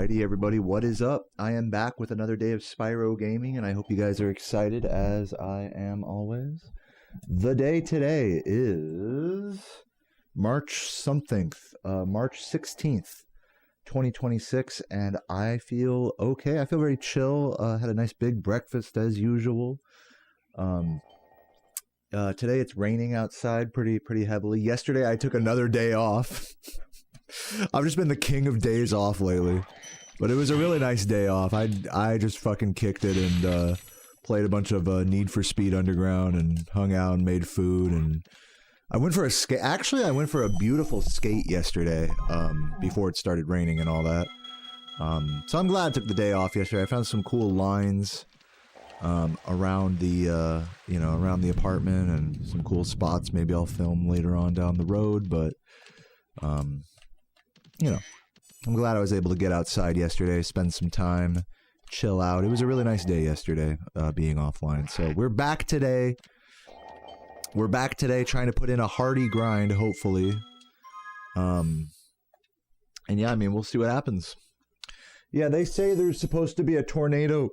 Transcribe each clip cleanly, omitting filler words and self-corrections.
Alrighty, everybody, what is up? I am back with another day of Spyro gaming, and I hope you guys are excited, as I am always. The day today is March 16th, 2026, and I feel okay. I feel very chill. Had a nice big breakfast as usual. Today it's raining outside pretty heavily. Yesterday I took another day off. I've just been the king of days off lately, but it was a really nice day off. I just fucking kicked it and played a bunch of Need for Speed Underground and hung out and made food, and I went for a skate. Actually, I went for a beautiful skate yesterday before it started raining and all that. So I'm glad I took the day off yesterday. I found some cool lines around the around the apartment and some cool spots. Maybe I'll film later on down the road, but you know, I'm glad I was able to get outside yesterday, spend some time, chill out. It was a really nice day yesterday, being offline. So we're back today. We're back today trying to put in a hearty grind, hopefully. And yeah, I mean, we'll see what happens. Yeah, they say there's supposed to be a tornado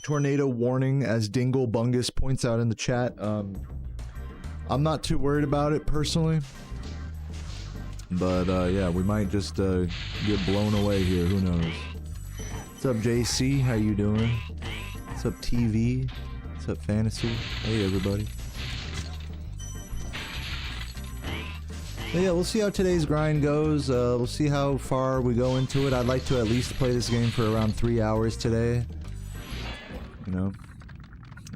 warning, as Dingle Bungus points out in the chat. I'm not too worried about it personally. But yeah, we might just get blown away here. Who knows? What's up, JC? How you doing? What's up, TV? What's up, Fantasy? Hey, everybody. But yeah, we'll see how today's grind goes. We'll see how far we go into it. I'd like to at least play this game for around 3 hours today. You know?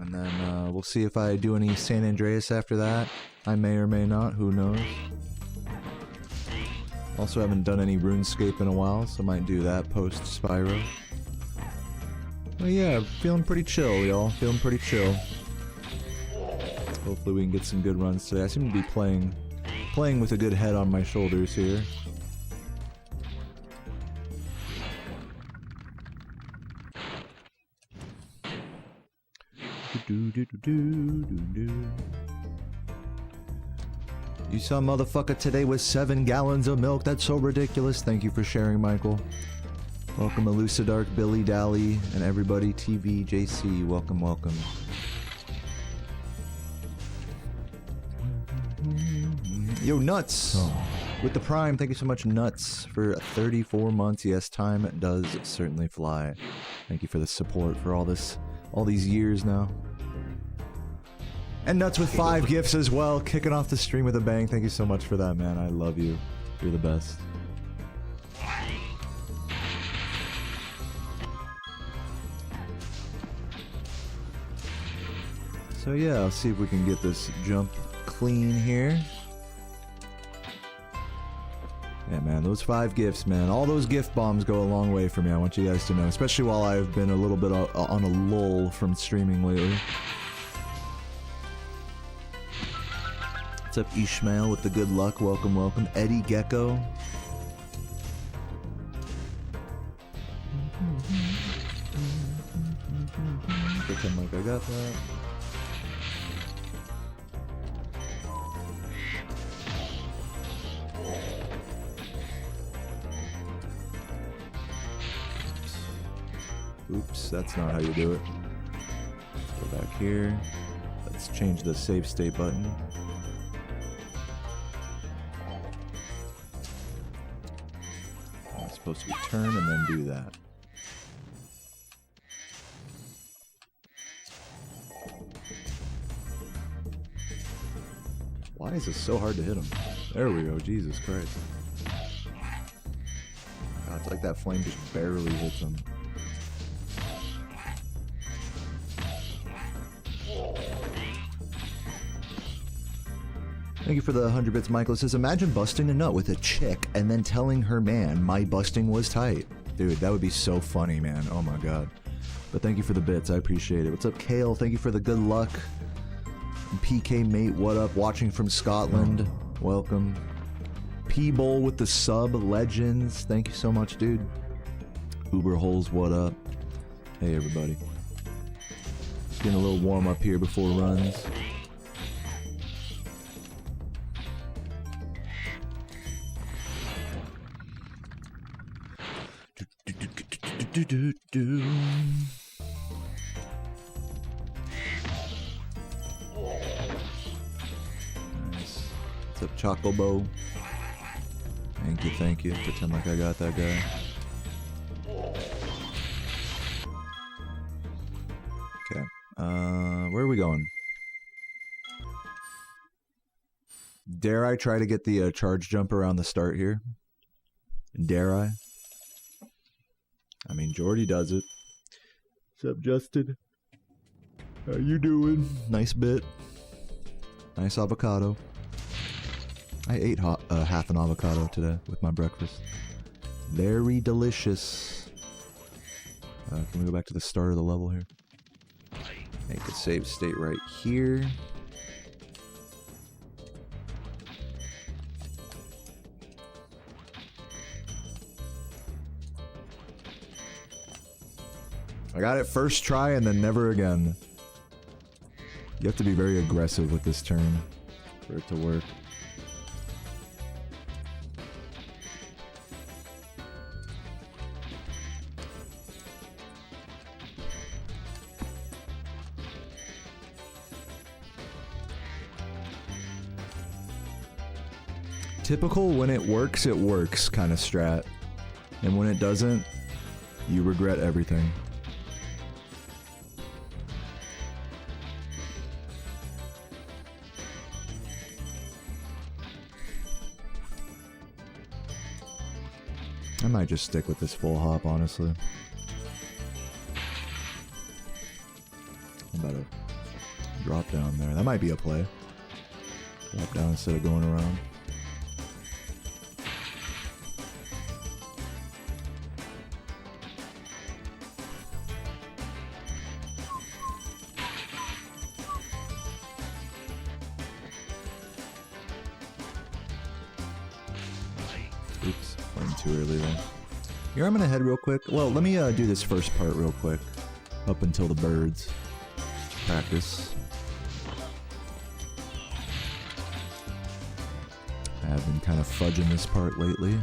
And then we'll see if I do any San Andreas after that. I may or may not. Who knows? Also haven't done any RuneScape in a while, so I might do that post Spyro. But yeah, feeling pretty chill, y'all. Feeling pretty chill. Hopefully we can get some good runs today. I seem to be playing with a good head on my shoulders here. You saw motherfucker today with 7 gallons of milk. That's so ridiculous. Thank you for sharing, Michael. Welcome, Elucidark, Billy Dally, and everybody. TV, JC, welcome, welcome. Yo, Nuts! Oh. With the Prime, thank you so much, Nuts, for 34 months. Yes, time does certainly fly. Thank you for the support for all these years now. And Nuts with 5 gifts as well, kicking off the stream with a bang. Thank you so much for that, man. I love you. You're the best. So yeah, I'll see if we can get this jump clean here. Yeah, man, those 5 gifts, man. All those gift bombs go a long way for me. I want you guys to know, especially while I've been a little bit on a lull from streaming lately. What's up, Ishmael, with the good luck? Welcome, welcome. Eddie Gecko. Pretend like I got that. Oops, that's not how you do it. Let's go back here. Let's change the save state button. Supposed to be turn and then do that. Why is this so hard to hit him? There we go. Jesus Christ. God, it's like that flame just barely hits him. Thank you for the 100 bits, Michael. It says, imagine busting a nut with a chick and then telling her man my busting was tight. Dude, that would be so funny, man. Oh my god. But thank you for the bits. I appreciate it. What's up, Kale? Thank you for the good luck. And PK Mate, what up? Watching from Scotland. Welcome. P-Bowl with the sub. Legends. Thank you so much, dude. Uber Holes, what up? Hey, everybody. Just getting a little warm up here before runs. do do do. Nice. What's up, Chocobo? Thank you. Pretend like I got that guy. Okay. Where are we going? Dare I try to get the charge jump around the start here? Dare I? I mean, Jordy does it. What's up, Justin? How you doing? Nice bit. Nice avocado. I ate half an avocado today with my breakfast. Very delicious. Can we go back to the start of the level here? Make a save state right here. I got it first try and then never again. You have to be very aggressive with this turn for it to work. Typical when it works kind of strat. And when it doesn't, you regret everything. I might just stick with this full hop, honestly. I'm about to drop down there. That might be a play. Drop down instead of going around. Oops, went too early there. Here, I'm gonna head real quick. Well, let me do this first part real quick. Up until the birds. Practice. I have been kind of fudging this part lately.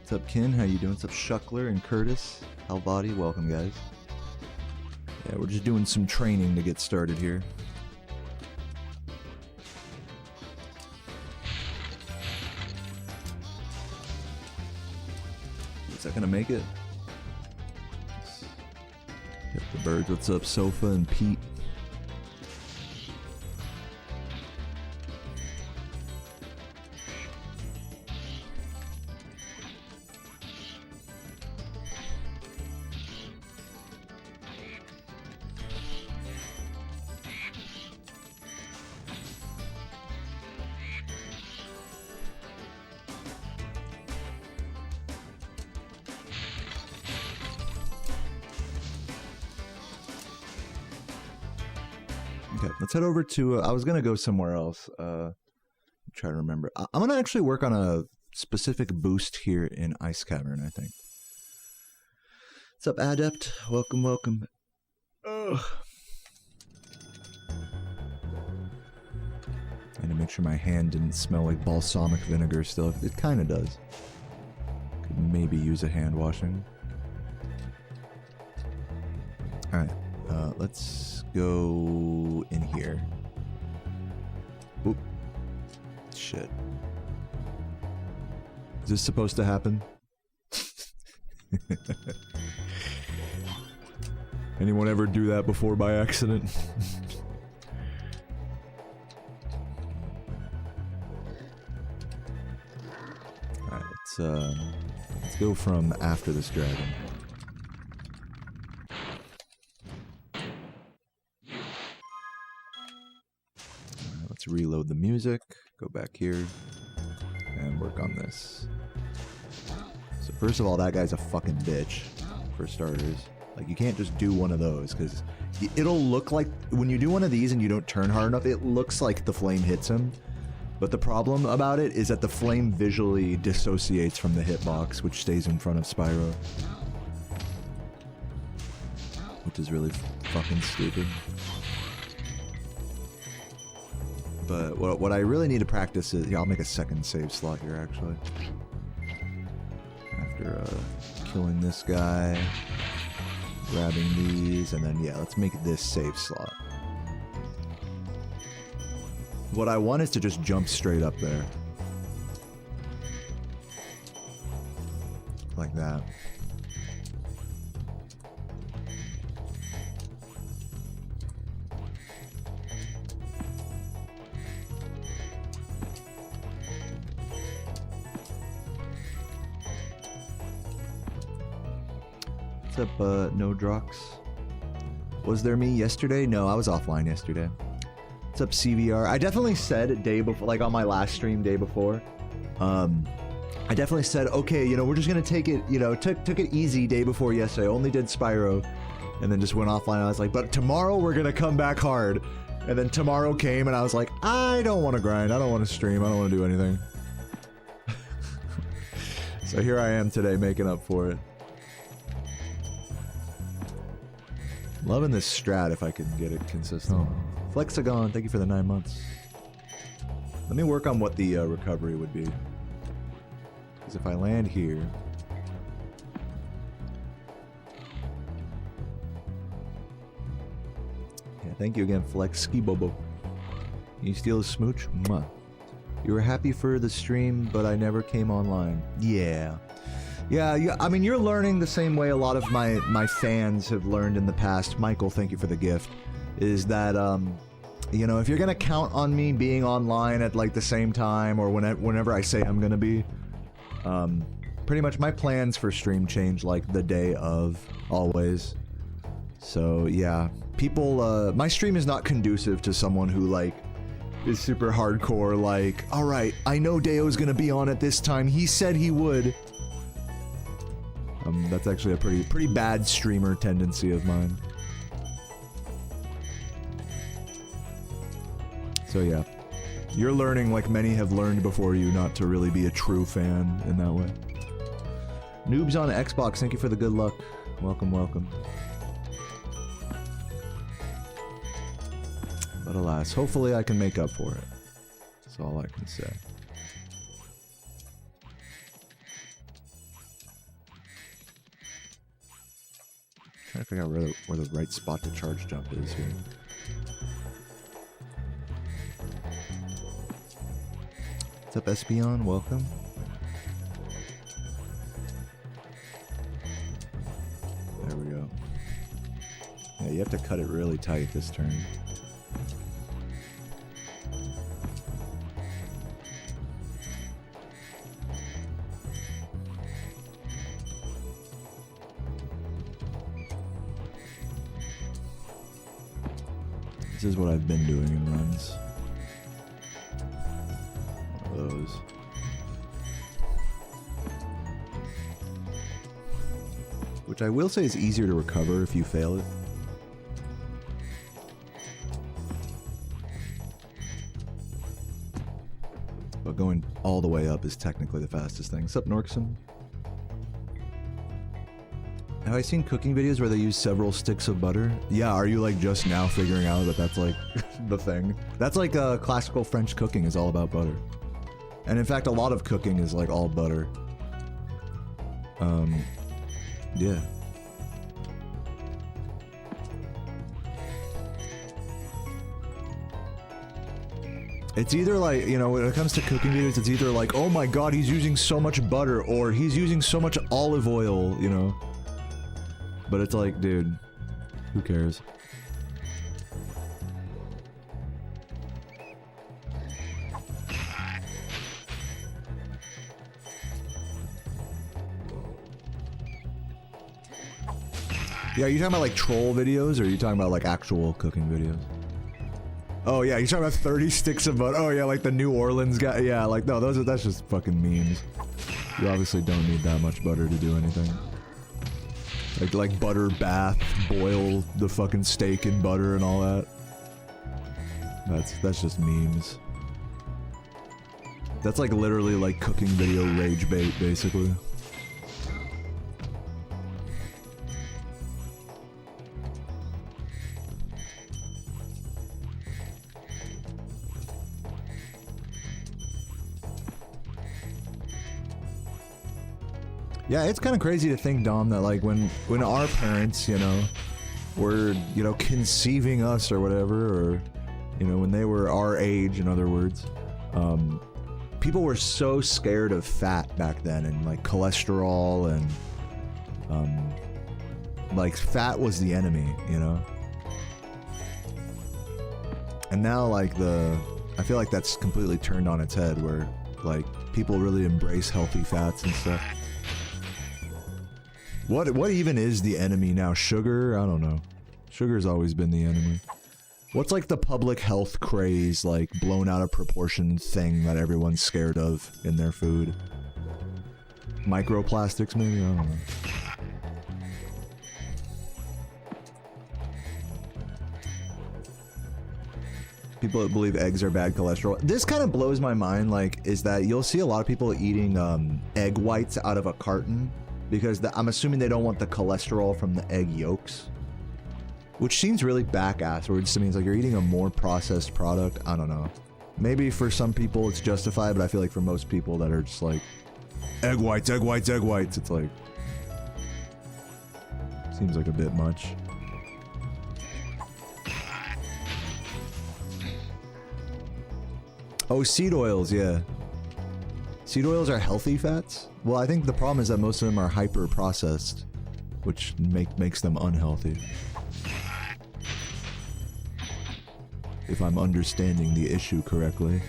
What's up, Kin? How you doing? What's up, Shuckler and Curtis? Alvati, welcome, guys. Yeah, we're just doing some training to get started here. Is that gonna make it? Hit the birds. What's up, Sofa and Pete? Okay, let's head over to, I was going to go somewhere else. Try to remember. I'm going to actually work on a specific boost here in Ice Cavern, I think. What's up, Adept? Welcome, welcome. Ugh. I had to make sure my hand didn't smell like balsamic vinegar still. It kind of does. Could maybe use a hand washing. Alright, let's go in here. Oop. Shit. Is this supposed to happen? Anyone ever do that before by accident? Alright, let's go from after this dragon. Alright, let's reload the music. Go back here. and work on this. So first of all, that guy's a fucking bitch, for starters. Like, you can't just do one of those, because it'll look like, when you do one of these and you don't turn hard enough, it looks like the flame hits him. But the problem about it is that the flame visually dissociates from the hitbox, which stays in front of Spyro. Which is really fucking stupid. But what I really need to practice is... Yeah, I'll make a second save slot here, actually. After killing this guy, grabbing these, and then, yeah, let's make this save slot. What I want is to just jump straight up there. Like that. What's up, no Drox? Was there me yesterday? No, I was offline yesterday. What's up, CVR? I definitely said day before, like on my last stream day before, I definitely said, okay, you know, we're just gonna take it, you know, took it easy day before yesterday. I only did Spyro, and then just went offline. I was like, but tomorrow we're gonna come back hard. And then tomorrow came, and I was like, I don't want to grind. I don't want to stream. I don't want to do anything. So here I am today, making up for it. Loving this strat if I can get it consistent. Oh. Flexagon, thank you for the 9 months. Let me work on what the recovery would be. Because if I land here... Yeah, thank you again, Flex. Ski Bobo. Can you steal a smooch? Mwah. You were happy for the stream, but I never came online. Yeah. Yeah, I mean, you're learning the same way a lot of my fans have learned in the past. Michael, thank you for the gift. Is that, you know, if you're gonna count on me being online at, like, the same time, or whenever I say I'm gonna be, pretty much my plans for stream change, like, the day of, always. So, yeah. People, my stream is not conducive to someone who, like, is super hardcore, like, alright, I know Deo's gonna be on at this time, he said he would. That's actually a pretty bad streamer tendency of mine. So yeah, you're learning, like many have learned before you, not to really be a true fan in that way. Noobs on Xbox, thank you for the good luck. Welcome, welcome. But alas, hopefully I can make up for it. That's all I can say. Trying to figure out where the right spot to charge jump is here. What's up, Espion? Welcome. There we go. Yeah, you have to cut it really tight this turn. This is what I've been doing in runs. One of those. Which I will say is easier to recover if you fail it. But going all the way up is technically the fastest thing. What's up, Norkson? Have I seen cooking videos where they use several sticks of butter? Yeah, are you like just now figuring out that that's like the thing? That's like classical French cooking is all about butter. And in fact, a lot of cooking is like all butter. Yeah. It's either like, you know, when it comes to cooking videos, it's either like, oh my god, he's using so much butter, or he's using so much olive oil, you know? But it's like, dude, who cares? Yeah, are you talking about like troll videos, or are you talking about like actual cooking videos? Oh yeah, you're talking about 30 sticks of butter. Oh yeah, like the New Orleans guy. Yeah, like no, that's just fucking memes. You obviously don't need that much butter to do anything. Like butter bath, boil the fucking steak in butter and all that. That's just memes. That's like literally like cooking video rage bait, basically. Yeah, it's kind of crazy to think, Dom, that like when our parents, you know, were, you know, conceiving us or whatever, or, you know, when they were our age, in other words, people were so scared of fat back then, and like cholesterol, and like fat was the enemy, you know. And now like I feel like that's completely turned on its head, where like people really embrace healthy fats and stuff. What even is the enemy now? Sugar? I don't know. Sugar's always been the enemy. What's like the public health craze, like blown out of proportion thing that everyone's scared of in their food? Microplastics maybe? I don't know. People that believe eggs are bad cholesterol. This kind of blows my mind, like, is that you'll see a lot of people eating egg whites out of a carton, because I'm assuming they don't want the cholesterol from the egg yolks. Which seems really back-ass, or it just means like you're eating a more processed product. I don't know. Maybe for some people it's justified, but I feel like for most people that are just like, egg whites, egg whites, egg whites, it's like, seems like a bit much. Oh, seed oils, yeah. Seed oils are healthy fats? Well, I think the problem is that most of them are hyper-processed, which makes them unhealthy. If I'm understanding the issue correctly.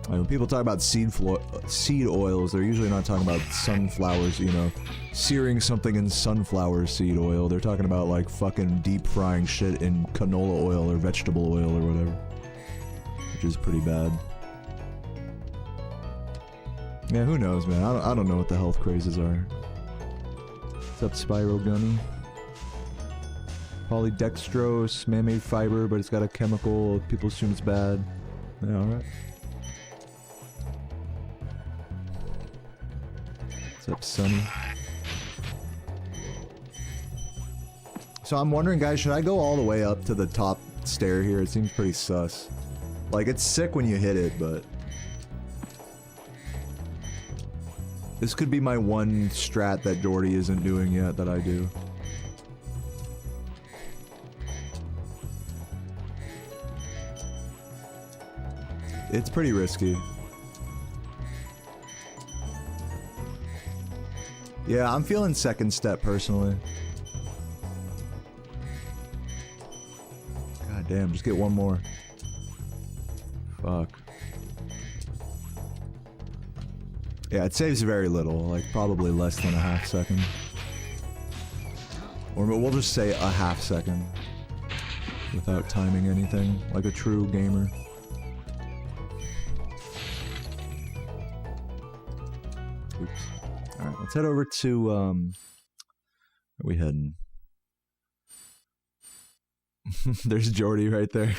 When people talk about seed oils, they're usually not talking about sunflowers, you know, searing something in sunflower seed oil. They're talking about like fucking deep frying shit in canola oil or vegetable oil or whatever. Which is pretty bad. Yeah, who knows, man? I don't know what the health crazes are. What's up, Spyro Gunny? Polydextrose, man-made fiber, but it's got a chemical. People assume it's bad. Yeah, alright. What's up, Sonny? So I'm wondering, guys, should I go all the way up to the top stair here? It seems pretty sus. Like, it's sick when you hit it, but... this could be my one strat that Jordy isn't doing yet that I do. It's pretty risky. Yeah, I'm feeling second step personally. God damn, just get one more. Fuck. Yeah, it saves very little, like probably less than a half second. Or we'll just say a half second. Without timing anything, like a true gamer. Oops. Alright, let's head over to, where are we heading? There's Jordy right there.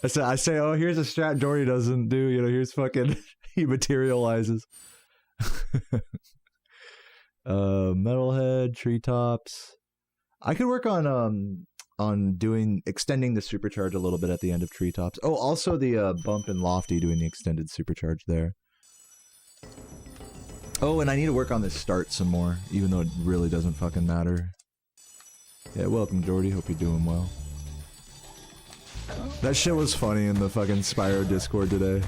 I say, oh, here's a strat Jordy doesn't do, you know, here's fucking, he materializes. Metalhead, Treetops. I could work on extending the supercharge a little bit at the end of Treetops. Oh, also the bump and lofty, doing the extended supercharge there. Oh, and I need to work on this start some more, even though it really doesn't fucking matter. Yeah, welcome Jordy, hope you're doing well. That shit was funny in the fucking Spyro Discord today.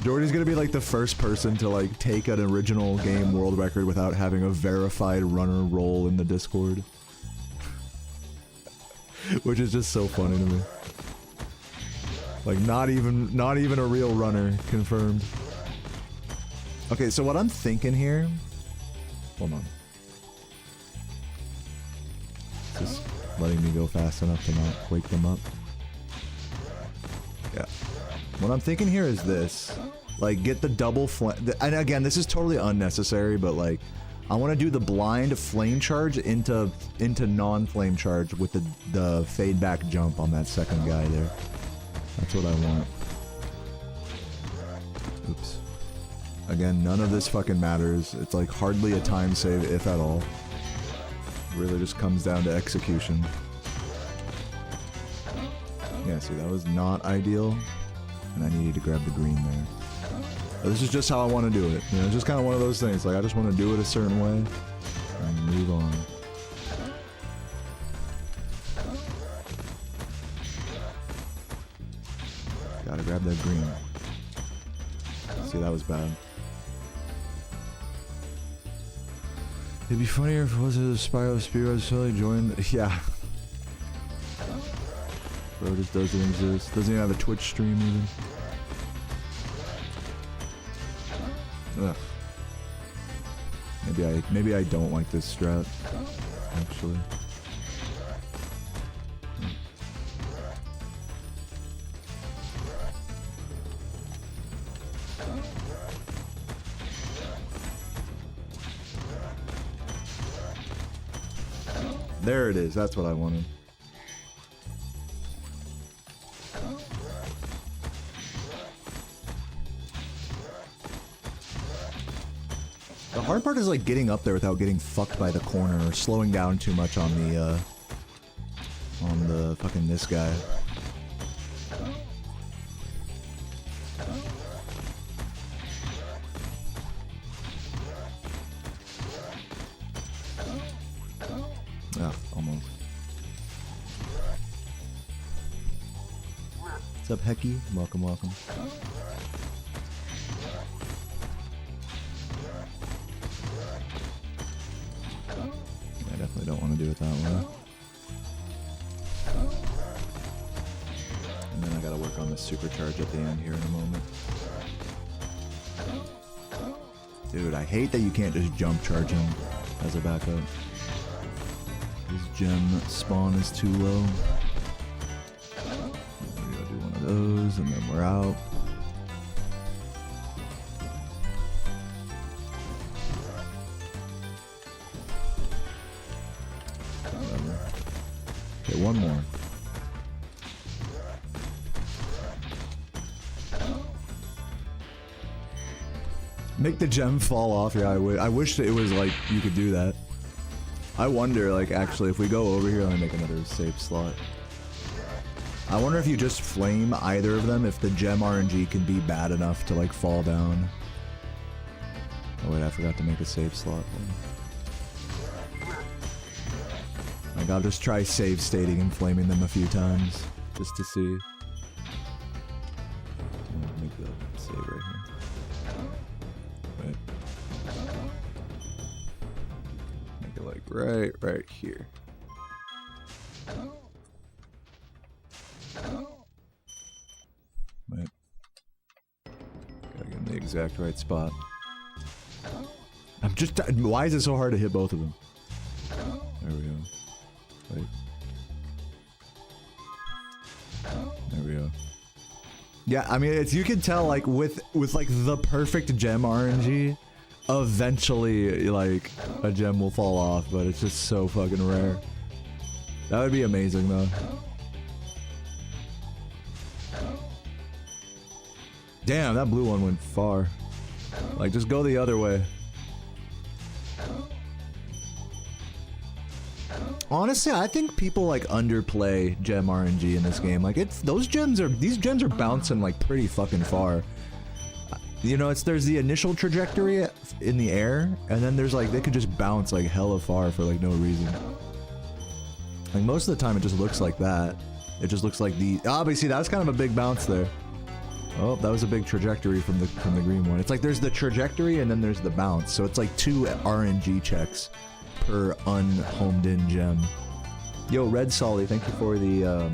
Jordy's gonna be like the first person to like take an original game world record without having a verified runner role in the Discord. Which is just so funny to me. Like not even a real runner confirmed. Okay, so what I'm thinking here, hold on. just letting me go fast enough to not wake them up. Yeah. What I'm thinking here is this. Like, get the double flame. And again, this is totally unnecessary, but like, I want to do the blind flame charge into non-flame charge with the fade back jump on that second guy there. That's what I want. Oops. Again, none of this fucking matters. It's like hardly a time save, if at all. It really just comes down to execution. Yeah, see, that was not ideal. And I needed to grab the green there. But this is just how I want to do it. You know, just kind of one of those things. Like, I just want to do it a certain way. And move on. Gotta grab that green. See, that was bad. It'd be funnier if it was a Spyro Speedruns totally joined. Yeah. Bro just doesn't exist. Doesn't even have a Twitch stream even. Ugh. Maybe I don't like this strat, actually. There it is, that's what I wanted. The hard part is like getting up there without getting fucked by the corner or slowing down too much on the fucking this guy. Ah, almost. What's up, Hecky? Welcome, welcome. I definitely don't want to do it that way. And then I gotta work on the supercharge at the end here in a moment. Dude, I hate that you can't just jump charge him as a backup. His gem spawn is too low. We gotta do one of those and then we're out. Whatever. Okay, one more. Make the gem fall off. Yeah, I wish it was like you could do that. I wonder, like, actually, if we go over here, let me make another save slot. I wonder if you just flame either of them, if the gem RNG can be bad enough to, like, fall down. Oh wait, I forgot to make a save slot. Like, I'll just try save stating and flaming them a few times, just to see. Make the save right here. Wait. Like right here. Wait. Gotta get in the exact right spot. I'm just. Why is it so hard to hit both of them? There we go. Wait. There we go. Yeah, I mean, it's, you can tell, like, with like the perfect gem RNG, eventually, like, a gem will fall off, but it's just so fucking rare. That would be amazing, though. Damn, that blue one went far. Like, just go the other way. Honestly, I think people, like, underplay gem RNG in this game. Like, these gems are bouncing, like, pretty fucking far. You know, there's the initial trajectory in the air, and then there's like, they could just bounce like hella far for like no reason. Like most of the time it just looks like that. It just looks like the, obviously that's kind of a big bounce there. Oh, that was a big trajectory from the green one. It's like there's the trajectory and then there's the bounce. So it's like 2 RNG checks per unhomed in gem. Yo, Red Solly, thank you for the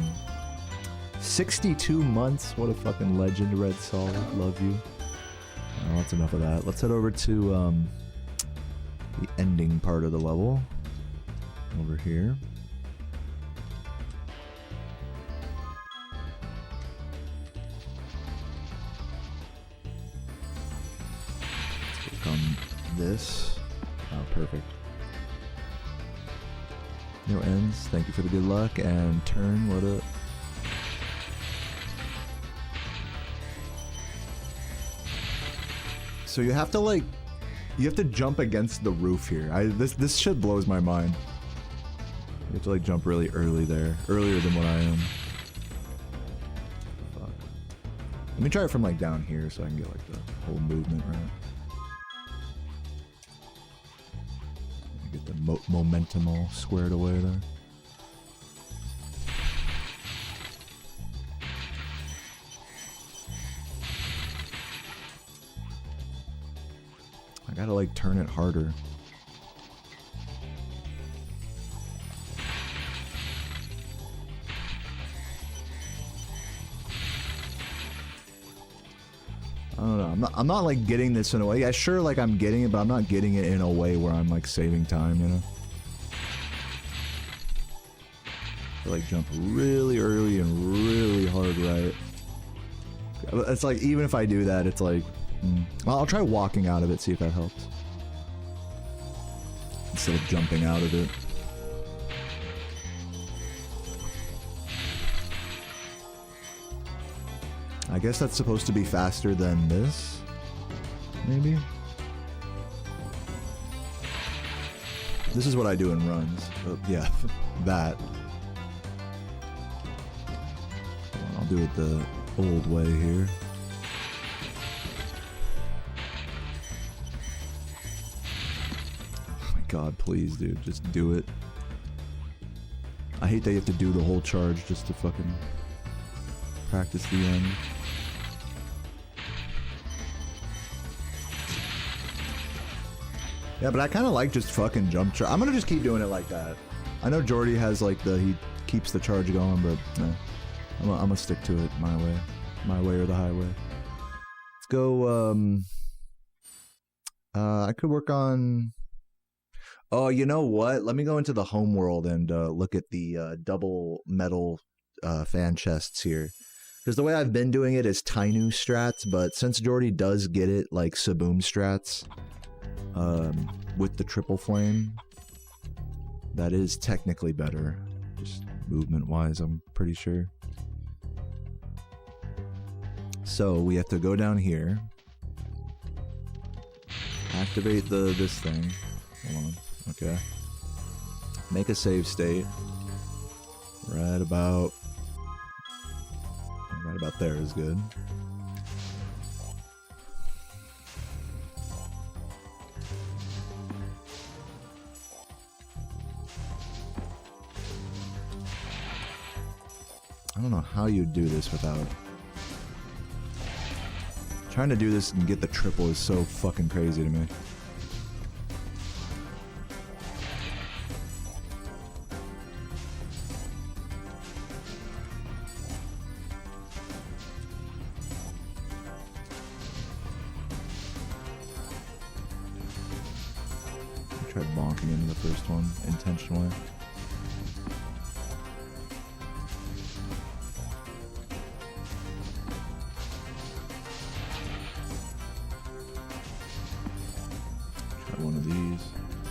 62 months. What a fucking legend, Red Solly. Love you. Oh, that's enough of that. Let's head over to the ending part of the level. Over here. this. Oh, perfect. No ends. Thank you for the good luck. And turn, what up? So you have to like, you have to jump against the roof here. This shit blows my mind. You have to like jump really early there, earlier than what I am. Fuck. Let me try it from like down here so I can get like the whole movement right. Get the momentum all squared away there. I gotta like turn it harder. I don't know. I'm not like getting this in a way. Yeah, sure, like I'm getting it, but I'm not getting it in a way where I'm like saving time, you know? I like jump really early and really hard right. It's like, even if I do that, it's like, well, I'll try walking out of it, see if that helps. Instead of jumping out of it. I guess that's supposed to be faster than this, maybe? This is what I do in runs. Yeah, that. I'll do it the old way here. Oh my god, please, dude, just do it. I hate that you have to do the whole charge just to fucking practice the end. Yeah, but I kind of like just fucking jump charge. I'm gonna just keep doing it like that. I know Jordy has like he keeps the charge going, but nah, I'm gonna stick to it my way or the highway. Let's go. I could work on. Oh, you know what? Let me go into the home world and look at the double metal fan chests here. Because the way I've been doing it is Tainu strats, but since Jordy does get it like Saboom strats. With the triple flame, that is technically better, just movement-wise, I'm pretty sure. So we have to go down here, activate this thing. Hold on, okay. Make a save state. Right about there is good. I don't know how you do this without... Trying to do this and get the triple is so fucking crazy to me. I tried bonking into the first one intentionally.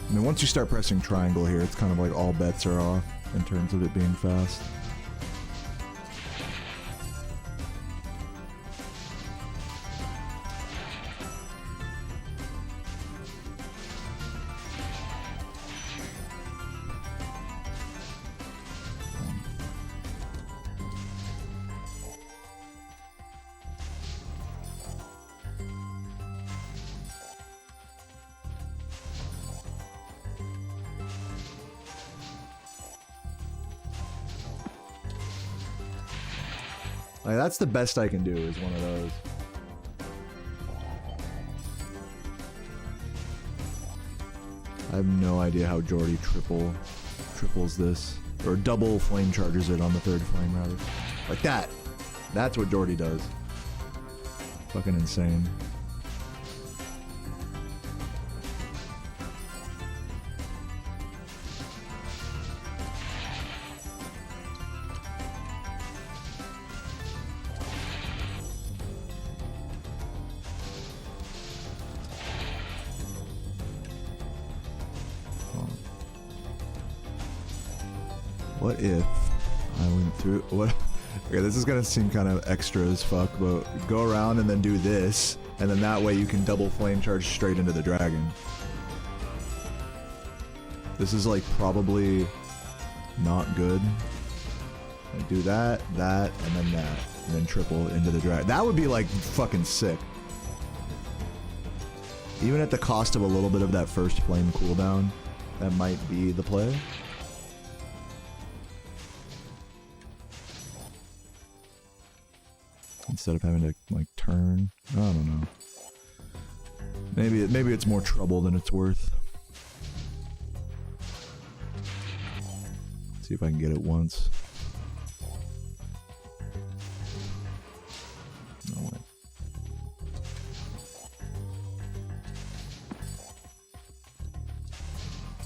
I mean, once you start pressing triangle here, it's kind of like all bets are off in terms of it being fast. Like, that's the best I can do, is one of those. I have no idea how Jordy triples this. Or double flame charges it on the third flame, rather. Like that! That's what Jordy does. Fucking insane. What if I went through... What? Okay, this is gonna seem kind of extra as fuck, but go around and then do this, and then that way you can double flame charge straight into the dragon. This is like probably not good. I do that, that, and then that, and then triple into the dragon. That would be like fucking sick. Even at the cost of a little bit of that first flame cooldown, that might be the play. Instead of having to like turn, I don't know. Maybe it's more trouble than it's worth. See if I can get it once. No way.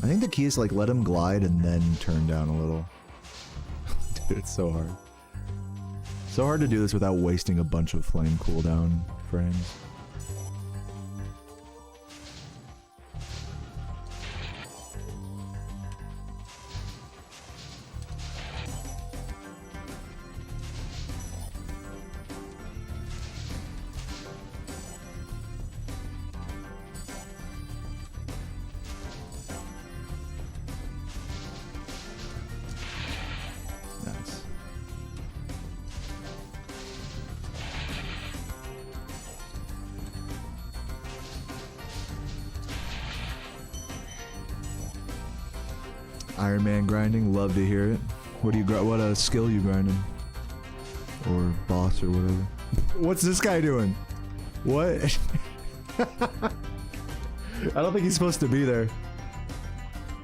I think the key is like let him glide and then turn down a little. Dude, it's so hard. So hard to do this without wasting a bunch of flame cooldown frames. Iron Man grinding, love to hear it. What do you what skill you grinding? Or boss or whatever. What's this guy doing? What? I don't think he's supposed to be there.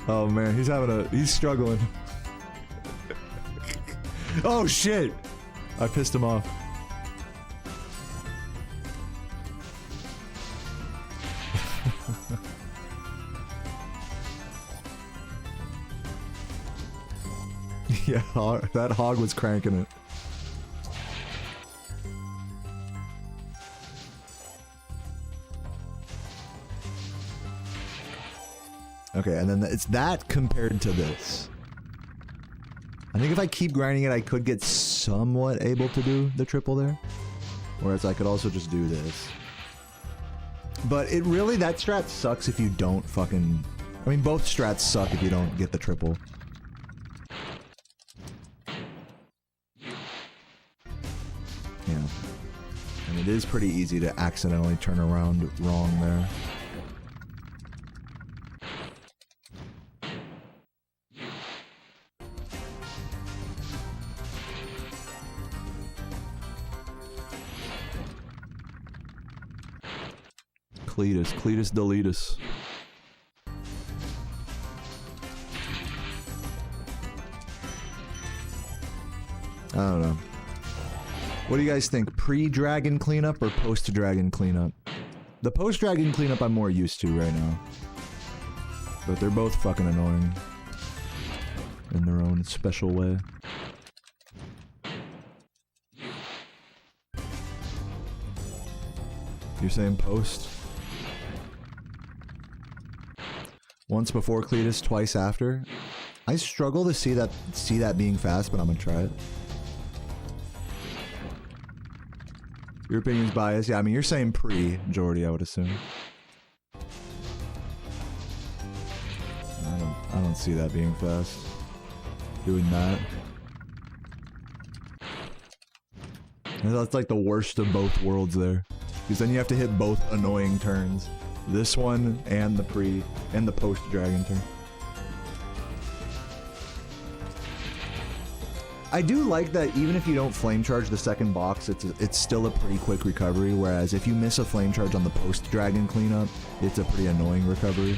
Oh man, he's struggling. Oh shit! I pissed him off. Yeah, that hog was cranking it. Okay, and then it's that compared to this. I think if I keep grinding it, I could get somewhat able to do the triple there. Whereas I could also just do this. But it really, that strat sucks if you don't fucking... I mean, both strats suck if you don't get the triple. Yeah. And it is pretty easy to accidentally turn around wrong there. Cletus deletus. I don't know. What do you guys think? Pre-dragon cleanup or post-dragon cleanup? The post-dragon cleanup I'm more used to right now. But they're both fucking annoying. In their own special way. You're saying post? Once before Cletus, twice after. I struggle to see that being fast, but I'm gonna try it. Your opinion's biased. Yeah, I mean you're saying pre, Jordy, I would assume. I don't see that being fast. Doing that. And that's like the worst of both worlds there. Because then you have to hit both annoying turns. This one and the pre and the post dragon turn. I do like that even if you don't flame charge the second box, it's still a pretty quick recovery, whereas if you miss a flame charge on the post dragon cleanup, it's a pretty annoying recovery.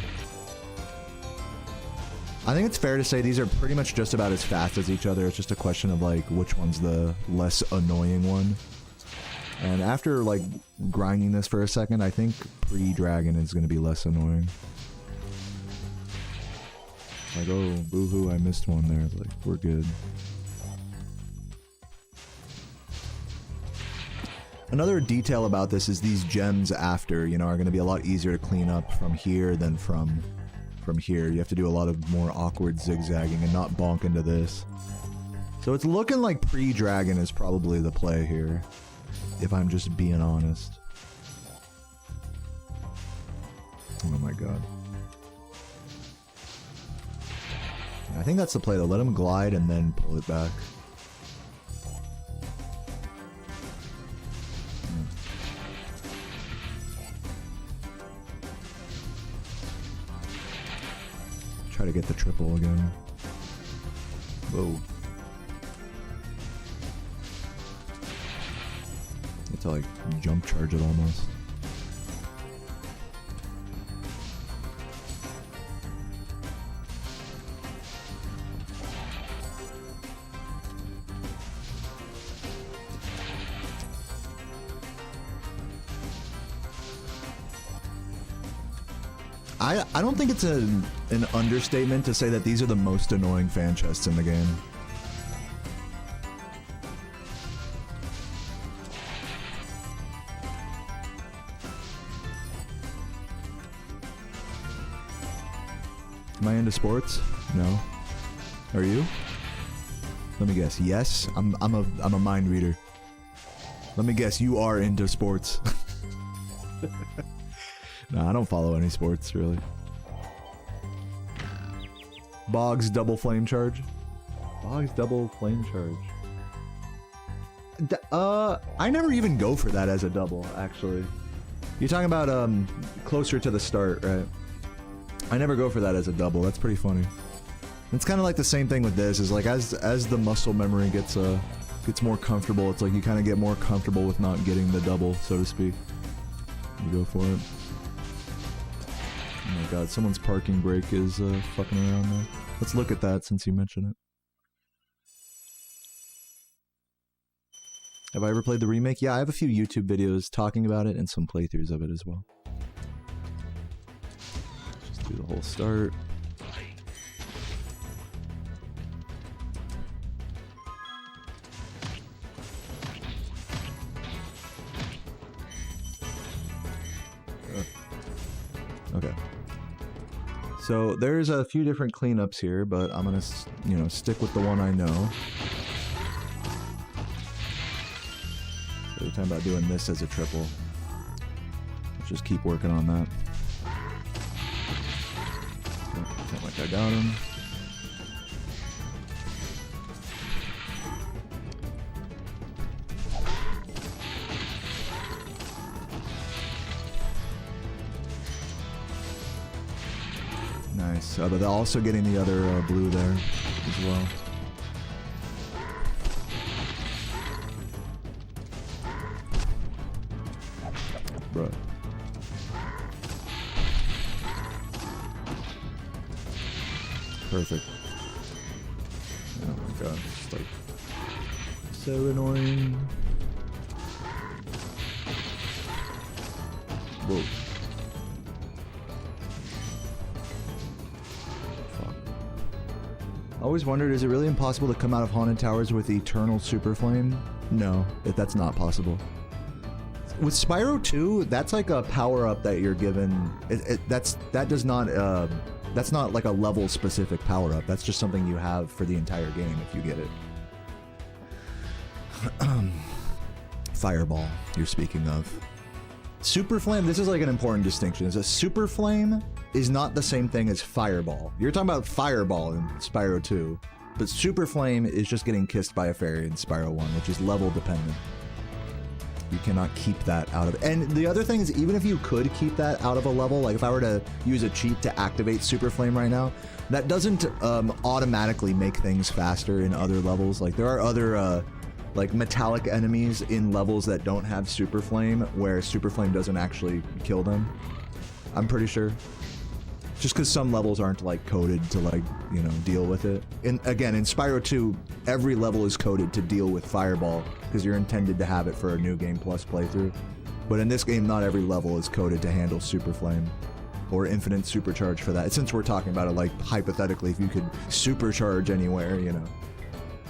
I think it's fair to say these are pretty much just about as fast as each other. It's just a question of like which one's the less annoying one. And after, like, grinding this for a second, I think pre-dragon is going to be less annoying. Like, oh, boo-hoo, I missed one there. Like, we're good. Another detail about this is these gems after, you know, are going to be a lot easier to clean up from here than from from here. You have to do a lot of more awkward zigzagging and not bonk into this. So it's looking like pre-dragon is probably the play here, if I'm just being honest. Oh my god. I think that's the play though. Let him glide and then pull it back. Try to get the triple again. Whoa. It's like jump charge it almost. I don't think it's an understatement to say that these are the most annoying fan chests in the game. Am I into sports? No. Are you? Let me guess. Yes. I'm a mind reader. Let me guess. You are into sports. No, I don't follow any sports really. Boggs double flame charge. Boggs double flame charge. I never even go for that as a double, actually. You're talking about closer to the start, right? I never go for that as a double. That's pretty funny. It's kind of like the same thing with this. Is like as the muscle memory gets more comfortable, it's like you kind of get more comfortable with not getting the double, so to speak. You go for it. Oh my god, someone's parking brake is fucking around there. Let's look at that since you mentioned it. Have I ever played the remake? Yeah, I have a few YouTube videos talking about it and some playthroughs of it as well. Just do the whole start. Okay. So there's a few different cleanups here, but I'm gonna, you know, stick with the one I know. So we're talking about doing this as a triple. Let's just keep working on that. Pretend like I got him. Nice, but they're also getting the other blue there as well. Bro. Perfect. Oh my god, it's like so annoying. Whoa. I always wondered, is it really impossible to come out of Haunted Towers with Eternal Super Flame? No, that's not possible. With Spyro 2, that's like a power-up that you're given. That's not like a level-specific power-up. That's just something you have for the entire game if you get it. Fireball, you're speaking of. Super Flame, this is like an important distinction. Is a Super Flame is not the same thing as Fireball. You're talking about Fireball in Spyro 2, but Super Flame is just getting kissed by a fairy in Spyro 1, which is level dependent. You cannot keep that out of... And the other thing is, even if you could keep that out of a level, like if I were to use a cheat to activate Super Flame right now, that doesn't automatically make things faster in other levels. Like there are other like metallic enemies in levels that don't have Super Flame, where Super Flame doesn't actually kill them. I'm pretty sure. Just because some levels aren't like coded to like, you know, deal with it. And again, in Spyro 2, every level is coded to deal with Fireball because you're intended to have it for a New Game Plus playthrough. But in this game, not every level is coded to handle Super Flame or Infinite Supercharge for that. Since we're talking about it, like hypothetically, if you could supercharge anywhere, you know.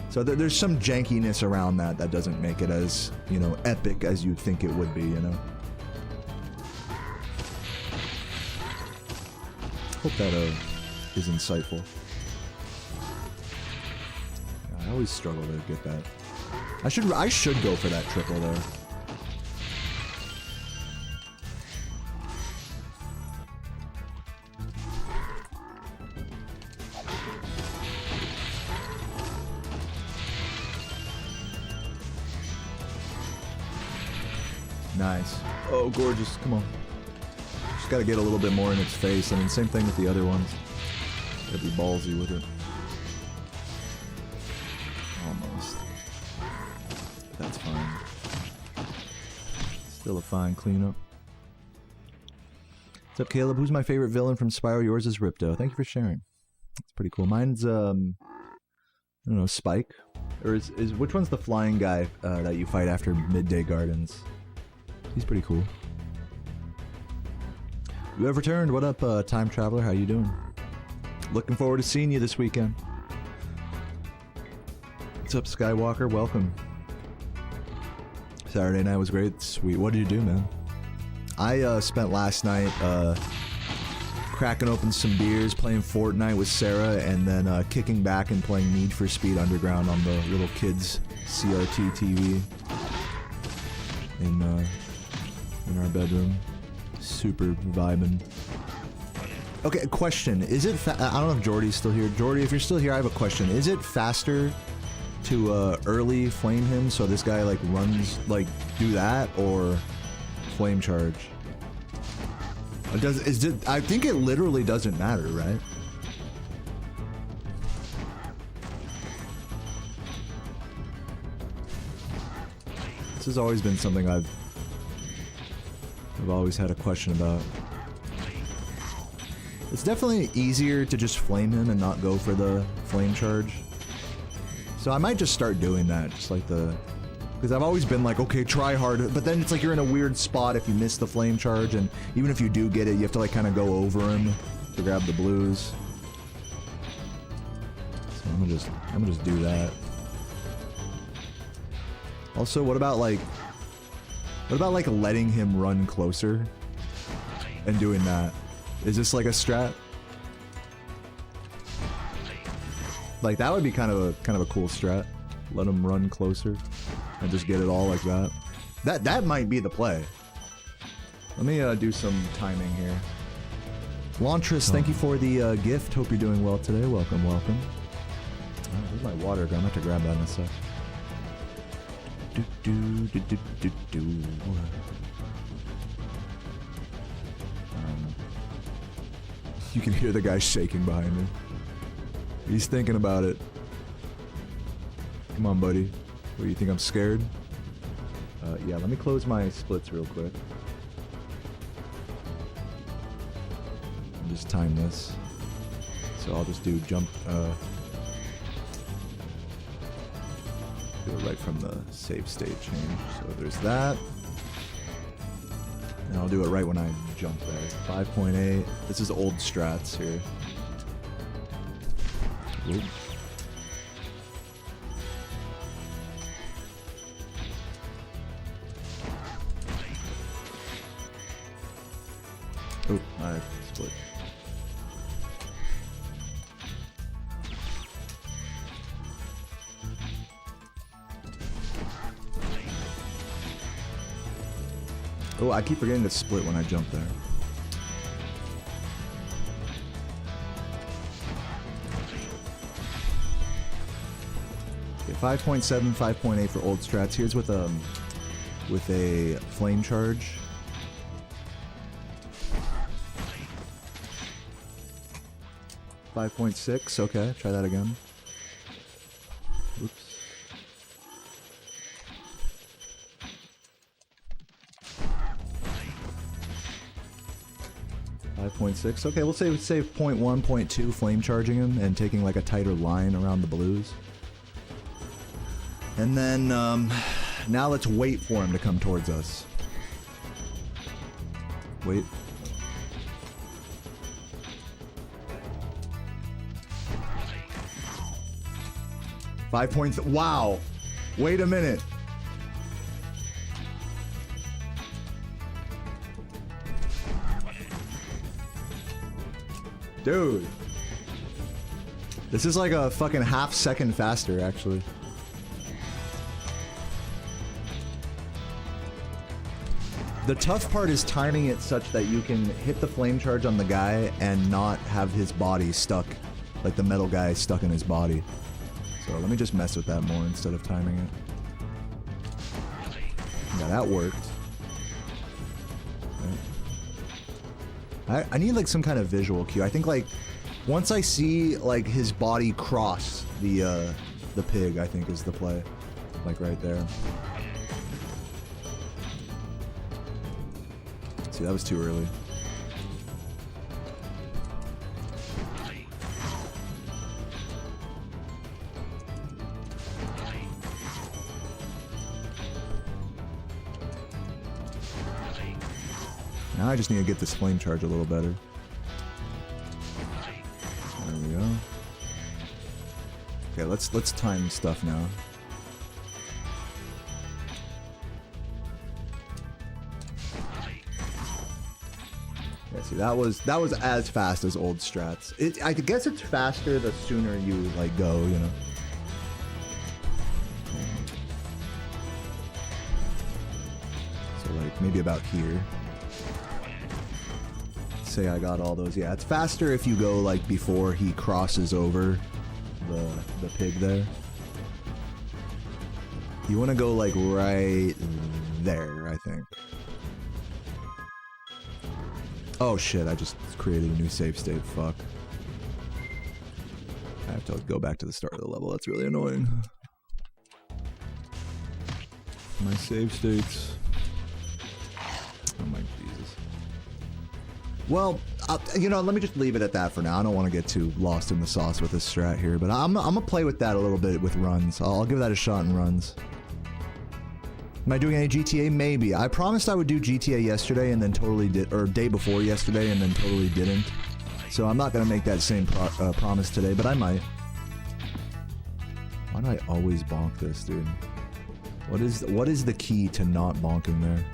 So there's some jankiness around that that doesn't make it as, you know, epic as you'd think it would be, you know. Hope that is insightful. I always struggle to get that. I should go for that triple though. Nice. Oh, gorgeous. Come on. Just gotta get a little bit more in its face. I mean, same thing with the other ones. Gotta be ballsy with it. Almost. But that's fine. Still a fine cleanup. What's up, Caleb? Who's my favorite villain from Spyro? Yours is Ripto. Thank you for sharing. That's pretty cool. Mine's, I don't know, Spike? Or is which one's the flying guy that you fight after Midday Gardens? He's pretty cool. You have returned. What up, time traveler? How you doing? Looking forward to seeing you this weekend. What's up, Skywalker? Welcome. Saturday night was great. Sweet. What did you do, man? I spent last night cracking open some beers, playing Fortnite with Sarah, and then kicking back and playing Need for Speed Underground on the little kids' CRT TV in our bedroom. Super vibing. Okay, question. Is it I don't know if Jordy's still here. Jordy, if you're still here, I have a question. Is it faster to early flame him so this guy like runs, like do that, or flame charge? I think it literally doesn't matter, right? This has always been something I've always had a question about. It's definitely easier to just flame him and not go for the flame charge. So I might just start doing that, just like because I've always been like, okay, try hard, but then it's like you're in a weird spot if you miss the flame charge, and even if you do get it, you have to like kind of go over him to grab the blues. So I'm gonna just do that. Also, what about like letting him run closer and doing that? Is this like a strat? Like that would be kind of a cool strat. Let him run closer and just get it all like that. That might be the play. Let me do some timing here. Launtress, thank you for the gift. Hope you're doing well today. Welcome, welcome. Where's my water gun? I'm gonna have to grab that in a sec. You can hear the guy shaking behind me. He's thinking about it. Come on, buddy. What, do you think I'm scared? Yeah, let me close my splits real quick. And just time this. So I'll just do jump, do it right from the save state change. So there's that. And I'll do it right when I jump there. 5.8. This is old strats here. Oop. Oh, I split. Oh, I keep forgetting to split when I jump there. Okay, 5.7, 5.8 for old strats. Here's with a flame charge. .6, okay, try that again. Oops. .6. Okay, we'll say 0.1, 0.2 flame charging him and taking like a tighter line around the blues. And then now let's wait for him to come towards us. Wait. .5 points. Wow. Wait a minute. Dude. This is like a fucking half second faster, actually. The tough part is timing it such that you can hit the flame charge on the guy and not have his body stuck, like the metal guy stuck in his body. So let me just mess with that more instead of timing it. Yeah, that worked. I need like some kind of visual cue. I think like once I see like his body cross the pig, I think is the play. Like right there. See, that was too early. Now I just need to get this flame charge a little better. There we go. Okay, let's time stuff now. Yeah, see, that was as fast as old strats. I guess it's faster the sooner you like go, you know. So like maybe about here. Say I got all those. Yeah, it's faster if you go like before he crosses over the pig there. You want to go like right there, I think. Oh shit, I just created a new save state. Fuck. I have to go back to the start of the level. That's really annoying. My save states. Oh my Jesus. Well, you know, let me just leave it at that for now. I don't want to get too lost in the sauce with this strat here, but I'm gonna play with that a little bit with runs. I'll give that a shot in runs. Am I doing any GTA? Maybe. I promised I would do GTA yesterday and then totally did, or day before yesterday and then totally didn't. So I'm not gonna make that same promise today, but I might. Why do I always bonk this, dude? What is the key to not bonking there?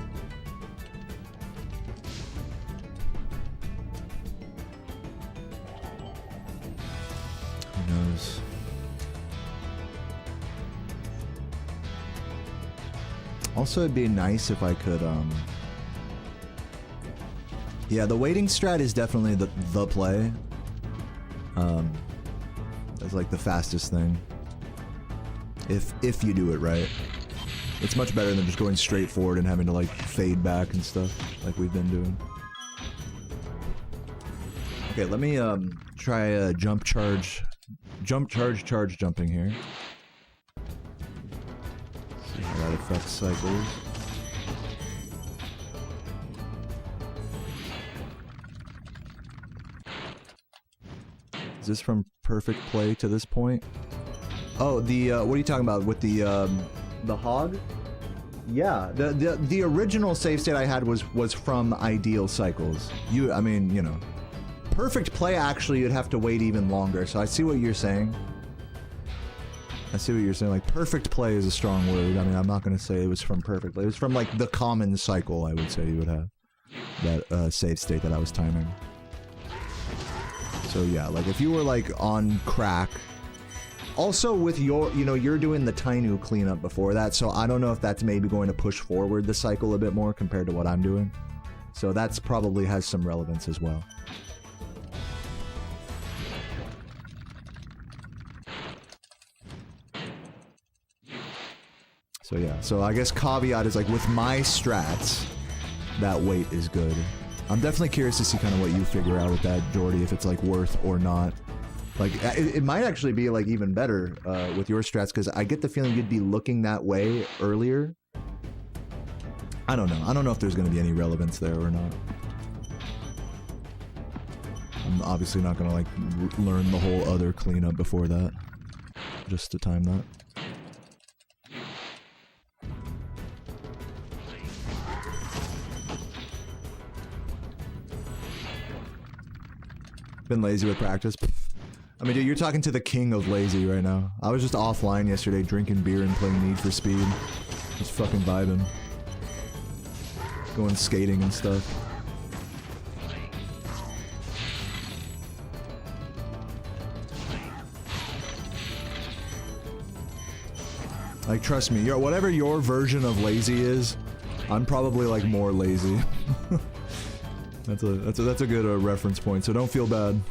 Who knows? Also, it'd be nice if I could, yeah, the waiting strat is definitely the play. That's like the fastest thing. If you do it right. It's much better than just going straight forward and having to like fade back and stuff like we've been doing. Okay, let me try a jump charge jumping here. See how that affects cycles. Is this from perfect play to this point? Oh, the what are you talking about with the hog? Yeah, the original save state I had was from ideal cycles. I mean, you know, perfect play actually you'd have to wait even longer. So I see what you're saying. I see what you're saying. Like perfect play is a strong word. I mean, I'm not gonna say it was from perfect play. It was from like the common cycle. I would say you would have that save state that I was timing. So yeah, like if you were like on crack. Also with your, you know, you're doing the Tainu cleanup before that, so I don't know if that's maybe going to push forward the cycle a bit more compared to what I'm doing. So that's probably has some relevance as well. So yeah, so I guess caveat is like with my strats, that weight is good. I'm definitely curious to see kind of what you figure out with that, Jordy, if it's like worth or not. Like, it might actually be, like, even better with your strats, because I get the feeling you'd be looking that way earlier. I don't know. I don't know if there's going to be any relevance there or not. I'm obviously not going to, like, learn the whole other cleanup before that. Just to time that. Been lazy with practice. I mean, dude, you're talking to the king of lazy right now. I was just offline yesterday drinking beer and playing Need for Speed. Just fucking vibing. Going skating and stuff. Like, trust me, whatever your version of lazy is, I'm probably like more lazy. That's a good reference point, so don't feel bad.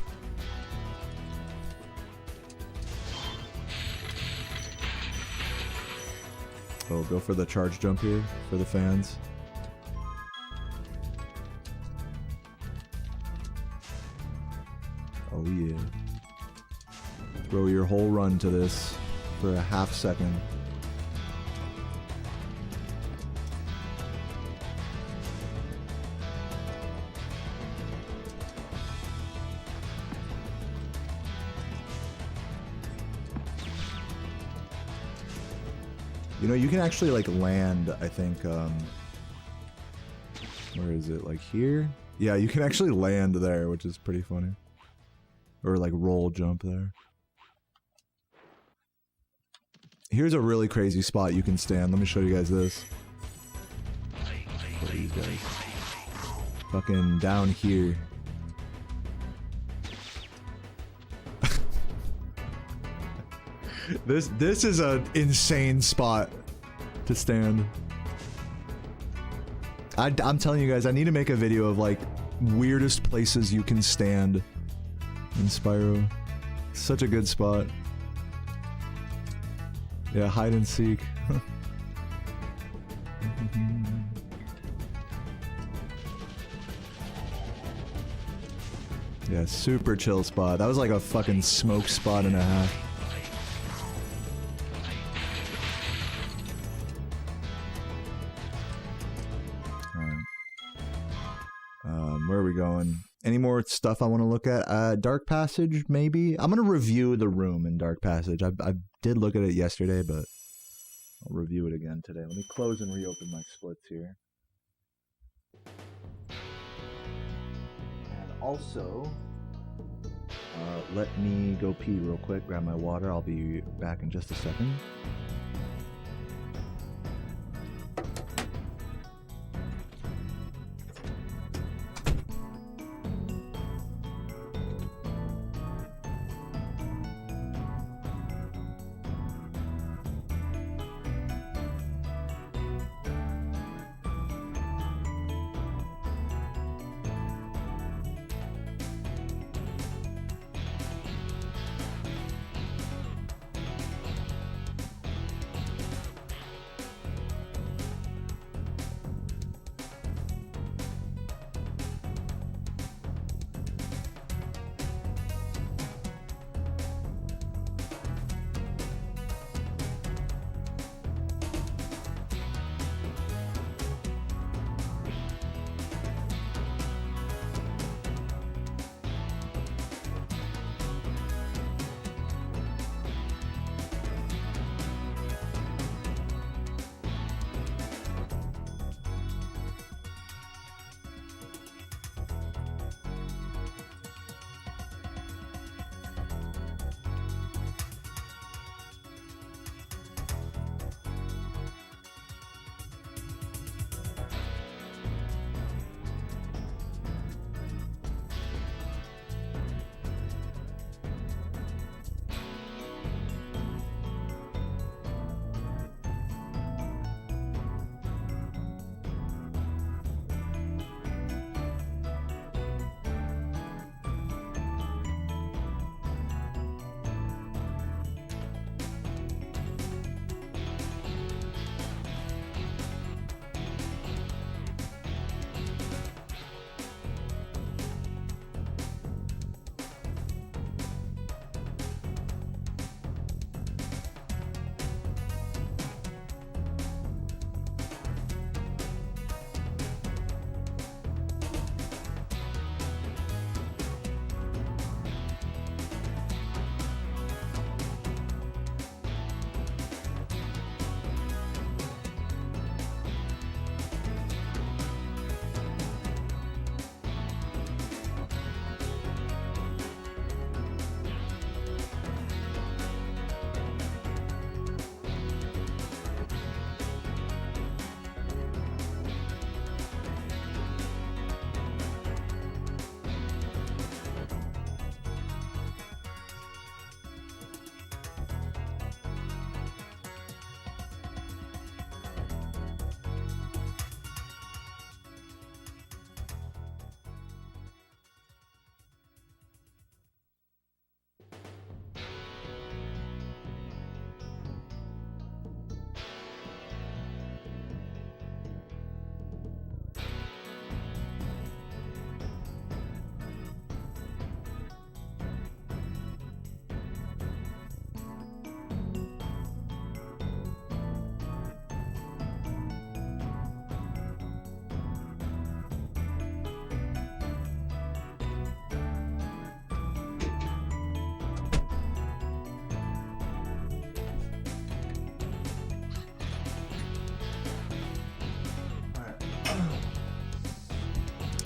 Oh, go for the charge jump here for the fans. Oh yeah. Throw your whole run to this for a half second. You know, you can actually like land, I think, where is it? Like here? Yeah, you can actually land there, which is pretty funny. Or like roll jump there. Here's a really crazy spot you can stand. Let me show you guys this. Look at these guys. Fucking down here. This is an insane spot to stand. I'm telling you guys, I need to make a video of like weirdest places you can stand in Spyro. Such a good spot. Yeah, hide and seek. Yeah, super chill spot. That was like a fucking smoke spot and a half. Where are we going? Any more stuff I want to look at? Dark Passage, maybe? I'm going to review the room in Dark Passage. I did look at it yesterday, but I'll review it again today. Let me close and reopen my splits here. And also, let me go pee real quick, grab my water. I'll be back in just a second.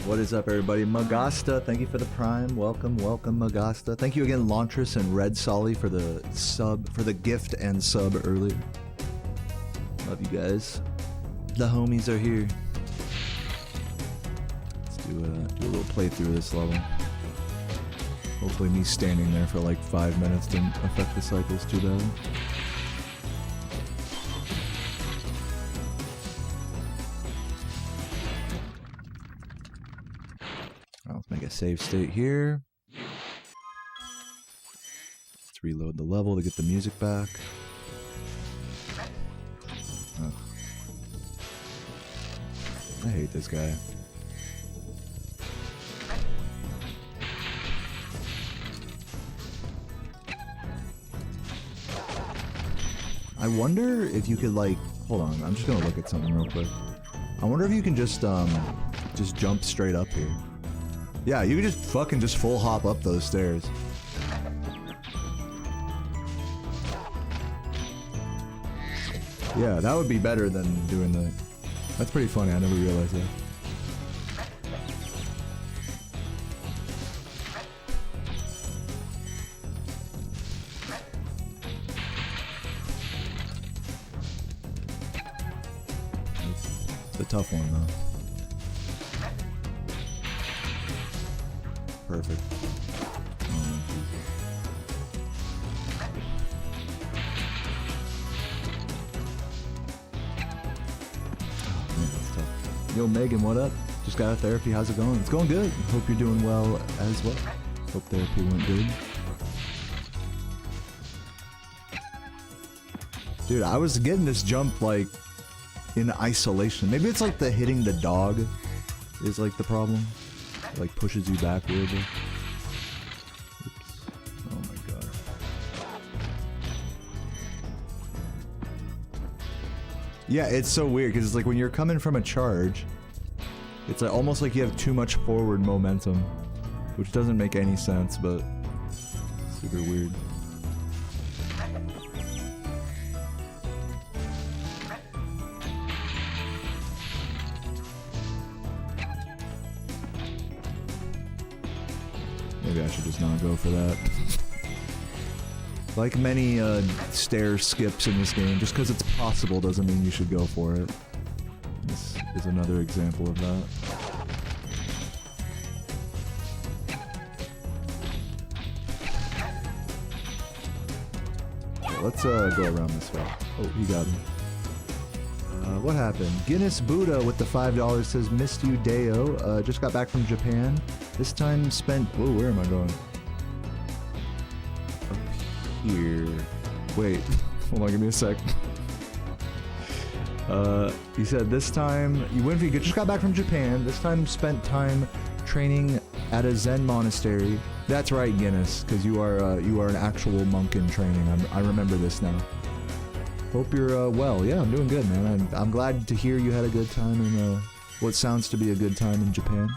What is up, everybody? Magasta, thank you for the prime. Welcome, welcome, Magasta. Thank you again, Lantris and Red Solly for the sub, for the gift and sub earlier. Love you guys. The homies are here. Let's do a little playthrough of this level. Hopefully me standing there for like 5 minutes didn't affect the cycles too bad. Let's make a save state here. Let's reload the level to get the music back. Oh. I hate this guy. I wonder if you could, like, hold on, I'm just gonna look at something real quick. I wonder if you can just jump straight up here. Yeah, you can just fucking just full hop up those stairs. Yeah, that would be better than doing the... That's pretty funny, I never realized that. It's a tough one, though. Perfect. Oh, man, that's tough. Yo, Megan, what up? Just got out of therapy. How's it going? It's going good. Hope you're doing well as well. Hope therapy went good. Dude, I was getting this jump, like, in isolation. Maybe it's like the hitting the dog is, like, the problem. Like pushes you back weirdly. Oops. Oh my god. Yeah, it's so weird because it's like when you're coming from a charge, it's like almost like you have too much forward momentum, which doesn't make any sense, but super weird. Maybe I should just not go for that. Like many stair skips in this game, just because it's possible doesn't mean you should go for it. This is another example of that. Yeah, let's go around this way. Oh, he got me. What happened? Guinness Buddha with the $5 says, missed you, Deo. Just got back from Japan. This time spent... Whoa, where am I going? Up here. Wait. Hold on, give me a sec. You said this time... You just got back from Japan. This time spent time training at a Zen monastery. That's right, Guinness, because you are an actual monk in training. I remember this now. Hope you're well. Yeah, I'm doing good, man. I'm glad to hear you had a good time in what sounds to be a good time in Japan.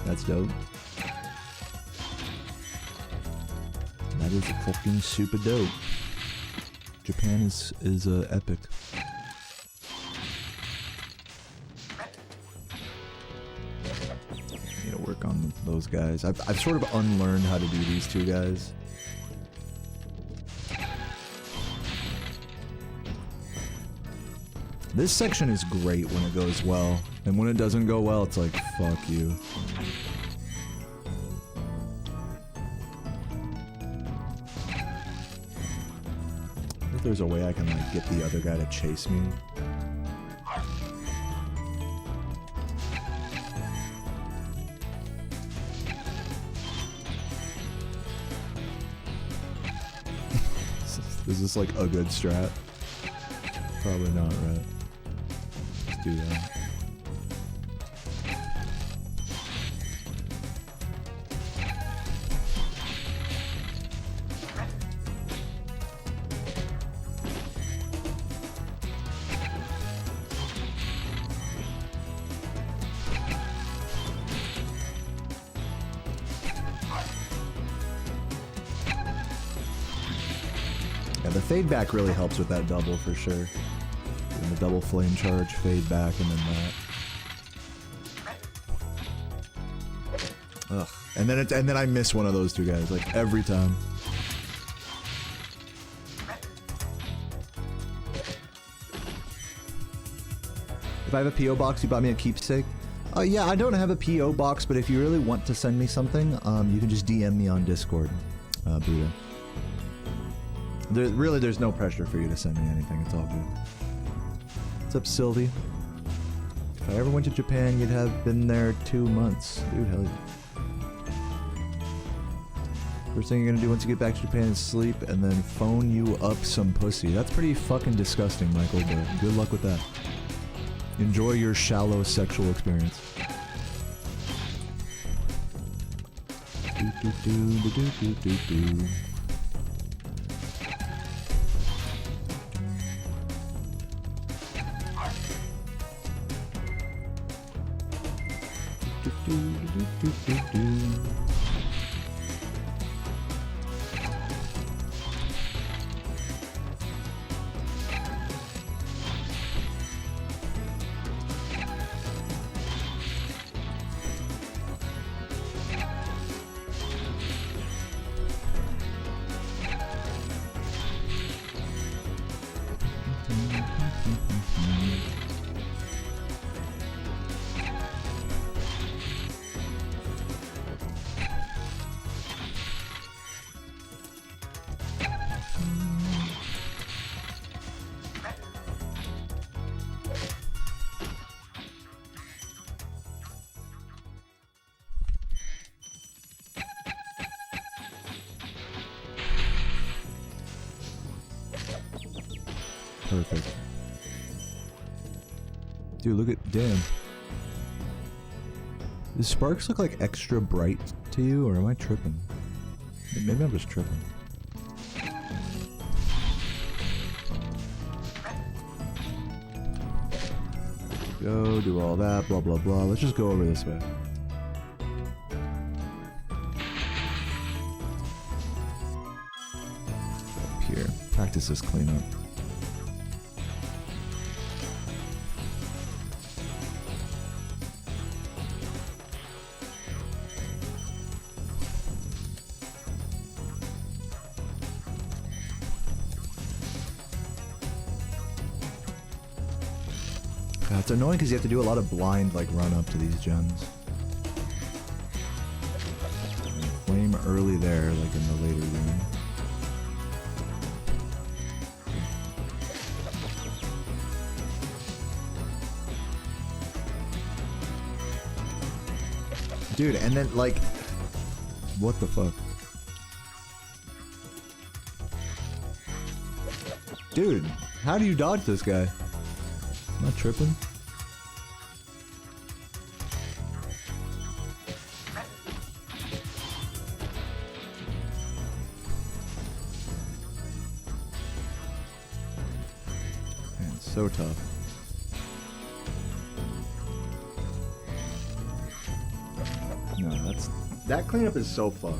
That's dope. That is fucking super dope. Japan is epic. I need to work on those guys. I've sort of unlearned how to do these two guys. This section is great when it goes well, and when it doesn't go well, it's like, fuck you. I think there's a way I can, like, get the other guy to chase me. Is this, like, a good strat? Probably not, right? Let's do that. Yeah, the fade back really helps with that double for sure. And the double flame charge, fade back, and then that. Ugh. And then I miss one of those two guys, like, every time. If I have a P.O. box, you bought me a keepsake? Yeah, I don't have a P.O. box, but if you really want to send me something, you can just DM me on Discord, Buddha. There's no pressure for you to send me anything, it's all good. What's up, Sylvie? If I ever went to Japan, you'd have been there 2 months. Dude, hell yeah. First thing you're gonna do once you get back to Japan is sleep, and then phone you up some pussy. That's pretty fucking disgusting, Michael, but good luck with that. Enjoy your shallow sexual experience. Perfect. Dude, look at... damn. Does sparks look like extra bright to you, or am I tripping? Maybe I'm just tripping. Go, do all that, blah blah blah. Let's just go over this way. Up here. Practice this cleanup. It's annoying because you have to do a lot of blind, like, run up to these gens. Flame early there, like in the later room. Dude, and then, like... what the fuck? Dude, how do you dodge this guy? Am I tripping? Man, it's so tough. No, that cleanup is so fucked.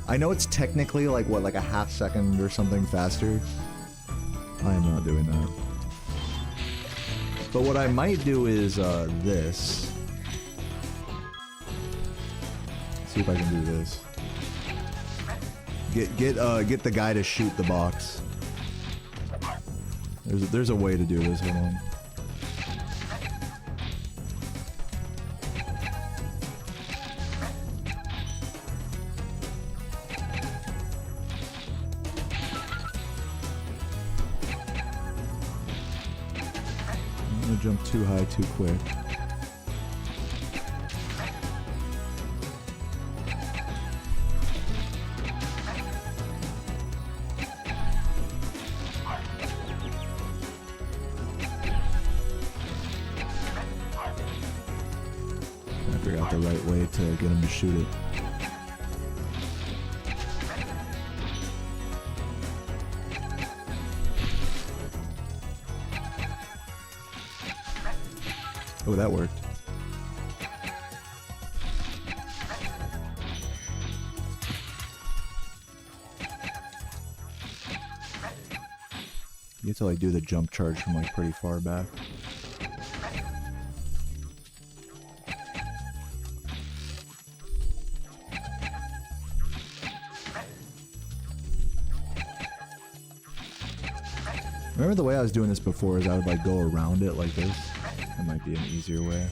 I know it's technically like what, like a half second or something faster. I am not doing that. But what I might do is this. See if I can do this. Get the guy to shoot the box. There's a way to do this. Hold on. Jump too high too quick. I figured out the right way to get him to shoot it. Oh, that worked. You get to like do the jump charge from like pretty far back. Remember the way I was doing this before is I would like go around it like this. That might be an easier way.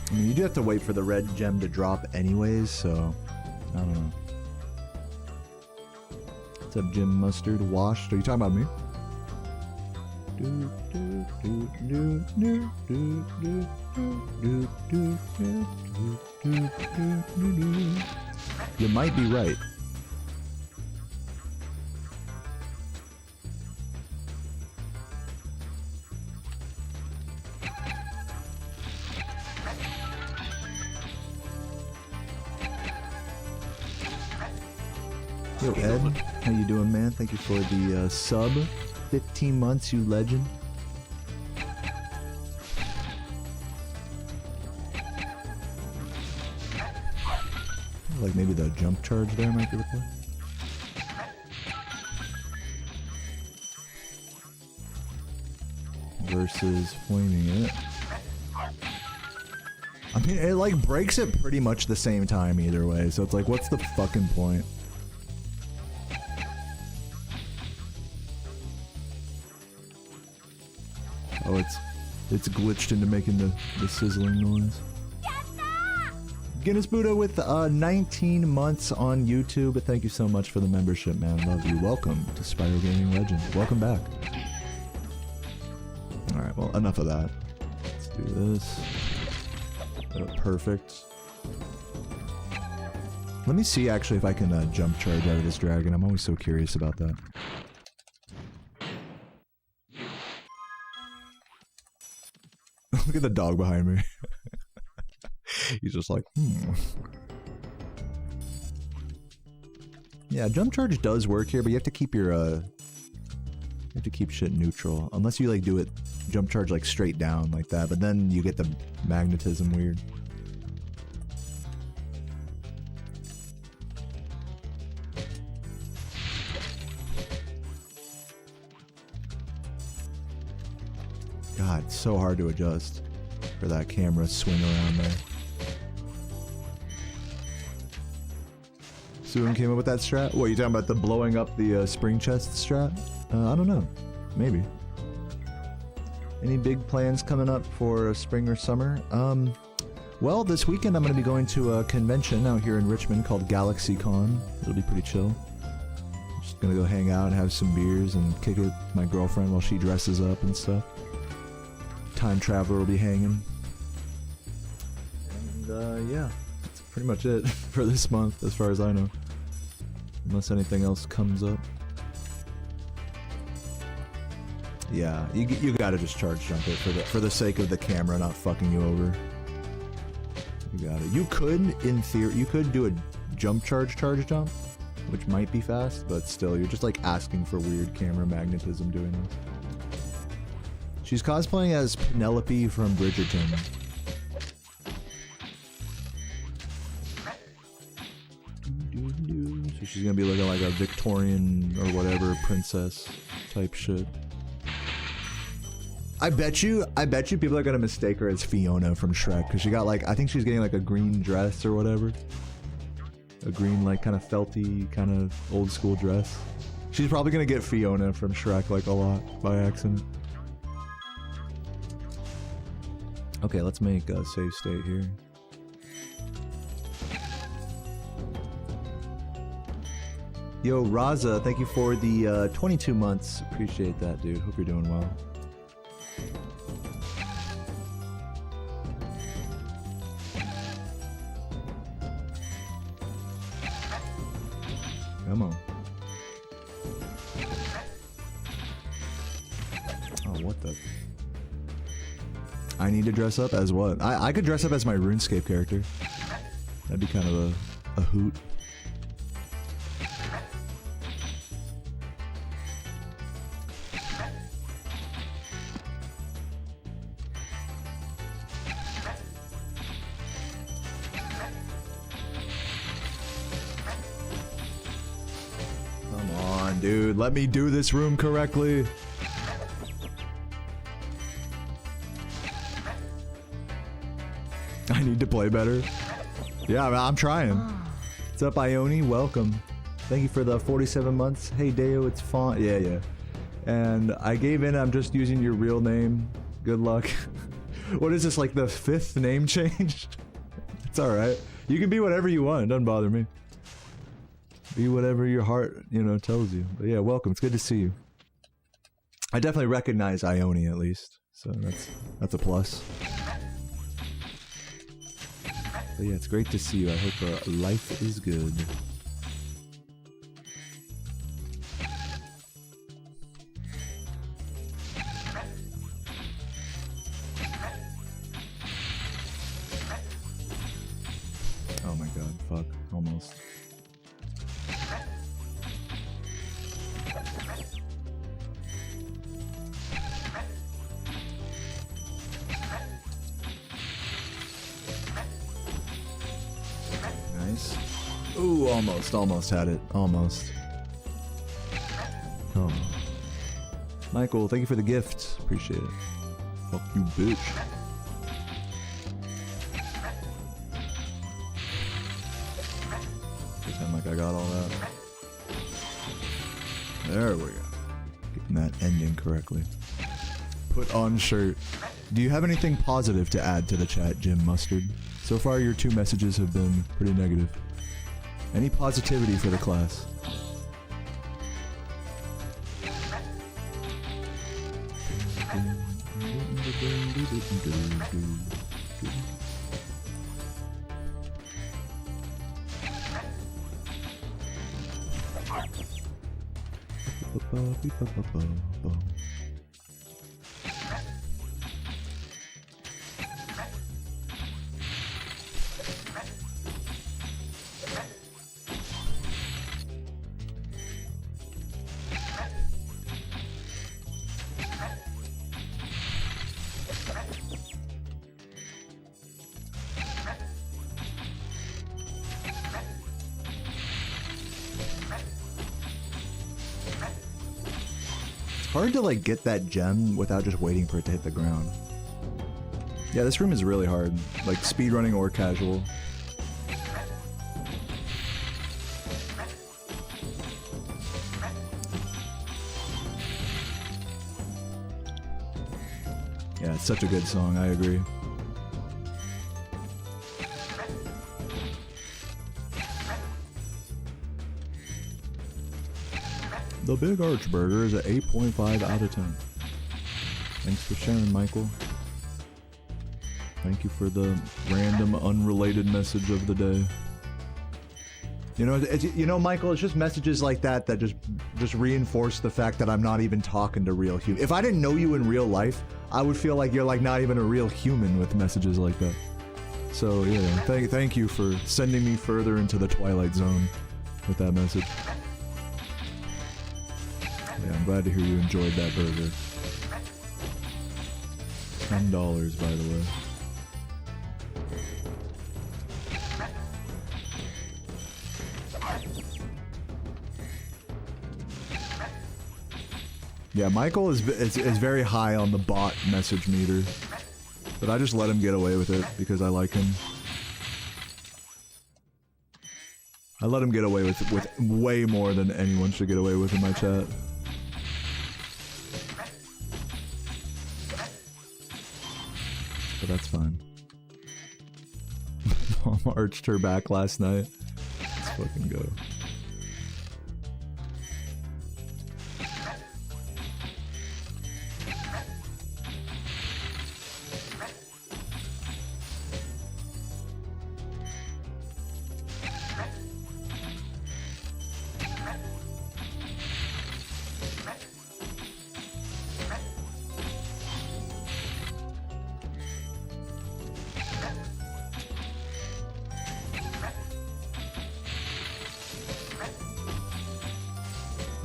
I mean, you do have to wait for the red gem to drop anyways, so I don't know. What's up, Jim Mustard? Washed? Are you talking about me? You might be right. Yo, Ed, how you doing, man? Thank you for the sub. 15 months, you legend. Like maybe the jump charge there might be the play. Versus flaming it. I mean, it like breaks it pretty much the same time either way, so it's like, what's the fucking point? Oh, it's glitched into making the sizzling noise. Guinness Buddha with 19 months on YouTube. Thank you so much for the membership, man. Love you. Welcome to Spyro Gaming Legend. Welcome back. Alright, well, enough of that. Let's do this. Perfect. Let me see, actually, if I can jump charge out of this dragon. I'm always so curious about that. Look at the dog behind me. He's just like, Yeah, jump charge does work here, but you have to keep your, you have to keep shit neutral. Unless you, like, do it, jump charge, like, straight down like that, but then you get the magnetism weird. God, it's so hard to adjust for that camera swing around there. Suin came up with that strat? What, you talking about the blowing up the spring chest strat? I don't know. Maybe. Any big plans coming up for spring or summer? Well, this weekend I'm going to be going to a convention out here in Richmond called GalaxyCon. It'll be pretty chill. Just gonna go hang out and have some beers and kick it with my girlfriend while she dresses up and stuff. Time Traveler will be hanging. And yeah, that's pretty much it for this month as far as I know. Unless anything else comes up. Yeah, you gotta just charge jump it for the sake of the camera not fucking you over. You got it. You could, in theory, you could do a jump charge jump, which might be fast, but still, you're just like asking for weird camera magnetism doing this. She's cosplaying as Penelope from Bridgerton. So she's gonna be looking like a Victorian or whatever princess type shit. I bet you people are gonna mistake her as Fiona from Shrek because she got like, I think she's getting like a green dress or whatever. A green like kind of felty kind of old school dress. She's probably gonna get Fiona from Shrek like a lot by accident. Okay, let's make a save state here. Yo, Raza, thank you for the 22 months. Appreciate that, dude. Hope you're doing well. Come on. Oh, what the... I need to dress up as what? I could dress up as my RuneScape character. That'd be kind of a hoot. on, dude. Let me do this room correctly. I need to play better. Yeah, I'm trying. What's up, Ione? Welcome. Thank you for the 47 months. Hey, Deo, it's font. Yeah, yeah. And I gave in. I'm just using your real name. Good luck. What is this, like the 5th name change? It's alright. You can be whatever you want. It doesn't bother me. Be whatever your heart, you know, tells you. But yeah, welcome. It's good to see you. I definitely recognize Ione, at least. So that's a plus. But yeah, it's great to see you. I hope life is good. Oh my god, fuck. Almost. Nice. Ooh, almost had it. Almost. Oh. Michael, thank you for the gift. Appreciate it. Fuck you, bitch. Pretend like I got all that. There we go. Getting that ending correctly. Put on shirt. Do you have anything positive to add to the chat, Jim Mustard? So far, your 2 messages have been pretty negative. Any positivity for the class? Hard to like get that gem without just waiting for it to hit the ground. Yeah, this room is really hard, like speedrunning or casual. Yeah, it's such a good song, I agree. The Big Arch Burger is an 8.5 out of 10. Thanks for sharing, Michael. Thank you for the random, unrelated message of the day. You know, Michael, it's just messages like that that just reinforce the fact that I'm not even talking to real human. If I didn't know you in real life, I would feel like you're like not even a real human with messages like that. So yeah, thank you for sending me further into the Twilight Zone with that message. Yeah, I'm glad to hear you enjoyed that burger. $10, by the way. Yeah, Michael is very high on the bot message meter, but I just let him get away with it because I like him. I let him get away with way more than anyone should get away with in my chat. But that's fine. Mom arched her back last night. Let's fucking go.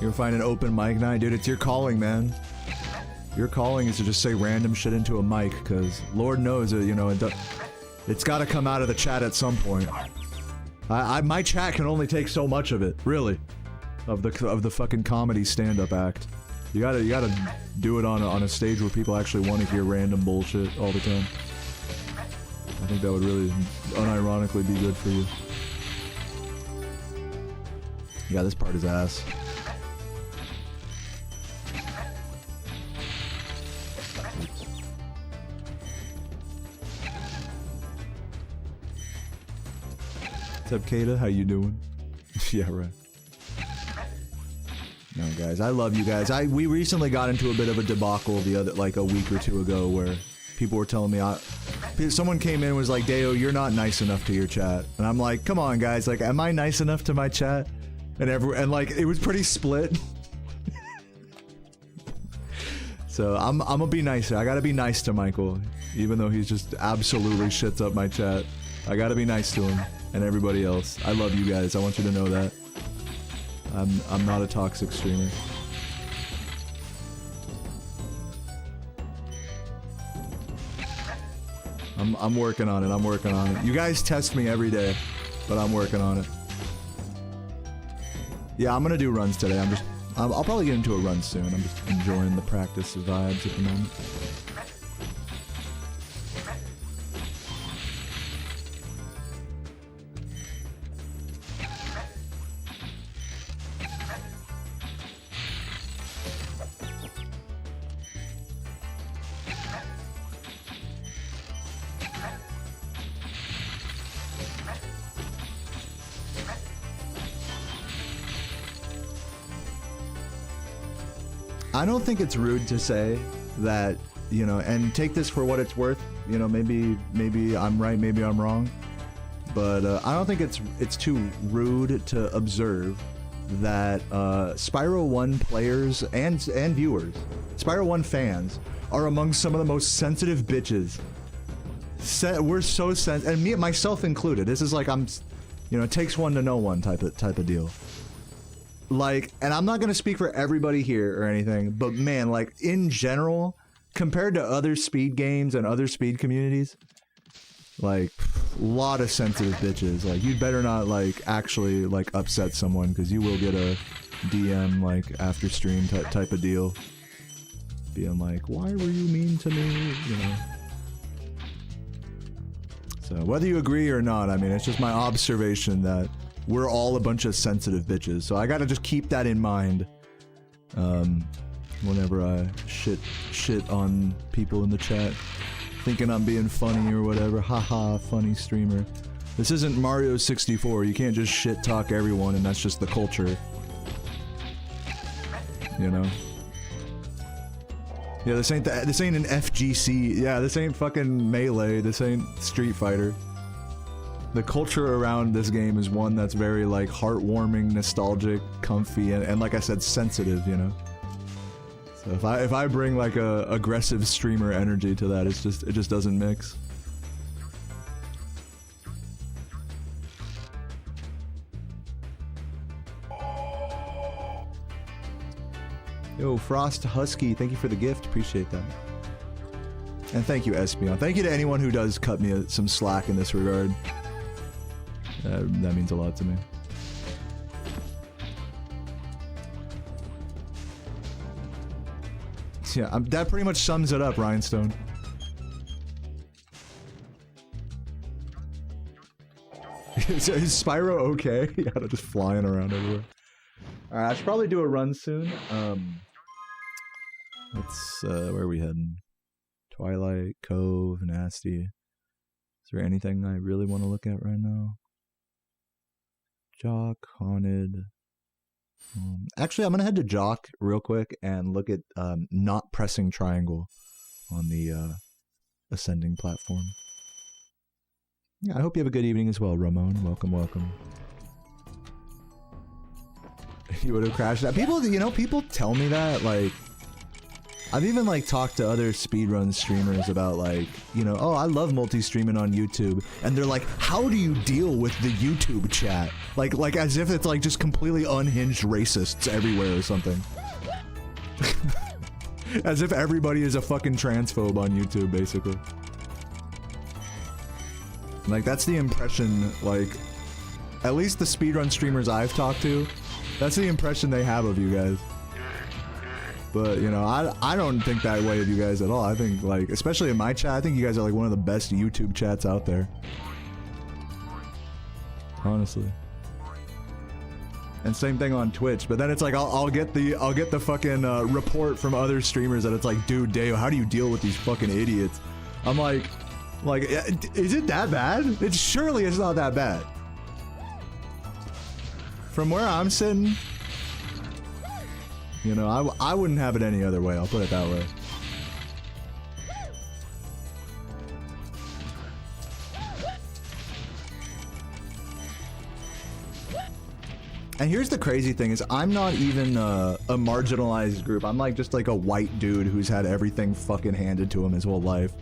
You'll find an open mic night, dude. It's your calling, man. Your calling is to just say random shit into a mic, because Lord knows, you know, it's got to come out of the chat at some point. My chat can only take so much of it, really. of the fucking comedy stand-up act. You gotta do it on a stage where people actually want to hear random bullshit all the time. I think that would really, unironically, be good for you. Yeah, this part is ass. What's up, Kata? How you doing? Yeah, right. No, guys, I love you guys. We recently got into a bit of a debacle like a week or two ago where people were telling me someone came in and was like, Deo, you're not nice enough to your chat. And I'm like, come on, guys, like, am I nice enough to my chat? And like, it was pretty split. So I'm gonna be nicer. I gotta be nice to Michael, even though he's just absolutely shits up my chat. I gotta be nice to him and everybody else. I love you guys. I want you to know that. I'm not a toxic streamer. I'm working on it. I'm working on it. You guys test me every day, but I'm working on it. Yeah, I'm gonna do runs today. I'll probably get into a run soon. I'm just enjoying the practice vibes at the moment. I don't think it's rude to say that, you know, and take this for what it's worth. You know, maybe I'm right, maybe I'm wrong, but I don't think it's too rude to observe that Spyro 1 players and viewers, Spyro 1 fans, are among some of the most sensitive bitches. We're so sensitive, and me, myself included. This is like you know, it takes one to know one type of deal. Like, and I'm not gonna speak for everybody here or anything, but man, like, in general, compared to other speed games and other speed communities, like, a lot of sensitive bitches. Like, you'd better not, like, actually, like, upset someone, because you will get a DM, like, after stream type of deal. Being like, why were you mean to me, you know? So, whether you agree or not, I mean, it's just my observation that we're all a bunch of sensitive bitches, so I gotta just keep that in mind whenever I shit on people in the chat, thinking I'm being funny or whatever. Haha, funny streamer. This isn't Mario 64. You can't just shit talk everyone, and that's just the culture. You know? Yeah, this ain't an FGC. Yeah, this ain't fucking Melee. This ain't Street Fighter. The culture around this game is one that's very, like, heartwarming, nostalgic, comfy, and like I said, sensitive, you know? So if I bring, like, a aggressive streamer energy to that, it just doesn't mix. Yo, Frost Husky, thank you for the gift, appreciate that. And thank you, Espion. Thank you to anyone who does cut me some slack in this regard. That means a lot to me. Yeah, that pretty much sums it up, Rhinestone. Is Spyro okay? Yeah, they're just flying around everywhere. Alright, I should probably do a run soon. Where are we heading? Twilight, Cove, Nasty. Is there anything I really want to look at right now? Jock, Haunted. Actually, I'm gonna head to Jock real quick and look at not pressing triangle on the ascending platform. Yeah, I hope you have a good evening as well, Ramon. Welcome, welcome. You would have crashed that. People, you know, people tell me that, like, I've even, like, talked to other speedrun streamers about, like, you know, oh, I love multi-streaming on YouTube, and they're like, how do you deal with the YouTube chat? Like as if it's, like, just completely unhinged racists everywhere or something. As if everybody is a fucking transphobe on YouTube, basically. Like, that's the impression, like, at least the speedrun streamers I've talked to, That's the impression they have of you guys. But, you know, I don't think that way of you guys at all. I think, like, especially in my chat, I think you guys are, like, one of the best YouTube chats out there. Honestly. And same thing on Twitch, but then it's like, I'll get the fucking, report from other streamers that it's like, dude, Deo, how do you deal with these fucking idiots? I'm like, is it that bad? Surely it's not that bad. From where I'm sitting, you know, I wouldn't have it any other way, I'll put it that way. And here's the crazy thing is I'm not even a marginalized group. I'm like just like a white dude who's had everything fucking handed to him his whole life.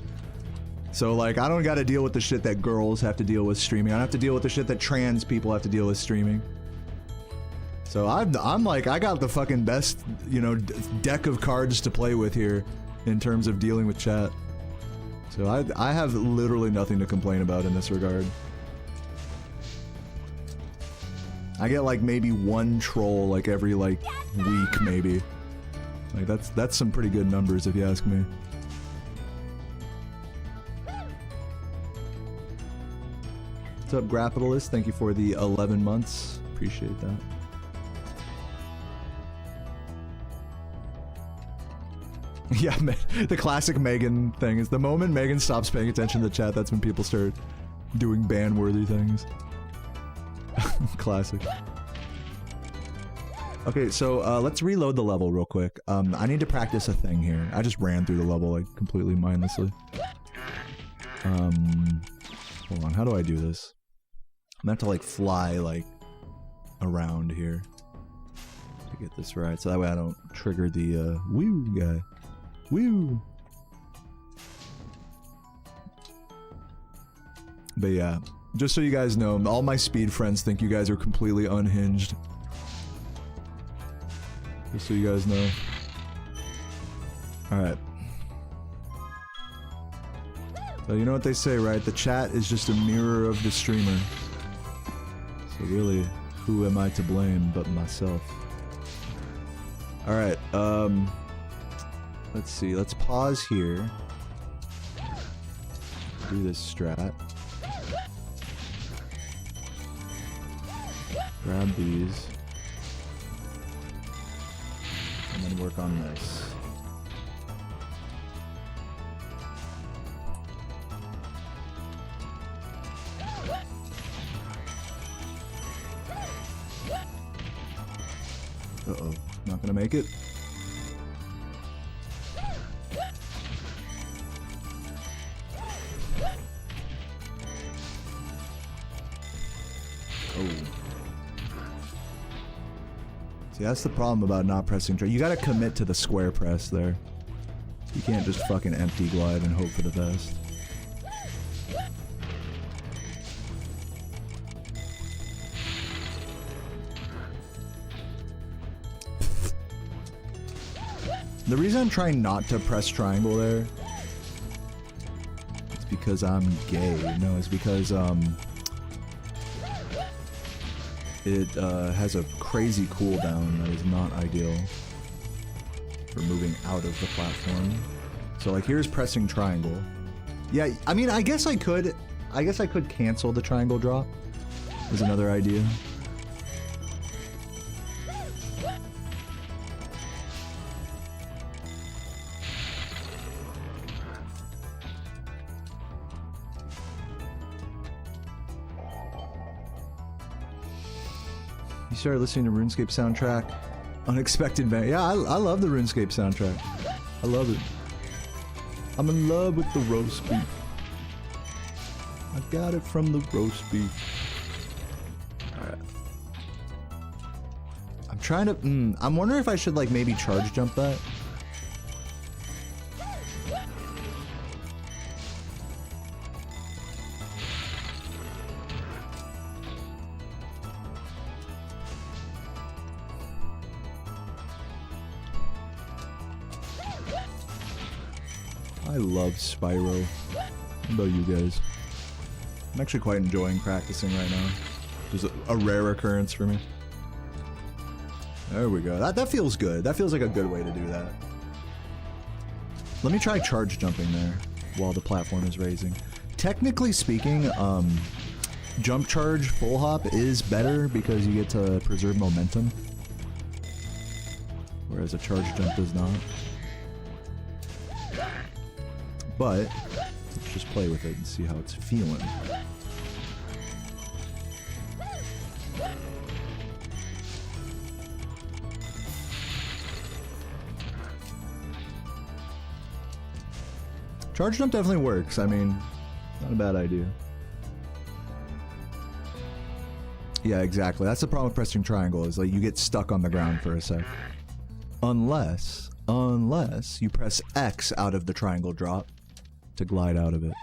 So like I don't gotta deal with the shit that girls have to deal with streaming. I don't have to deal with the shit that trans people have to deal with streaming. So I'm like, I got the fucking best, you know, deck of cards to play with here in terms of dealing with chat. So I have literally nothing to complain about in this regard. I get like maybe one troll like every like week maybe. Like that's some pretty good numbers if you ask me. What's up, Grapitalist? Thank you for the 11 months. Appreciate that. Yeah, the classic Megan thing is the moment Megan stops paying attention to the chat, that's when people start doing ban-worthy things. Classic. Okay, so let's reload the level real quick. I need to practice a thing here. I just ran through the level like completely mindlessly. Hold on, how do I do this? I'm gonna have to like fly like around here to get this right, so that way I don't trigger the woo guy. Woo! But yeah, just so you guys know, all my speed friends think you guys are completely unhinged. Just so you guys know. Alright. So you know what they say, right? The chat is just a mirror of the streamer. So really, who am I to blame but myself? Alright, let's see, let's pause here. Do this strat. Grab these. And then work on this. Uh-oh, not gonna make it. Oh. See, that's the problem about not pressing try. You gotta commit to the square press there. You can't just fucking empty glide and hope for the best. The reason I'm trying not to press triangle there is because I'm gay. No, it's because, it has a crazy cooldown that is not ideal for moving out of the platform. So like here's pressing triangle. Yeah, I mean I guess I could cancel the triangle drop is another idea. You started listening to RuneScape soundtrack. Unexpected man. Yeah, I love the RuneScape soundtrack. I love it. I'm in love with the roast beef. I got it from the roast beef. Alright. I'm trying to... I'm wondering if I should like maybe charge jump that. I love Spyro. How about you guys? I'm actually quite enjoying practicing right now. Just a rare occurrence for me. There we go. That feels good. That feels like a good way to do that. Let me try charge jumping there while the platform is raising. Technically speaking, jump charge full hop is better because you get to preserve momentum, whereas a charge jump does not. But let's just play with it and see how it's feeling. Charge jump definitely works. I mean, not a bad idea. Yeah, exactly. That's the problem with pressing triangle, is like you get stuck on the ground for a sec. Unless you press X out of the triangle drop to glide out of it.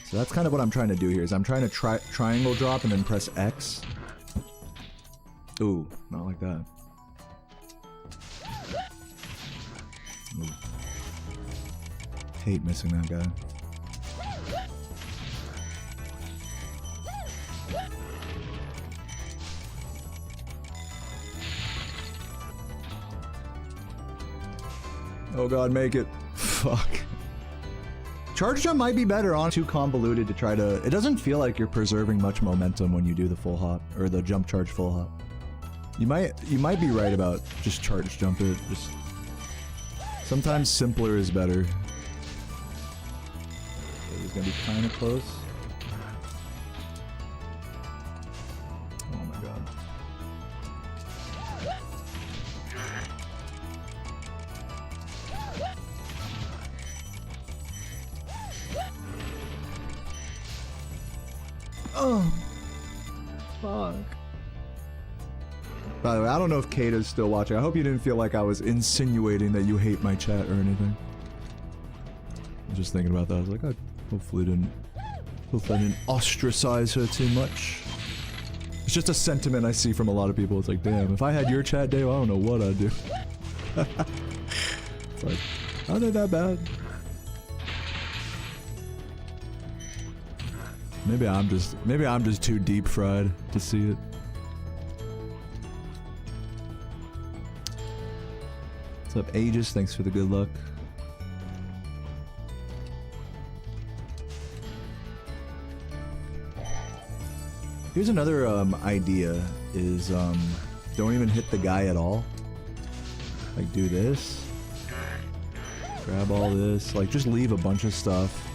So that's kind of what I'm trying to do here, is I'm trying to triangle drop and then press X. Ooh, not like that. Ooh. Hate missing that guy. Oh god, make it. Fuck. Charge jump might be better on too convoluted to try to... It doesn't feel like you're preserving much momentum when you do the full hop, or the jump charge full hop. You might be right about just charge jump it. Just sometimes simpler is better. It's gonna be kind of close. Oh my god. Oh, fuck. By the way, I don't know if Kata's still watching. I hope you didn't feel like I was insinuating that you hate my chat or anything. I'm just thinking about that. I was like, I hopefully I didn't ostracize her too much. It's just a sentiment I see from a lot of people. It's like, damn, if I had your chat, Dave, I don't know what I'd do. It's like, are they that bad? Maybe I'm just too deep fried to see it. What's up, Aegis? Thanks for the good luck. Here's another idea, is don't even hit the guy at all. Like, do this. Grab all this. Like, just leave a bunch of stuff.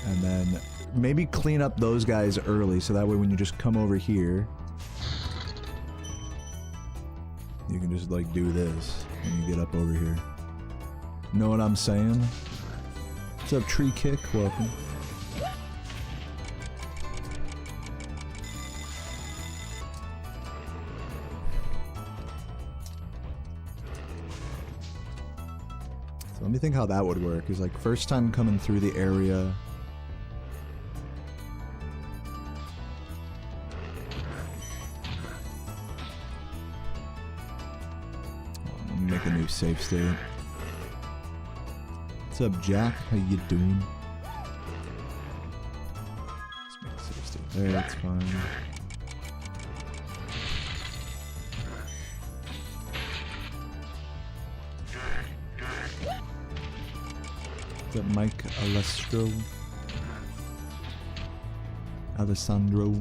And then maybe clean up those guys early, so that way when you just come over here, you can just, like, do this when you get up over here. Know what I'm saying? What's up, Tree Kick? Welcome. So let me think how that would work. Is like, first time coming through the area. Make a new save state. What's up, Jack? How you doing? Let's make a save state there, that's fine. What's up, Mike Alessandro?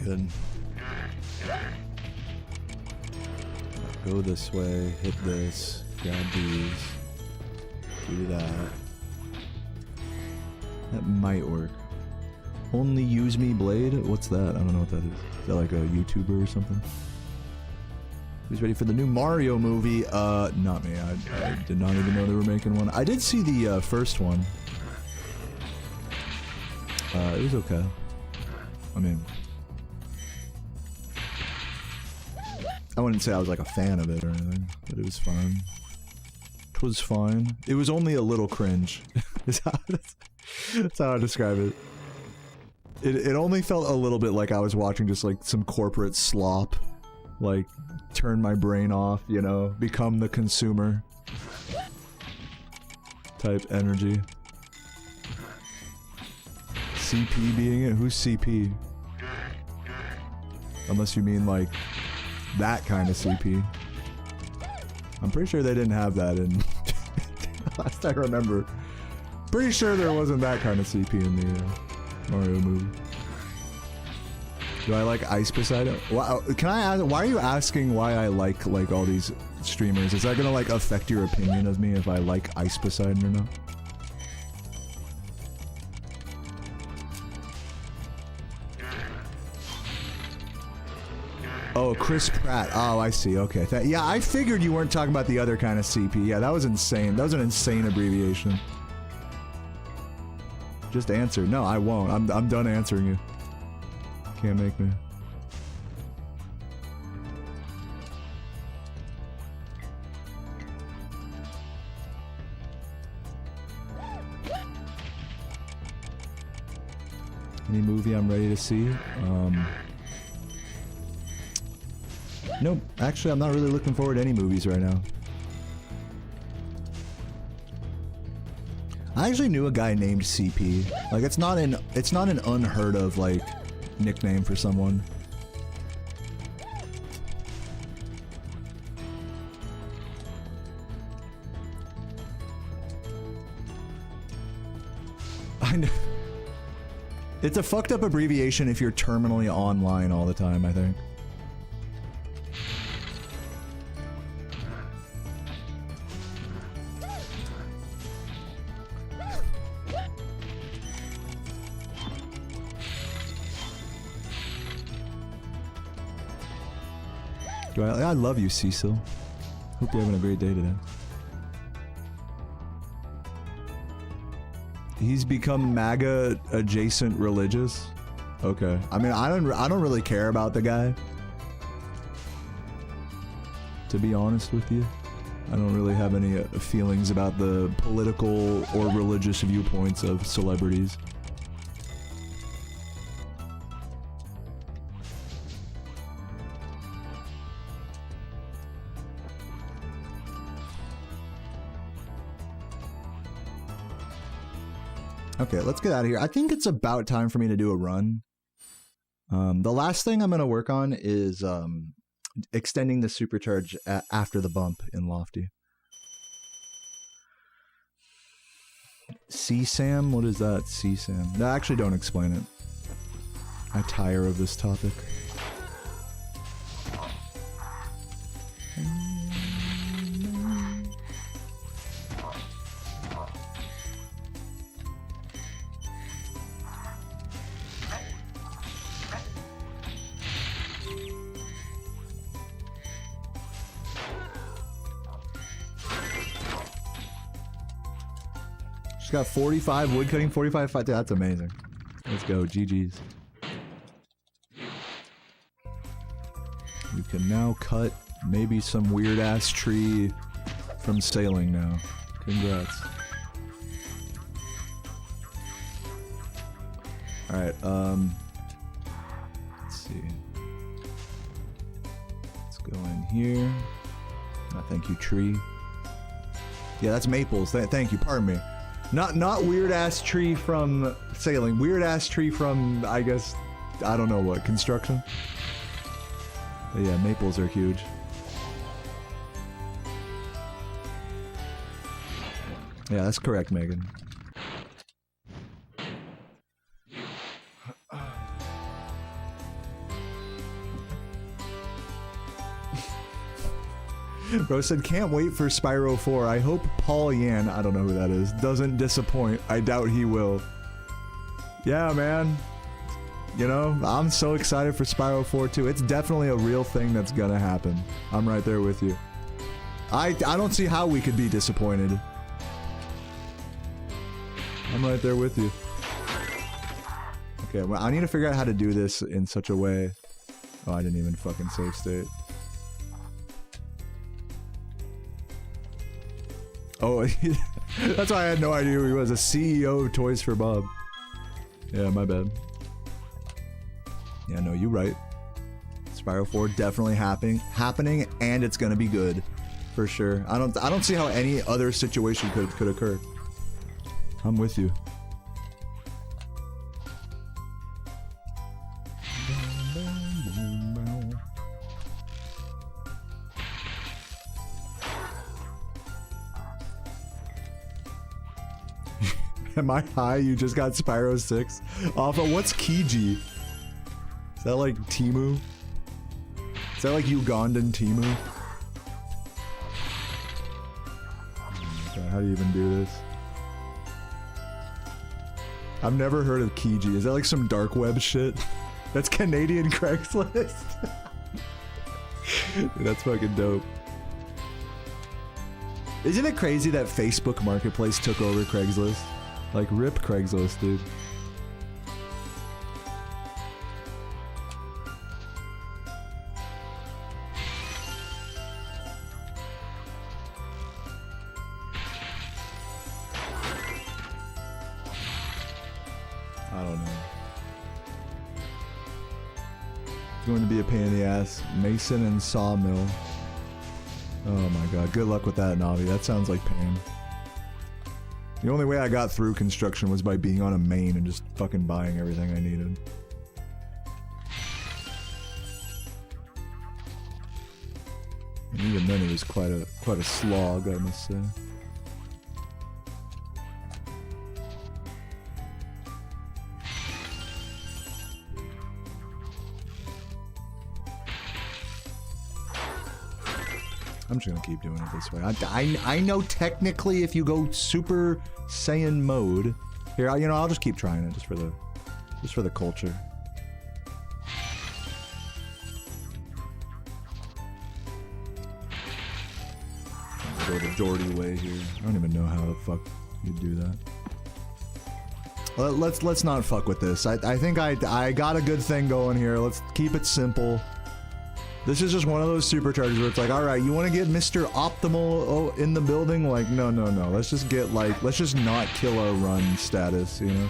Good. Go this way, hit this, grab these, do that. That might work. Only use me blade? What's that? I don't know what that is. Is that like a YouTuber or something? Who's ready for the new Mario movie? Not me. I did not even know they were making one. I did see the first one. It was okay. I mean, I wouldn't say I was like a fan of it or anything, but it was fine. It was fine. It was only a little cringe. That's how I describe it. It only felt a little bit like I was watching just like some corporate slop Like, turn my brain off, you know, become the consumer type energy. CP being it? Who's CP? Unless you mean like that kind of CP. I'm pretty sure they didn't have that in last I remember. Pretty sure there wasn't that kind of CP in the Mario movie. Do I like Ice Poseidon? Wow, can I ask, why are you asking why I like all these streamers? Is that gonna like affect your opinion of me if I like Ice Poseidon or not? Oh, Chris Pratt. Oh, I see. Okay. Yeah, I figured you weren't talking about the other kind of CP. Yeah, that was insane. That was an insane abbreviation. Just answer. No, I won't. I'm done answering you. Can't make me. Any movie I'm ready to see? Nope. Actually, I'm not really looking forward to any movies right now. I actually knew a guy named CP. Like, it's not an unheard of, like, nickname for someone. I know. It's a fucked up abbreviation if you're terminally online all the time, I think. I love you, Cecil. Hope you're having a great day today. He's become MAGA adjacent religious. Okay. I mean, I don't really care about the guy. To be honest with you, I don't really have any feelings about the political or religious viewpoints of celebrities. Okay, let's get out of here. I think it's about time for me to do a run. The last thing I'm going to work on is extending the supercharge after the bump in Lofty. CSAM? What is that? CSAM? No, actually don't explain it. I tire of this topic. She's got 45 woodcutting, 45 fight. That's amazing. Let's go, GG's. You can now cut maybe some weird ass tree from sailing now. Congrats. Alright, let's see. Let's go in here. Oh, thank you, tree. Yeah, that's maples. Thank you, pardon me. Not weird ass tree from sailing. Weird ass tree from, I guess, I don't know what, construction? But yeah, maples are huge. Yeah, that's correct, Megan. Bro said, can't wait for Spyro 4. I hope Paul Yan, I don't know who that is, doesn't disappoint. I doubt he will. Yeah, man. You know, I'm so excited for Spyro 4 too. It's definitely a real thing that's gonna happen. I'm right there with you. I don't see how we could be disappointed. I'm right there with you. Okay, well, I need to figure out how to do this in such a way. Oh, I didn't even fucking save state. Oh, that's why I had no idea who he was. A CEO of Toys for Bob. Yeah, my bad. Yeah, no, you right. Spyro 4 definitely happening, and it's gonna be good, for sure. I don't see how any other situation could occur. I'm with you. Am I high? You just got Spyro 6 off of what's Kiji? Is that like Timu? Is that like Ugandan Timu? Oh God, how do you even do this? I've never heard of Kiji. Is that like some dark web shit? That's Canadian Craigslist. Dude, that's fucking dope. Isn't it crazy that Facebook Marketplace took over Craigslist? Like, rip Craigslist, dude. I don't know. It's going to be a pain in the ass. Mason and Sawmill. Oh my god. Good luck with that, Navi. That sounds like pain. The only way I got through construction was by being on a main and just fucking buying everything I needed. And even then it was quite a slog, I must say. I'm just gonna keep doing it this way. I know technically if you go Super Saiyan mode, here, you know, I'll just keep trying it just for the culture. I'll go the Geordie way here. I don't even know how the fuck you do that. Let's not fuck with this. I think I got a good thing going here. Let's keep it simple. This is just one of those superchargers where it's like, alright, you want to get Mr. Optimal in the building? Like, no. Let's just get, like, let's just not kill our run status, you know?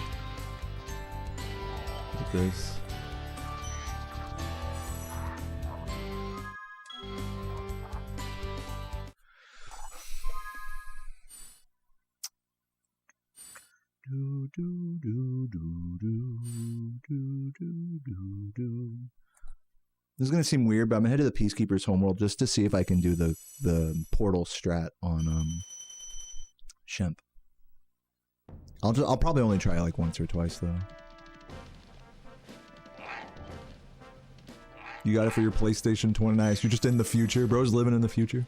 Like this. This is gonna seem weird, but I'm gonna head to the Peacekeeper's homeworld just to see if I can do the portal strat on Shemp. I'll probably only try like once or twice though. You got it for your PlayStation 20. Nice. You're just in the future, bro's living in the future.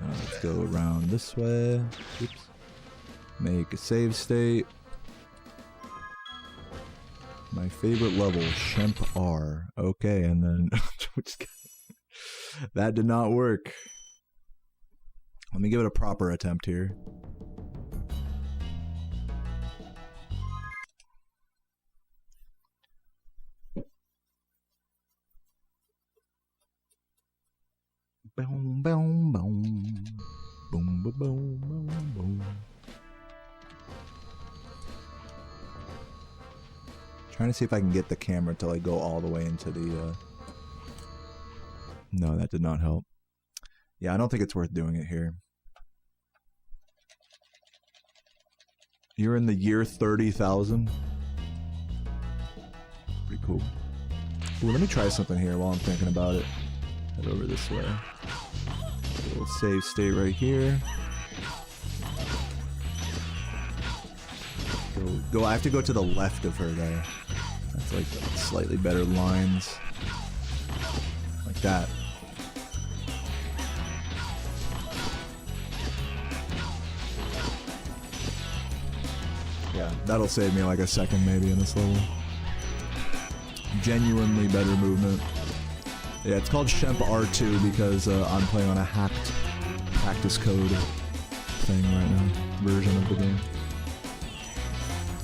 Let's go around this way. Oops. Make a save state. My favorite level, Shemp R. Okay, and then that did not work. Let me give it a proper attempt here. Boom, boom, boom. Boom, boom, boom, boom, boom. Trying to see if I can get the camera to like go all the way into the No, that did not help. Yeah, I don't think it's worth doing it here. You're in the year 30,000. Pretty cool. Ooh, let me try something here while I'm thinking about it. Head over this way. A little save state right here. Go. I have to go to the left of her there. That's like slightly better lines. Like that. Yeah, that'll save me like a second maybe in this level. Genuinely better movement. Yeah, it's called Shemp R2 because I'm playing on a hacked practice code thing right now. Version of the game.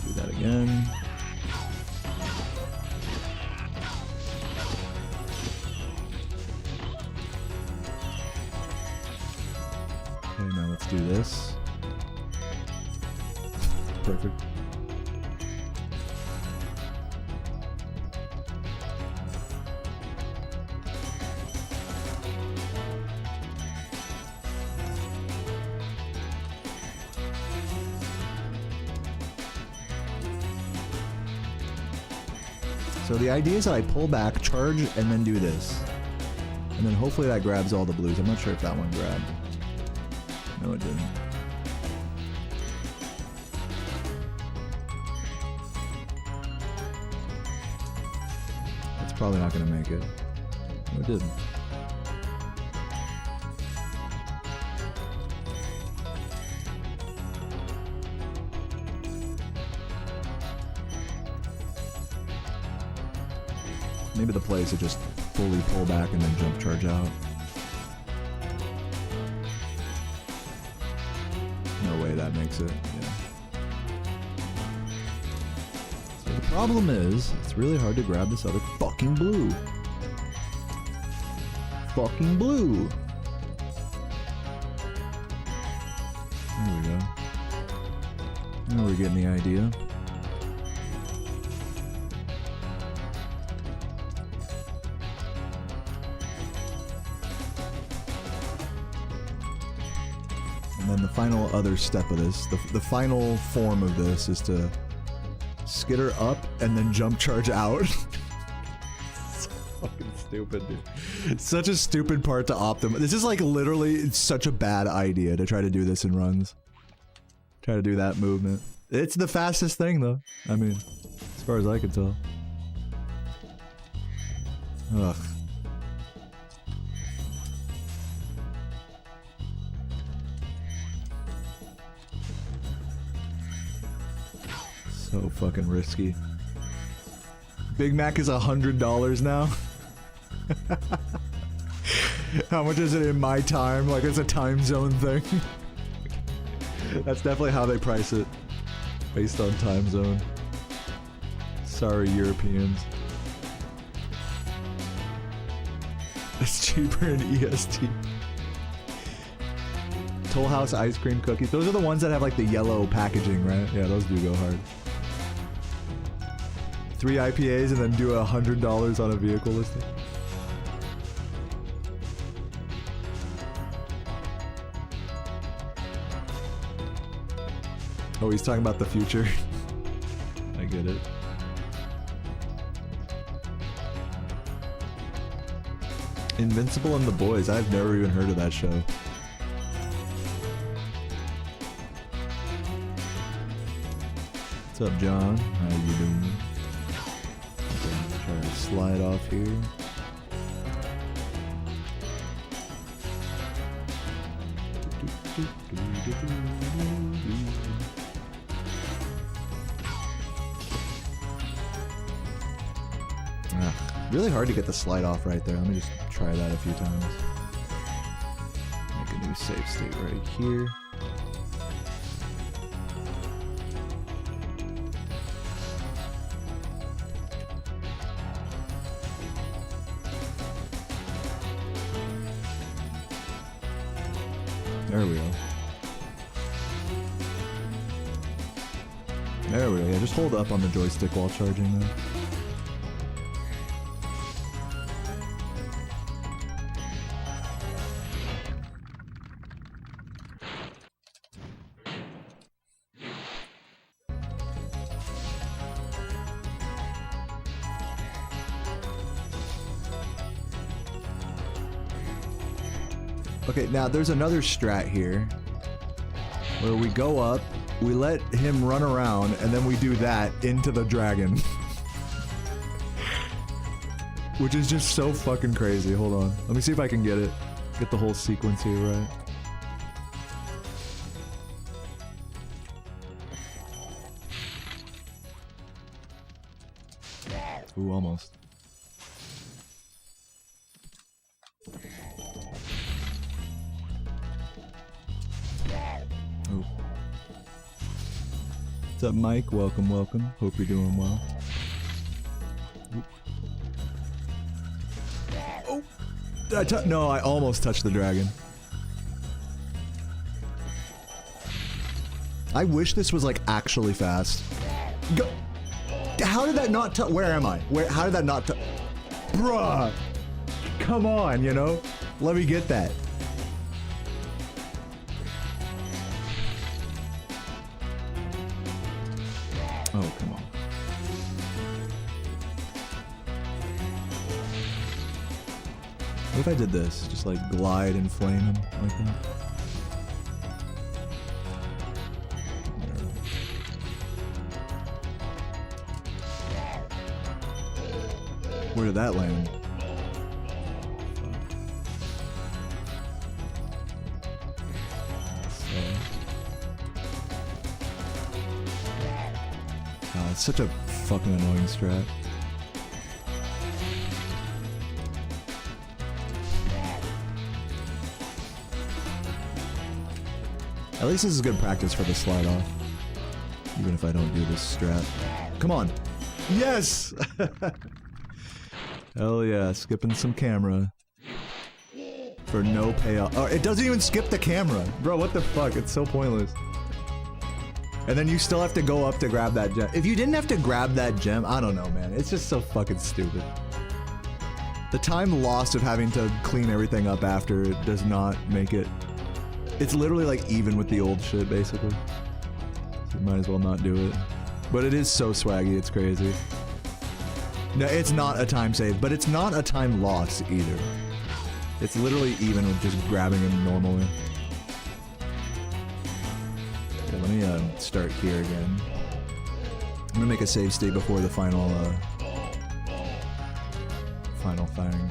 Do that again. Okay, now let's do this. Perfect. So the idea is that I pull back, charge, and then do this. And then hopefully that grabs all the blues. I'm not sure if that one grabbed. No, it didn't. That's probably not gonna make it. No, it didn't. Maybe the play is to just fully pull back and then jump charge out. No way that makes it, yeah. So the problem is, it's really hard to grab this other fucking blue. Fucking blue! There we go. Now we're getting the idea. And then the final other step of this, the final form of this is to skitter up and then jump charge out. So fucking stupid, dude. Such a stupid part to optimize. This is like literally such a bad idea to try to do this in runs. Try to do that movement. It's the fastest thing though. I mean, as far as I can tell. Ugh. So fucking risky. Big Mac is $100 now. How much is it in my time? Like it's a time zone thing. That's definitely how they price it. Based on time zone. Sorry, Europeans. It's cheaper in EST. Toll House ice cream cookies. Those are the ones that have like the yellow packaging, right? Yeah, those do go hard. 3 IPAs and then do $100 on a vehicle listing. Oh, he's talking about the future. I get it. Invincible and the Boys. I've never even heard of that show. What's up, John? How you doing? Okay, try to slide off here. Really hard to get the slide off right there. Let me just try that a few times. Make a new save state right here. There we go. There we go. Yeah, just hold up on the joystick while charging though. Okay, now there's another strat here where we go up, we let him run around, and then we do that into the dragon. Which is just so fucking crazy. Hold on. Let me see if I can get it. Get the whole sequence here right. Ooh, almost. What's up, Mike? Welcome, welcome. Hope you're doing well. Oop. Oh! Did I no, I almost touched the dragon. I wish this was like actually fast. Go! How did that not where am I? How did that not Bruh! Come on, you know? Let me get that. Oh, come on. What if I did this? Just like glide and flame him like that? Where did that land? Oh, it's such a fucking annoying strat. At least this is good practice for the slide off. Even if I don't do this strat. Come on! Yes! Hell yeah, skipping some camera. For no payoff. Oh, it doesn't even skip the camera! Bro, what the fuck? It's so pointless. And then you still have to go up to grab that gem. If you didn't have to grab that gem, I don't know, man. It's just so fucking stupid. The time lost of having to clean everything up after it does not make it... It's literally like even with the old shit, basically. So you might as well not do it. But it is so swaggy, it's crazy. No, it's not a time save, but it's not a time loss either. It's literally even with just grabbing him normally. Okay, let me start here again. I'm gonna make a save state before the final thing.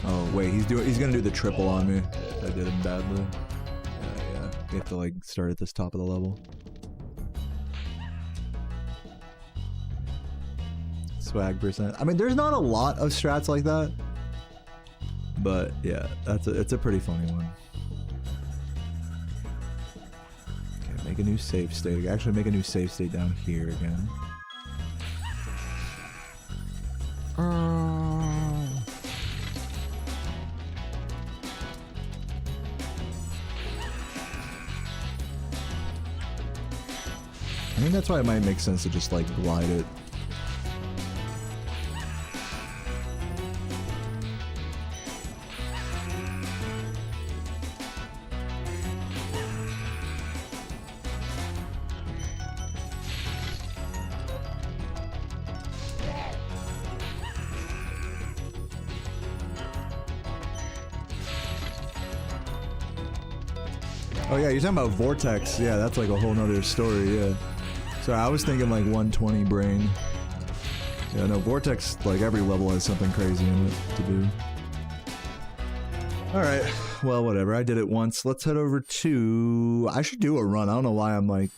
Oh wait, he's gonna do the triple on me. I did him badly. Yeah. You have to like start at this top of the level. Swag percent. I mean, there's not a lot of strats like that, but yeah, it's a pretty funny one. Okay, make a new save state. Actually, make a new save state down here again. I think that's why it might make sense to just like glide it. Oh yeah, you're talking about Vortex. Yeah, that's like a whole nother story, yeah. Sorry, I was thinking like 120 brain. Yeah, no, Vortex, like every level has something crazy in it to do. Alright, well whatever, I did it once. Let's head over to... I should do a run. I don't know why I'm like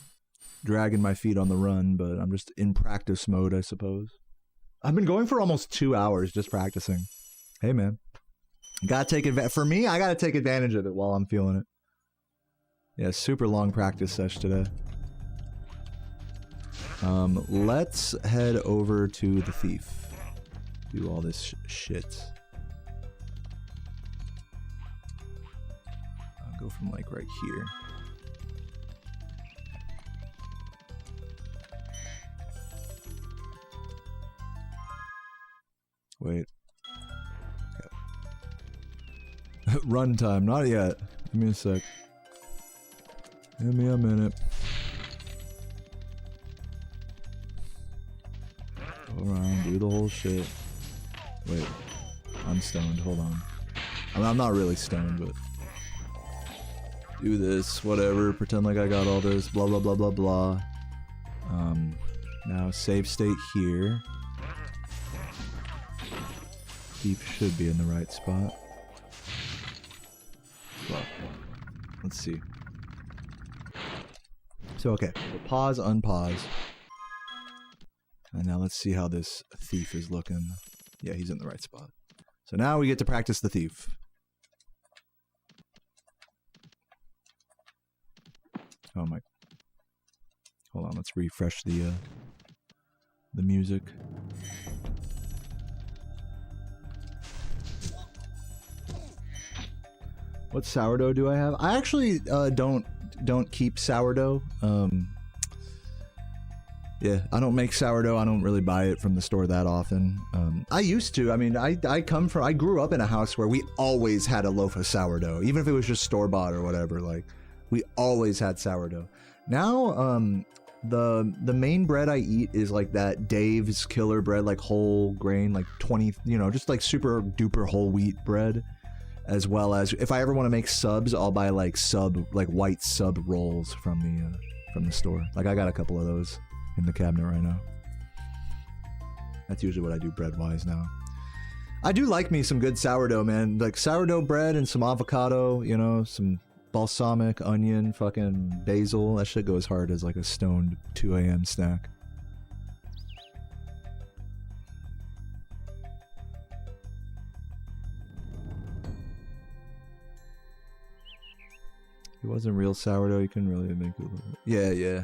dragging my feet on the run, but I'm just in practice mode, I suppose. I've been going for almost 2 hours just practicing. Hey man. Gotta take advantage. For me, I gotta take advantage of it while I'm feeling it. Yeah, super long practice sesh today. Let's head over to the thief. Do all this shit. I'll go from like right here. Wait. Okay. Run time, not yet. Give me a sec. Give me a minute. Go around, do the whole shit. Wait, I'm stoned, hold on. I mean, I'm not really stoned, but... Do this, whatever, pretend like I got all this, blah blah blah blah blah. Now save state here. Thief should be in the right spot. Well, let's see. So okay, so pause, unpause. And now let's see how this thief is looking. Yeah, he's in the right spot. So now we get to practice the thief. Oh my... Hold on, let's refresh the music. What sourdough do I have? I actually don't keep sourdough. Yeah, I don't make sourdough. I don't really buy it from the store that often. I used to. I mean, I grew up in a house where we always had a loaf of sourdough, even if it was just store-bought or whatever. Like, We always had sourdough. Now, the main bread I eat is like that Dave's Killer bread, like whole grain, like 20, you know, just like super duper whole wheat bread. As well as if I ever want to make subs, I'll buy like white sub rolls from the store. Like I got a couple of those in the cabinet right now. That's usually what I do bread wise now. I do like me some good sourdough, man. Like sourdough bread and some avocado, you know, some balsamic, onion, fucking basil. That shit goes hard as like a stoned 2 a.m. snack. It wasn't real sourdough, you couldn't really make it. Yeah, yeah.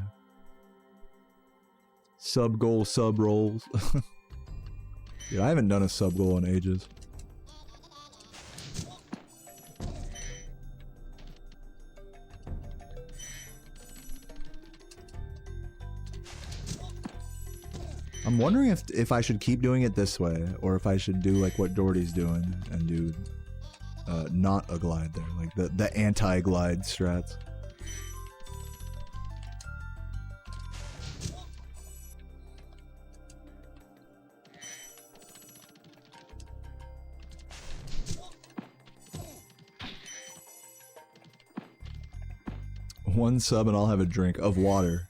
Sub goal, sub rolls. Yeah, I haven't done a sub goal in ages. I'm wondering if I should keep doing it this way, or if I should do like what Doherty's doing and do not a glide there, like the anti-glide strats. One sub and I'll have a drink of water.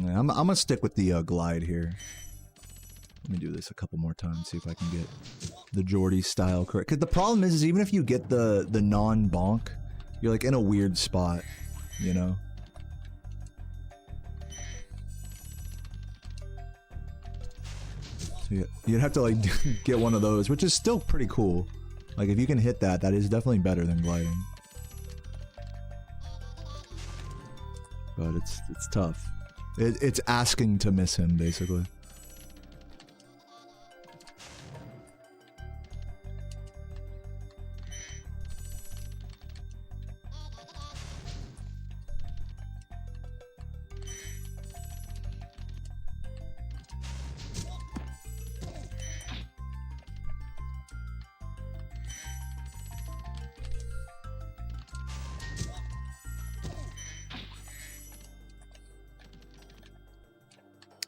Yeah, I'm gonna stick with the glide here. Let me do this a couple more times, see if I can get the Geordie style correct. Cause the problem is even if you get the non-bonk, you're like in a weird spot, you know? So you'd have to like get one of those, which is still pretty cool. Like if you can hit that, that is definitely better than gliding. But it's tough. It's asking to miss him, basically.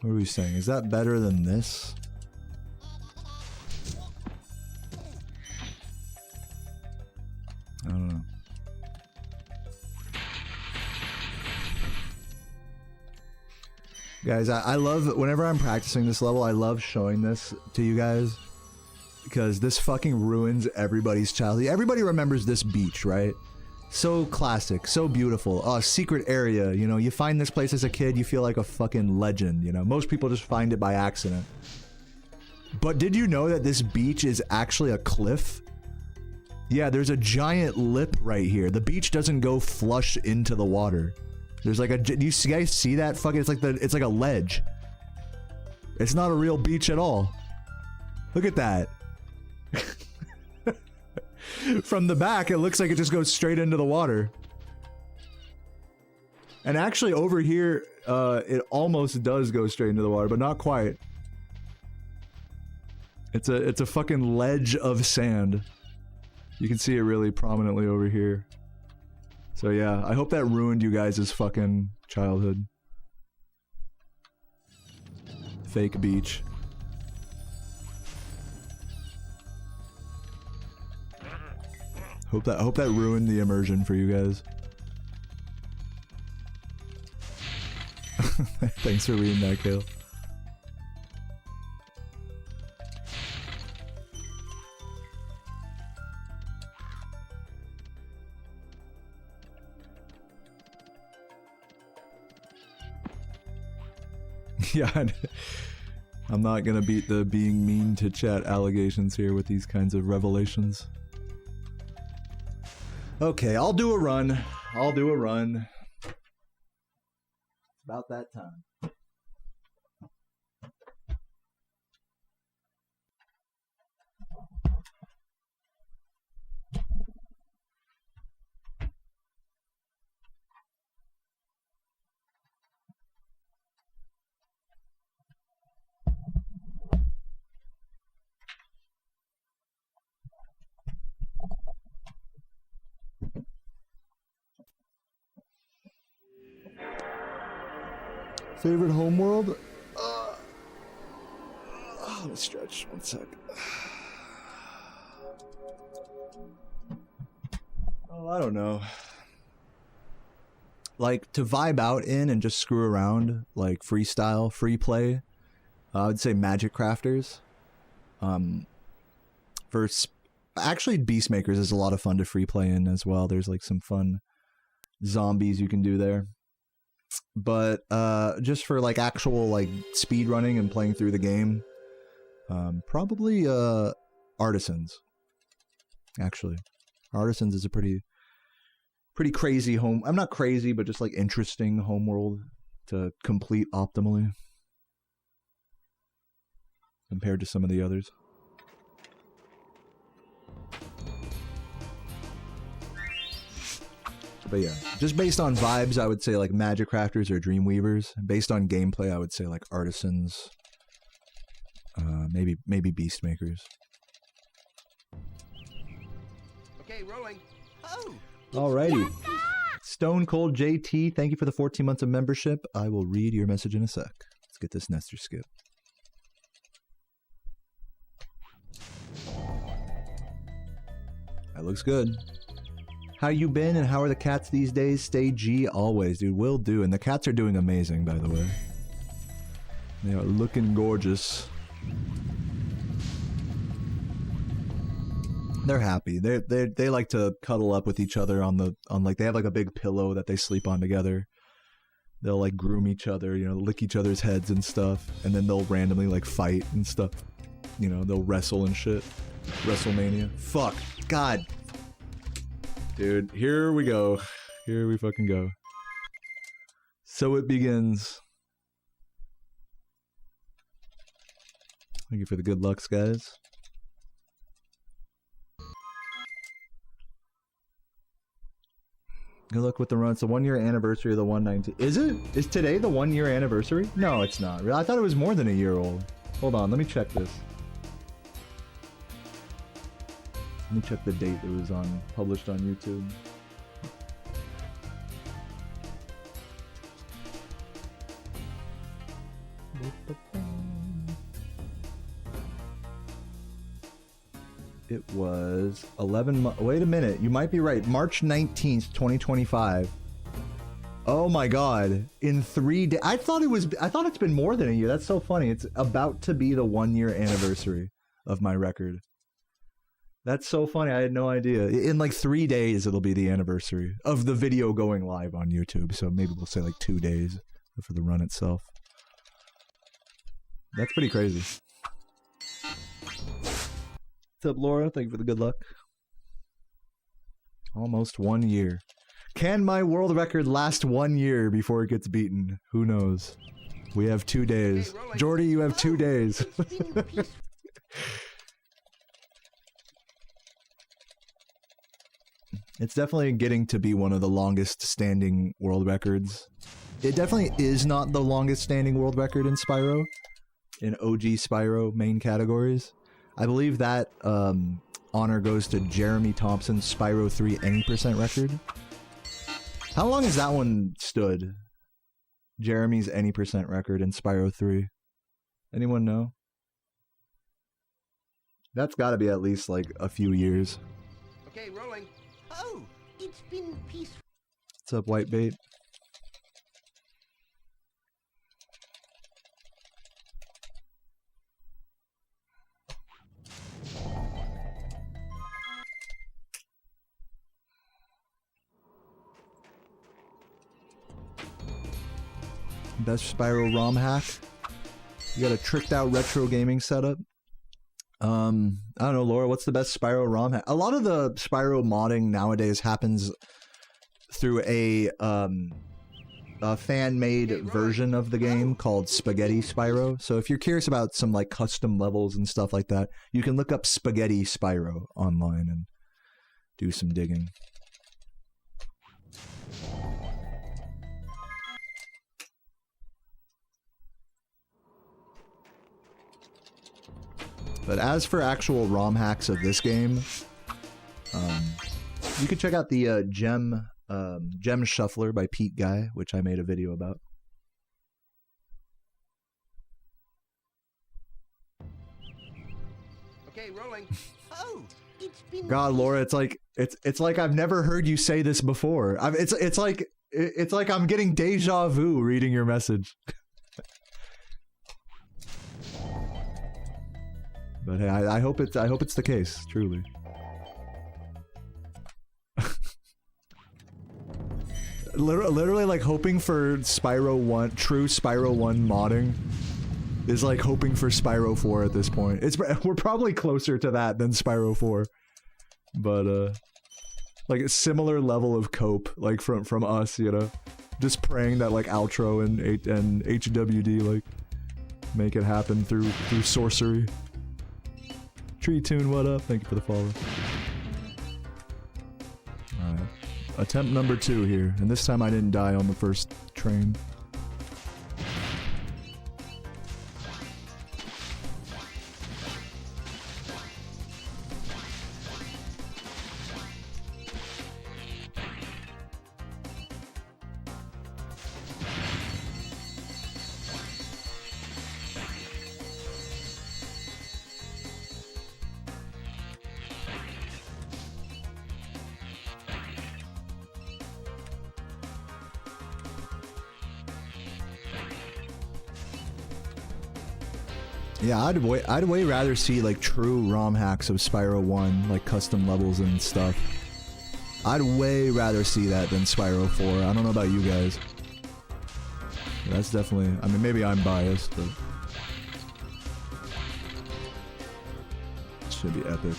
What are we saying? Is that better than this? I don't know. Guys, I love, whenever I'm practicing this level, I love showing this to you guys. Because this fucking ruins everybody's childhood. Everybody remembers this beach, right? So classic, so beautiful. Oh, secret area, you know, you find this place as a kid, you feel like a fucking legend, you know? Most people just find it by accident. But did you know that this beach is actually a cliff? Yeah, there's a giant lip right here. The beach doesn't go flush into the water. There's like a, do you guys see that? Fucking, it's like a ledge. It's not a real beach at all. Look at that. From the back, it looks like it just goes straight into the water. And actually over here, it almost does go straight into the water, but not quite. It's a fucking ledge of sand. You can see it really prominently over here. So yeah, I hope that ruined you guys' fucking childhood. Fake beach. Hope that ruined the immersion for you guys. Thanks for reading that, Kale. Yeah, I'm not gonna beat the being mean to chat allegations here with these kinds of revelations. Okay, I'll do a run. I'll do a run. It's about that time. Favorite homeworld? Let me stretch 1 sec. Oh, I don't know. Like, to vibe out in and just screw around, like freestyle, free play, I would say Magic Crafters. Actually, Beastmakers is a lot of fun to free play in as well. There's like some fun zombies you can do there. But just for like actual like speed running and playing through the game, probably Artisans. Actually, Artisans is a pretty crazy home. I'm not crazy, but just like interesting homeworld to complete optimally compared to some of the others. But yeah, just based on vibes, I would say like Magic Crafters or Dreamweavers. Based on gameplay, I would say like Artisans, maybe Beastmakers. Okay, rolling. Oh. Alrighty. Stone Cold JT, thank you for the 14 months of membership. I will read your message in a sec. Let's get this Nestor skip. That looks good. How you been and how are the cats these days? Stay G always, dude. Will do. And the cats are doing amazing, by the way. They are looking gorgeous. They're happy. They like to cuddle up with each other on like they have like a big pillow that they sleep on together. They'll like groom each other, you know, lick each other's heads and stuff, and then they'll randomly like fight and stuff. You know, they'll wrestle and shit. WrestleMania. Fuck. God. Dude, here we go. Here we fucking go. So it begins. Thank you for the good lucks, guys. Good luck with the run. It's the 1 year anniversary of the 119. Is it? Is today the 1 year anniversary? No, it's not. I thought it was more than a year old. Hold on, let me check this. Let me check the date it was on, published on YouTube. It was 11 months. Wait a minute. You might be right. March 19th, 2025. Oh my god. In 3 days. I thought it's been more than a year. That's so funny. It's about to be the 1 year anniversary of my record. That's so funny. I had no idea. In like 3 days, it'll be the anniversary of the video going live on YouTube. So maybe we'll say like 2 days for the run itself. That's pretty crazy. What's up, Laura? Thank you for the good luck. Almost 1 year. Can my world record last 1 year before it gets beaten? Who knows? We have 2 days. Jordy, you have 2 days. It's definitely getting to be one of the longest standing world records. It definitely is not the longest standing world record in Spyro. In OG Spyro main categories. I believe that honor goes to Jeremy Thompson's Spyro 3 any percent record. How long has that one stood? Jeremy's any percent record in Spyro 3. Anyone know? That's gotta be at least like a few years. Okay, rolling. Oh, it's been peaceful. What's up, Whitebait? Best Spyro ROM hack. You got a tricked out retro gaming setup. I don't know, Laura, what's the best Spyro ROM hack? A lot of the Spyro modding nowadays happens through a fan-made version of the game called Spaghetti Spyro. So if you're curious about some like custom levels and stuff like that, you can look up Spaghetti Spyro online and do some digging. But as for actual ROM hacks of this game, you could check out the Gem Shuffler by Pete Guy, which I made a video about. Okay, rolling. Oh, it's been. God, Laura, it's like I've never heard you say this before. It's like I'm getting deja vu reading your message. But hey, I hope it's the case, truly. Literally, like hoping for Spyro 1, true Spyro 1 modding is like hoping for Spyro 4 at this point. We're probably closer to that than Spyro 4, but like a similar level of cope, like from us, you know, just praying that like Outro and HWD like make it happen through sorcery. Tree Tune, what up? Thank you for the follow. Alright. Attempt number 2 here, and this time I didn't die on the first train. Yeah, I'd way rather see like true ROM hacks of Spyro 1, like custom levels and stuff. I'd way rather see that than Spyro 4. I don't know about you guys. That's definitely, I mean, maybe I'm biased, but it should be epic.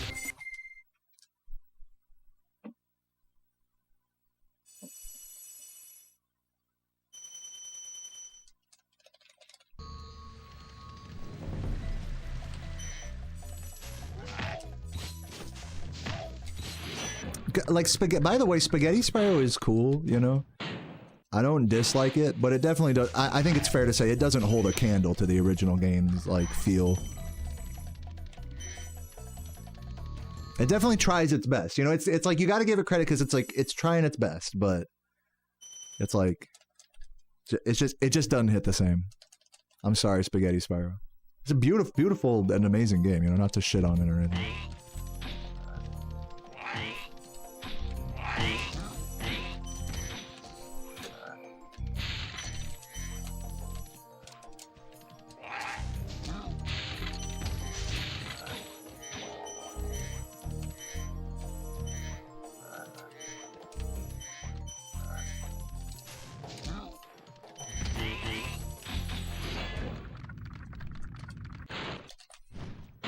Like spaghetti. By the way, Spaghetti Spyro is cool, you know. I don't dislike it, but it definitely does. I think it's fair to say it doesn't hold a candle to the original game's like feel. It definitely tries its best, you know. It's like you got to give it credit because it's like it's trying its best, but it's like it just doesn't hit the same. I'm sorry, Spaghetti Spyro. It's a beautiful and amazing game, you know. Not to shit on it or anything.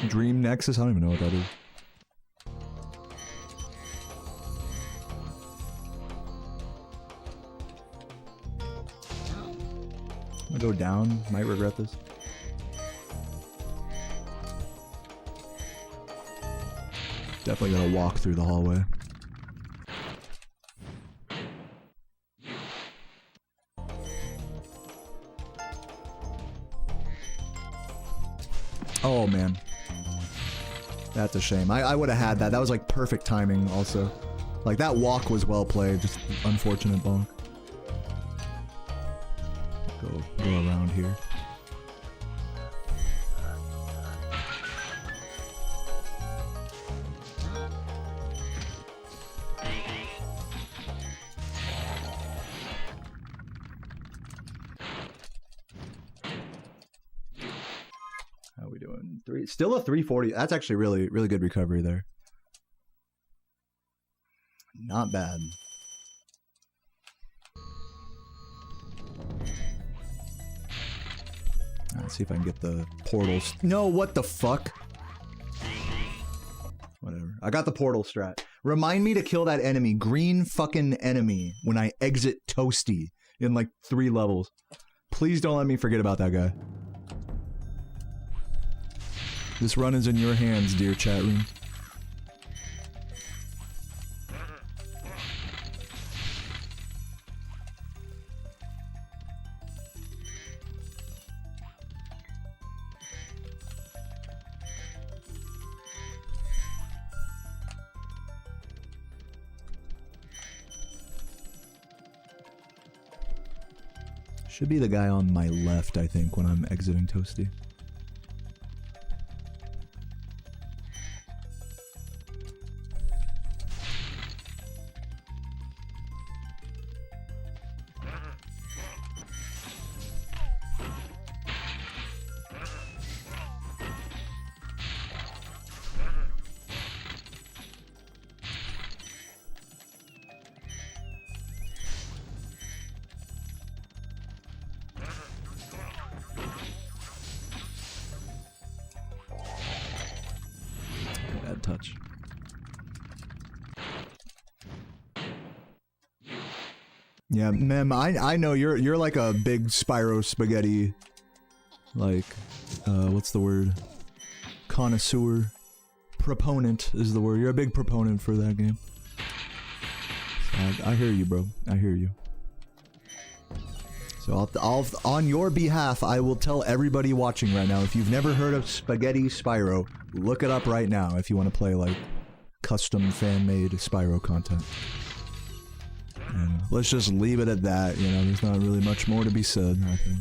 Dream Nexus? I don't even know what that is. I'm gonna go down. Might regret this. Definitely gonna walk through the hallway. Oh man. That's a shame. I would have had that. That was like perfect timing also. Like that walk was well played, just unfortunate bonk. Go around here. How we doing? Still a 340. That's actually really good recovery there. Not bad. Let's see if I can get the portals. No, what the fuck? Whatever. I got the portal strat. Remind me to kill that enemy, green fucking enemy, when I exit Toasty in like 3 levels. Please don't let me forget about that guy. This run is in your hands, dear chat room. Should be the guy on my left, I think, when I'm exiting Toasty. such. Yeah, Mem, I know you're like a big Spyro spaghetti, like, what's the word? Connoisseur. Proponent is the word. You're a big proponent for that game. I hear you, bro. I hear you. So I'll on your behalf, I will tell everybody watching right now, if you've never heard of Spaghetti Spyro, look it up right now if you want to play, like, custom fan-made Spyro content. And let's just leave it at that, you know, there's not really much more to be said, I think.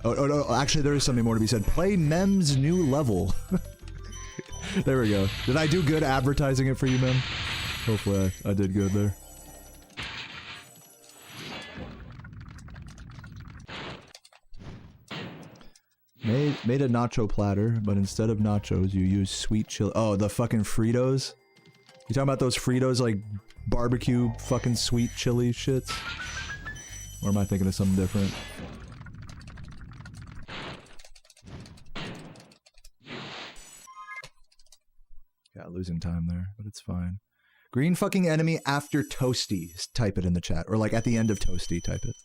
Oh no, actually there is something more to be said. Play Mem's new level. There we go. Did I do good advertising it for you, Mem? Hopefully I did good there. Made a nacho platter, but instead of nachos, you use sweet chili. Oh, the fucking Fritos? You talking about those Fritos, like, barbecue fucking sweet chili shits? Or am I thinking of something different? Yeah, losing time there, but it's fine. Green fucking enemy after Toasty. Type it in the chat. Or, like, at the end of Toasty, type it.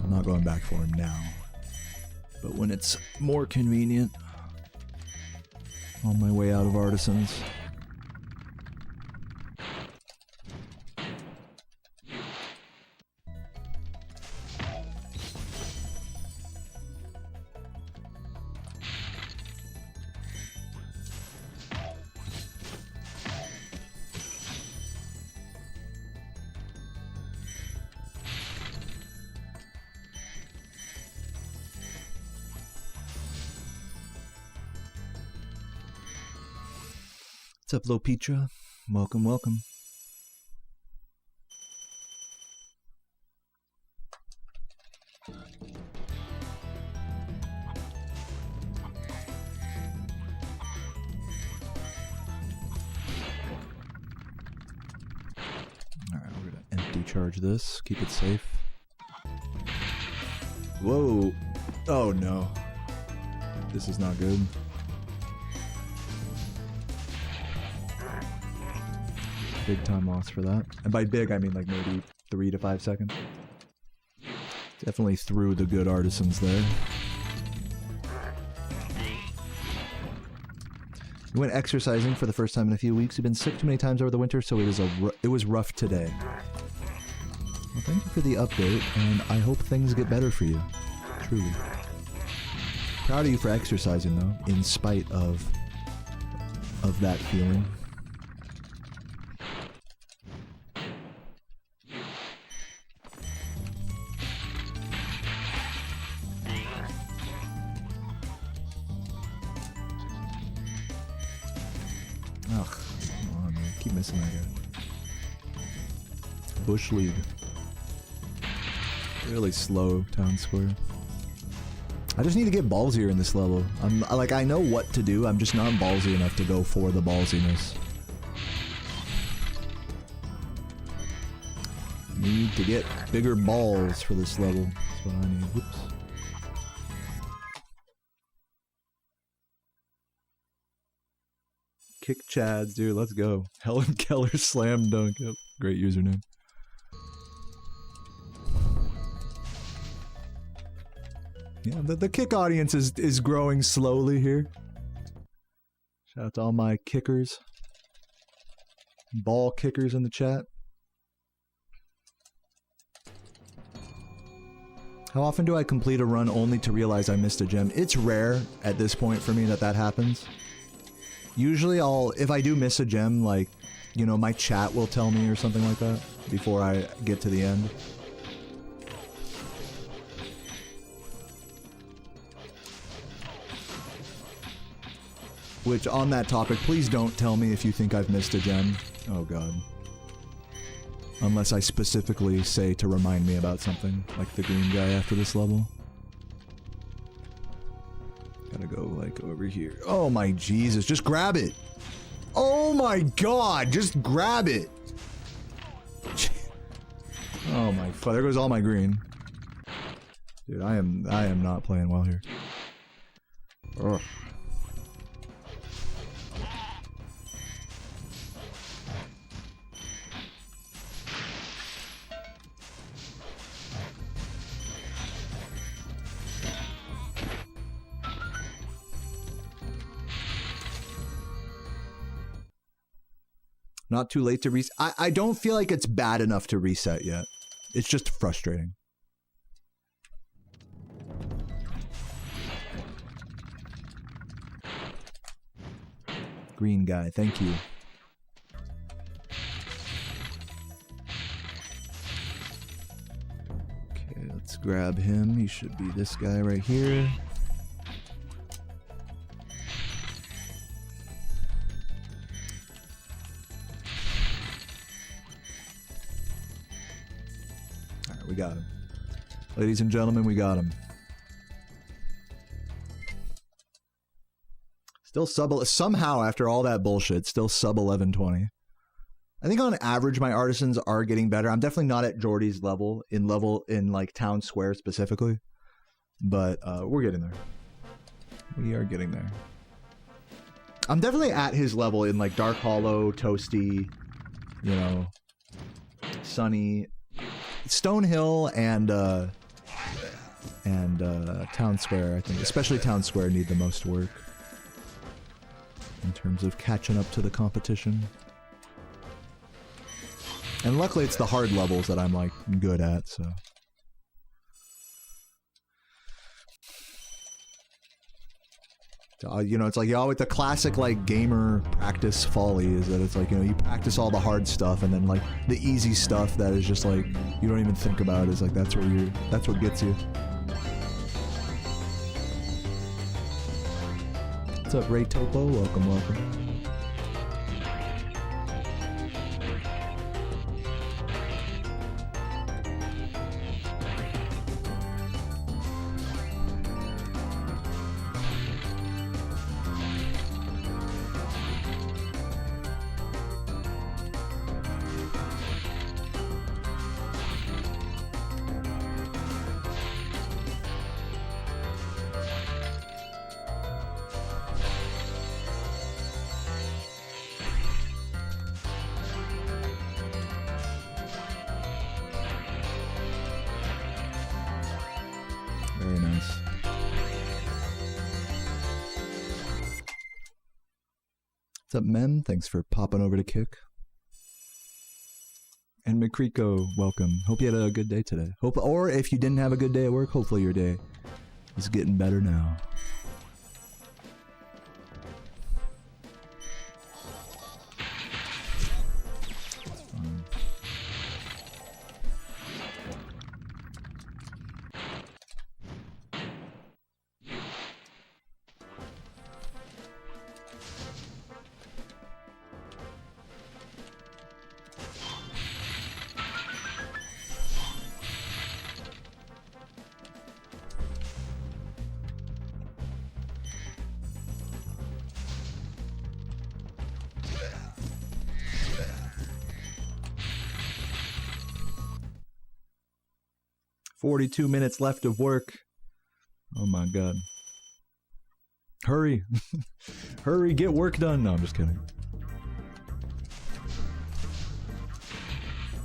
I'm not going back for him now. But when it's more convenient. On my way out of Artisans. What's up, Lopetra? Welcome, welcome. Alright, we're gonna empty charge this, keep it safe. Whoa! Oh no. This is not good. Big time loss for that. And by big, I mean like maybe 3 to 5 seconds. Definitely threw the good Artisans there. We went exercising for the first time in a few weeks. We've been sick too many times over the winter, so it was rough today. Well, thank you for the update, and I hope things get better for you. Truly. Proud of you for exercising, though, in spite of that feeling. Bush League. Really slow town square. I just need to get ballsier in this level. I know what to do, I'm just not ballsy enough to go for the ballsiness. Need to get bigger balls for this level. That's what I need. Whoops. Kick Chads, dude, let's go. Helen Keller slam dunk. Yep. Great username. Yeah, the kick audience is growing slowly here. Shout out to all my kickers. Ball kickers in the chat. How often do I complete a run only to realize I missed a gem? It's rare at this point for me that happens. Usually if I do miss a gem, like, you know, my chat will tell me or something like that before I get to the end. Which, on that topic, please don't tell me if you think I've missed a gem. Oh god. Unless I specifically say to remind me about something, like the green guy after this level. Gotta go, like, over here. Oh my Jesus, just grab it! Oh my god, just grab it! Oh my fuck, there goes all my green. Dude, I am not playing well here. Ugh. Not too late to reset. I don't feel like it's bad enough to reset yet. It's just frustrating. Green guy, thank you. Okay, let's grab him. He should be this guy right here. Alright, we got him. Ladies and gentlemen, we got him. Still somehow after all that bullshit, still sub 1120. I think on average my artisans are getting better. I'm definitely not at Jordy's level in like Town Square specifically, but we're getting there. We are getting there. I'm definitely at his level in like Dark Hollow, Toasty, you know, Sunny, Stonehill, and Town Square. I think especially Town Square need the most work in terms of catching up to the competition. And luckily it's the hard levels that I'm like good at, so. You know, it's like, you always, the classic like gamer practice folly is that it's like, you know, you practice all the hard stuff and then like the easy stuff that is just like, you don't even think about is like, that's what gets you. What's up, Ray Topo? Welcome, welcome. Very nice. What's up, Mem? Thanks for popping over to Kick. And McCreeko, welcome. Hope you had a good day today. Or if you didn't have a good day at work, hopefully your day is getting better now. $42 minutes left of work. Oh my god. Hurry. Hurry, get work done. No, I'm just kidding.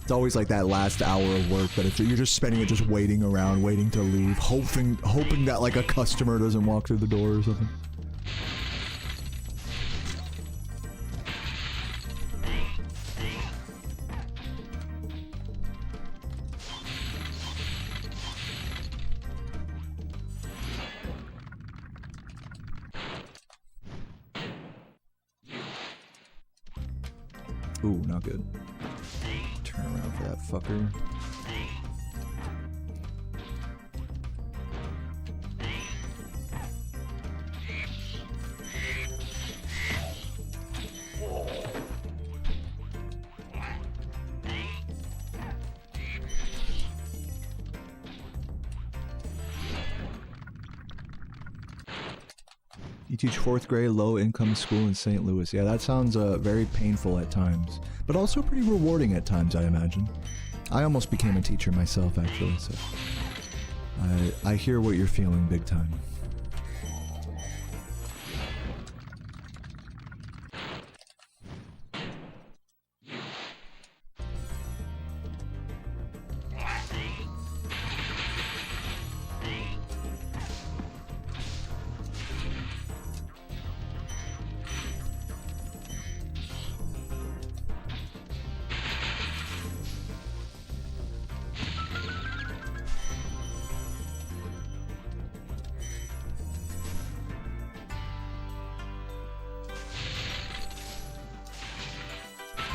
It's always like that last hour of work, but you're just spending it just waiting around, waiting to leave, hoping that like a customer doesn't walk through the door or something. Ooh, not good. Turn around for that fucker. You teach 4th grade low-income school in St. Louis. Yeah, that sounds very painful at times, but also pretty rewarding at times, I imagine. I almost became a teacher myself, actually, so I hear what you're feeling big time.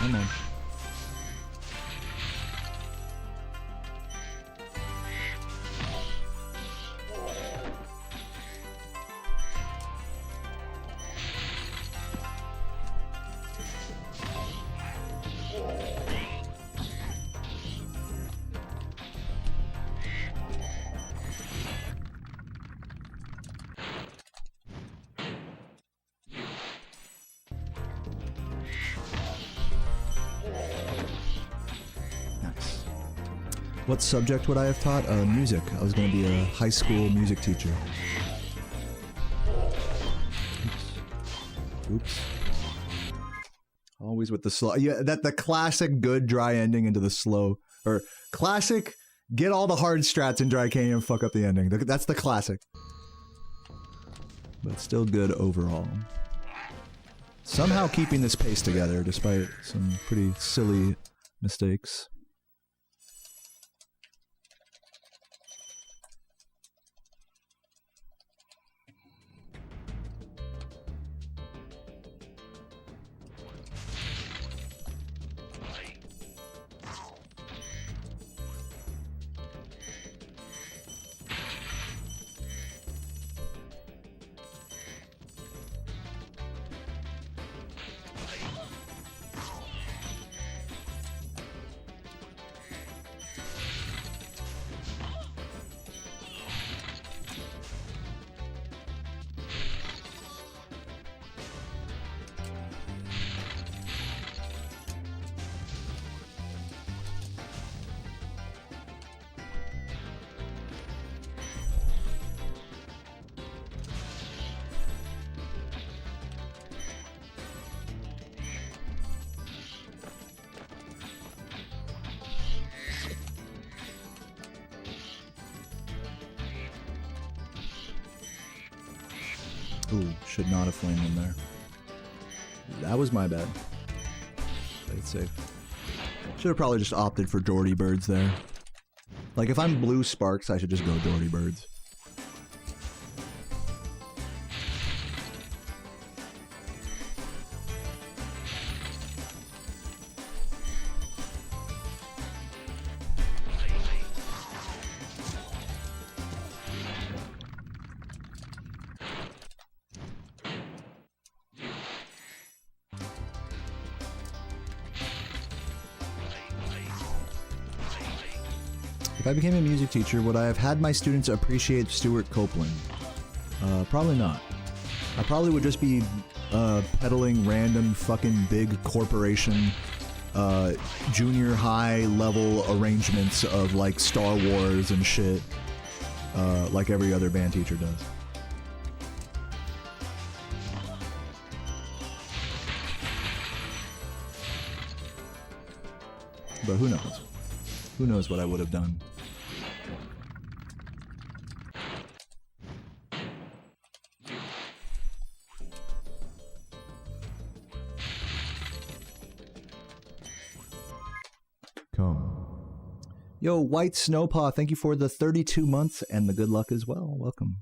Come on. What subject would I have taught? Music. I was going to be a high school music teacher. Oops. Always with the slow. Yeah, the classic good dry ending into the slow. Or classic get all the hard strats in Dry Canyon and fuck up the ending. That's the classic. But still good overall. Somehow keeping this pace together despite some pretty silly mistakes. Ooh, should not have flamed him there. That was my bad. Play it safe. Should have probably just opted for Doherty Birds there. Like, if I'm blue Sparks, I should just go Doherty Birds. If I became a music teacher, would I have had my students appreciate Stuart Copeland? Probably not. I probably would just be peddling random fucking big corporation junior high level arrangements of like Star Wars and shit, like every other band teacher does. But who knows? Who knows what I would have done? Come. Yo, White Snowpaw, thank you for the 32 months and the good luck as well. Welcome.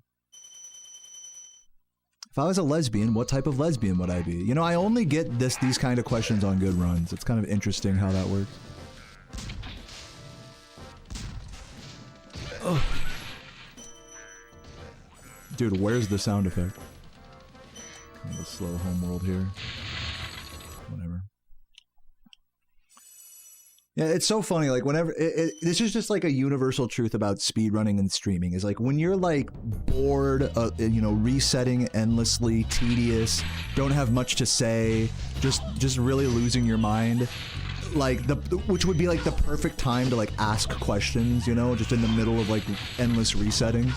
If I was a lesbian, what type of lesbian would I be? You know, I only get these kind of questions on good runs. It's kind of interesting how that works. Oh. Dude, where's the sound effect? Kind of a slow homeworld here. Whatever. Yeah, it's so funny, like, whenever... this is just, like, a universal truth about speedrunning and streaming, is, like, when you're, like, bored, you know, resetting endlessly, tedious, don't have much to say, just really losing your mind, like, which would be, like, the perfect time to, like, ask questions, you know, just in the middle of, like, endless resetting.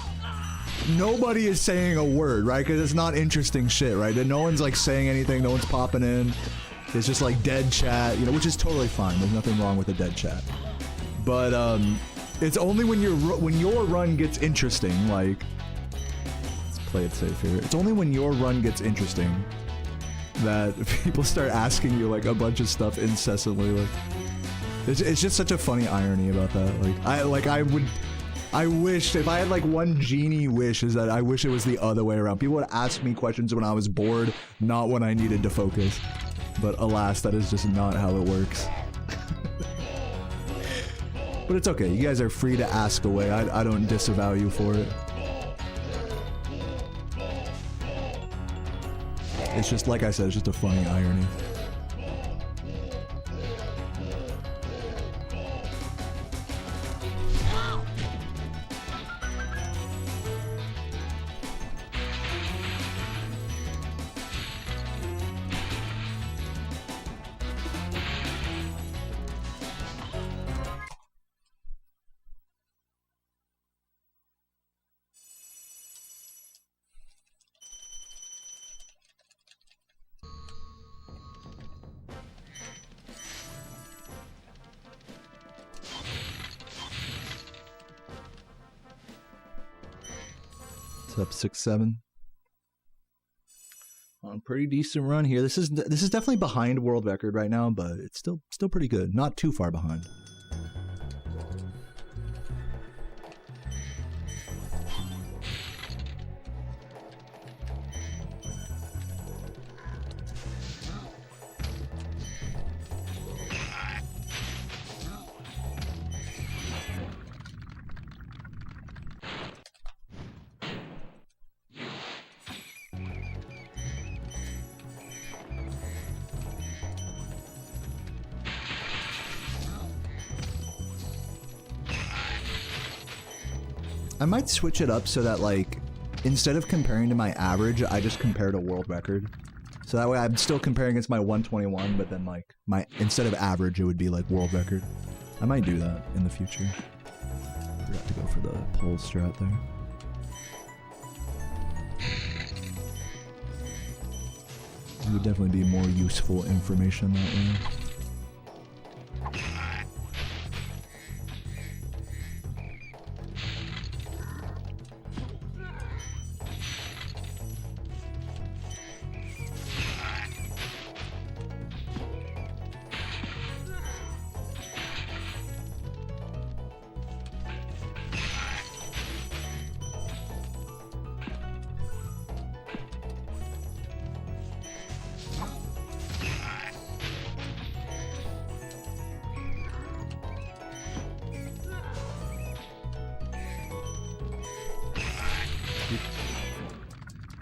Nobody is saying a word, right? Because it's not interesting shit, right? And no one's, like, saying anything, no one's popping in. It's just like dead chat, you know, which is totally fine. There's nothing wrong with a dead chat. But it's only when your run gets interesting, like, let's play it safe here. It's only when your run gets interesting that people start asking you like a bunch of stuff incessantly. Like, it's just such a funny irony about that. Like, I wish, if I had like one genie wish, is that I wish it was the other way around. People would ask me questions when I was bored, not when I needed to focus. But alas, that is just not how it works. But it's okay, you guys are free to ask away. I don't disavow you for it. It's just, like I said, it's just a funny irony. Up 6-7. On a pretty decent run here. This is definitely behind world record right now, but it's still pretty good. Not too far behind. I might switch it up so that, like, instead of comparing to my average, I just compare to world record. So that way I'm still comparing against my 121, but then, like, instead of average, it would be, like, world record. I might do that in the future. Forgot to go for the pole strat there. It would definitely be more useful information that way.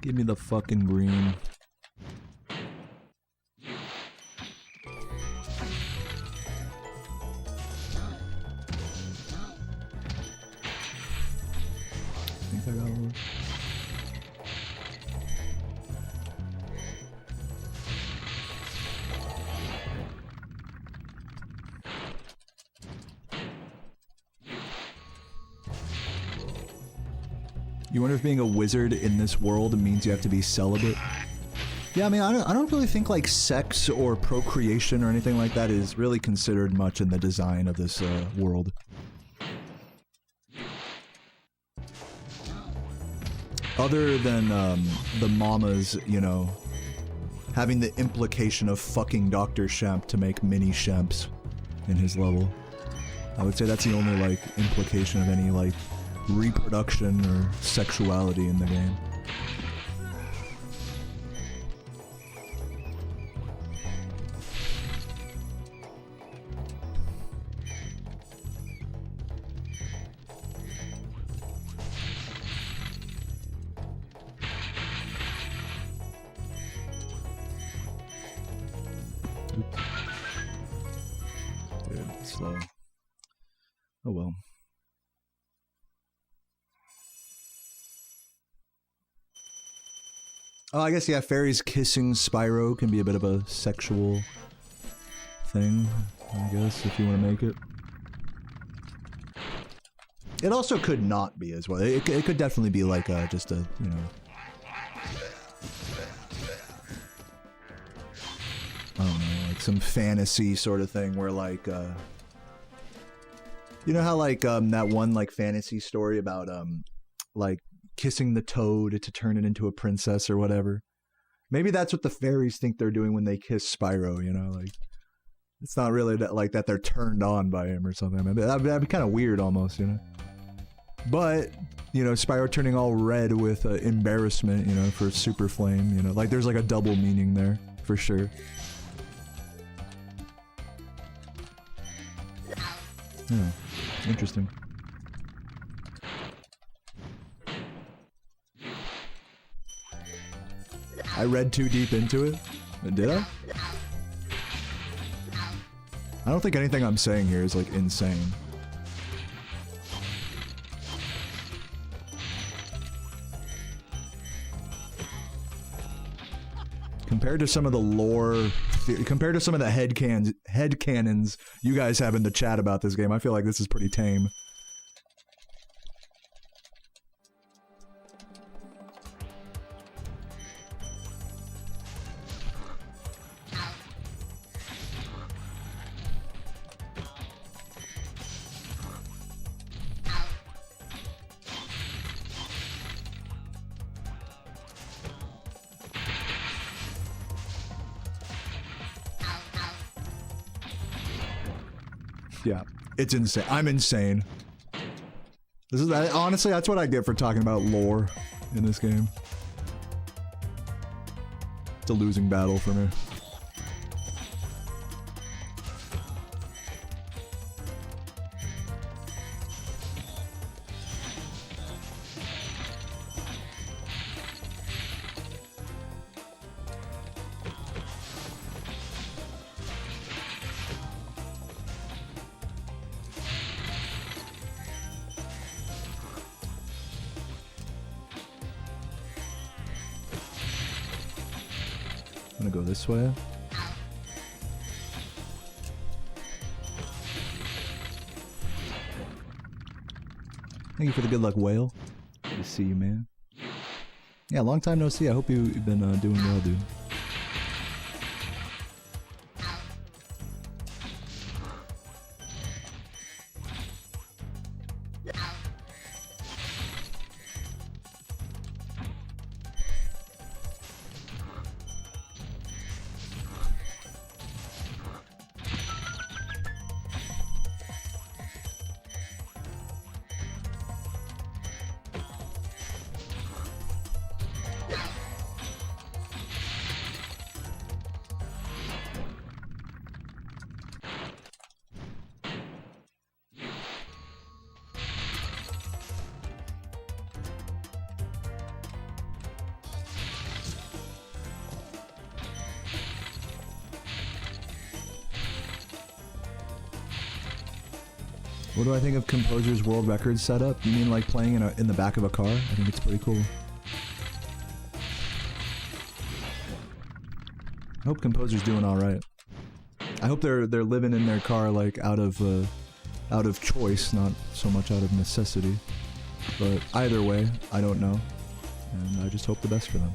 Give me the fucking green. I think I got one. You wonder if being a wizard in this world means you have to be celibate? Yeah, I mean, I don't really think like sex or procreation or anything like that is really considered much in the design of this world. Other than the mamas, you know, having the implication of fucking Dr. Shemp to make mini Shemps in his level. I would say that's the only like implication of any like reproduction or sexuality in the game. Dude, slow. Oh well. Oh, I guess, yeah, fairies kissing Spyro can be a bit of a sexual thing, I guess, if you want to make it. It also could not be as well. It could definitely be like just a, you know... I don't know, like some fantasy sort of thing where like, you know how like, that one like fantasy story about, like, kissing the toad to turn it into a princess or whatever. Maybe that's what the fairies think they're doing when they kiss Spyro, you know, like it's not really that like that they're turned on by him or something. I mean, that'd be kind of weird almost, you know. But, you know, Spyro turning all red with embarrassment, you know, for Super Flame, you know, like there's like a double meaning there for sure. Yeah, interesting. I read too deep into it. Did I? I don't think anything I'm saying here is like insane. Compared to some of the lore, compared to some of the headcanons you guys have in the chat about this game, I feel like this is pretty tame. Yeah, it's insane. I'm insane. This is honestly, that's what I get for talking about lore in this game. It's a losing battle for me. I'm gonna go this way. Thank you for the good luck, whale. Good to see you, man. Yeah, long time no see. I hope you've been doing well, dude. What do I think of Composer's world record setup? You mean like playing in the back of a car? I think it's pretty cool. I hope Composer's doing all right. I hope they're living in their car like out of choice, not so much out of necessity. But either way, I don't know, and I just hope the best for them.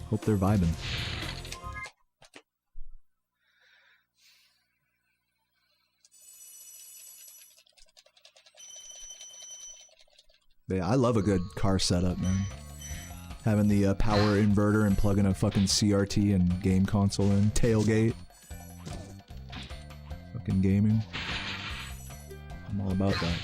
Hope they're vibing. But yeah, I love a good car setup, man. Having the power inverter and plugging a fucking CRT and game console in. Tailgate. Fucking gaming. I'm all about that.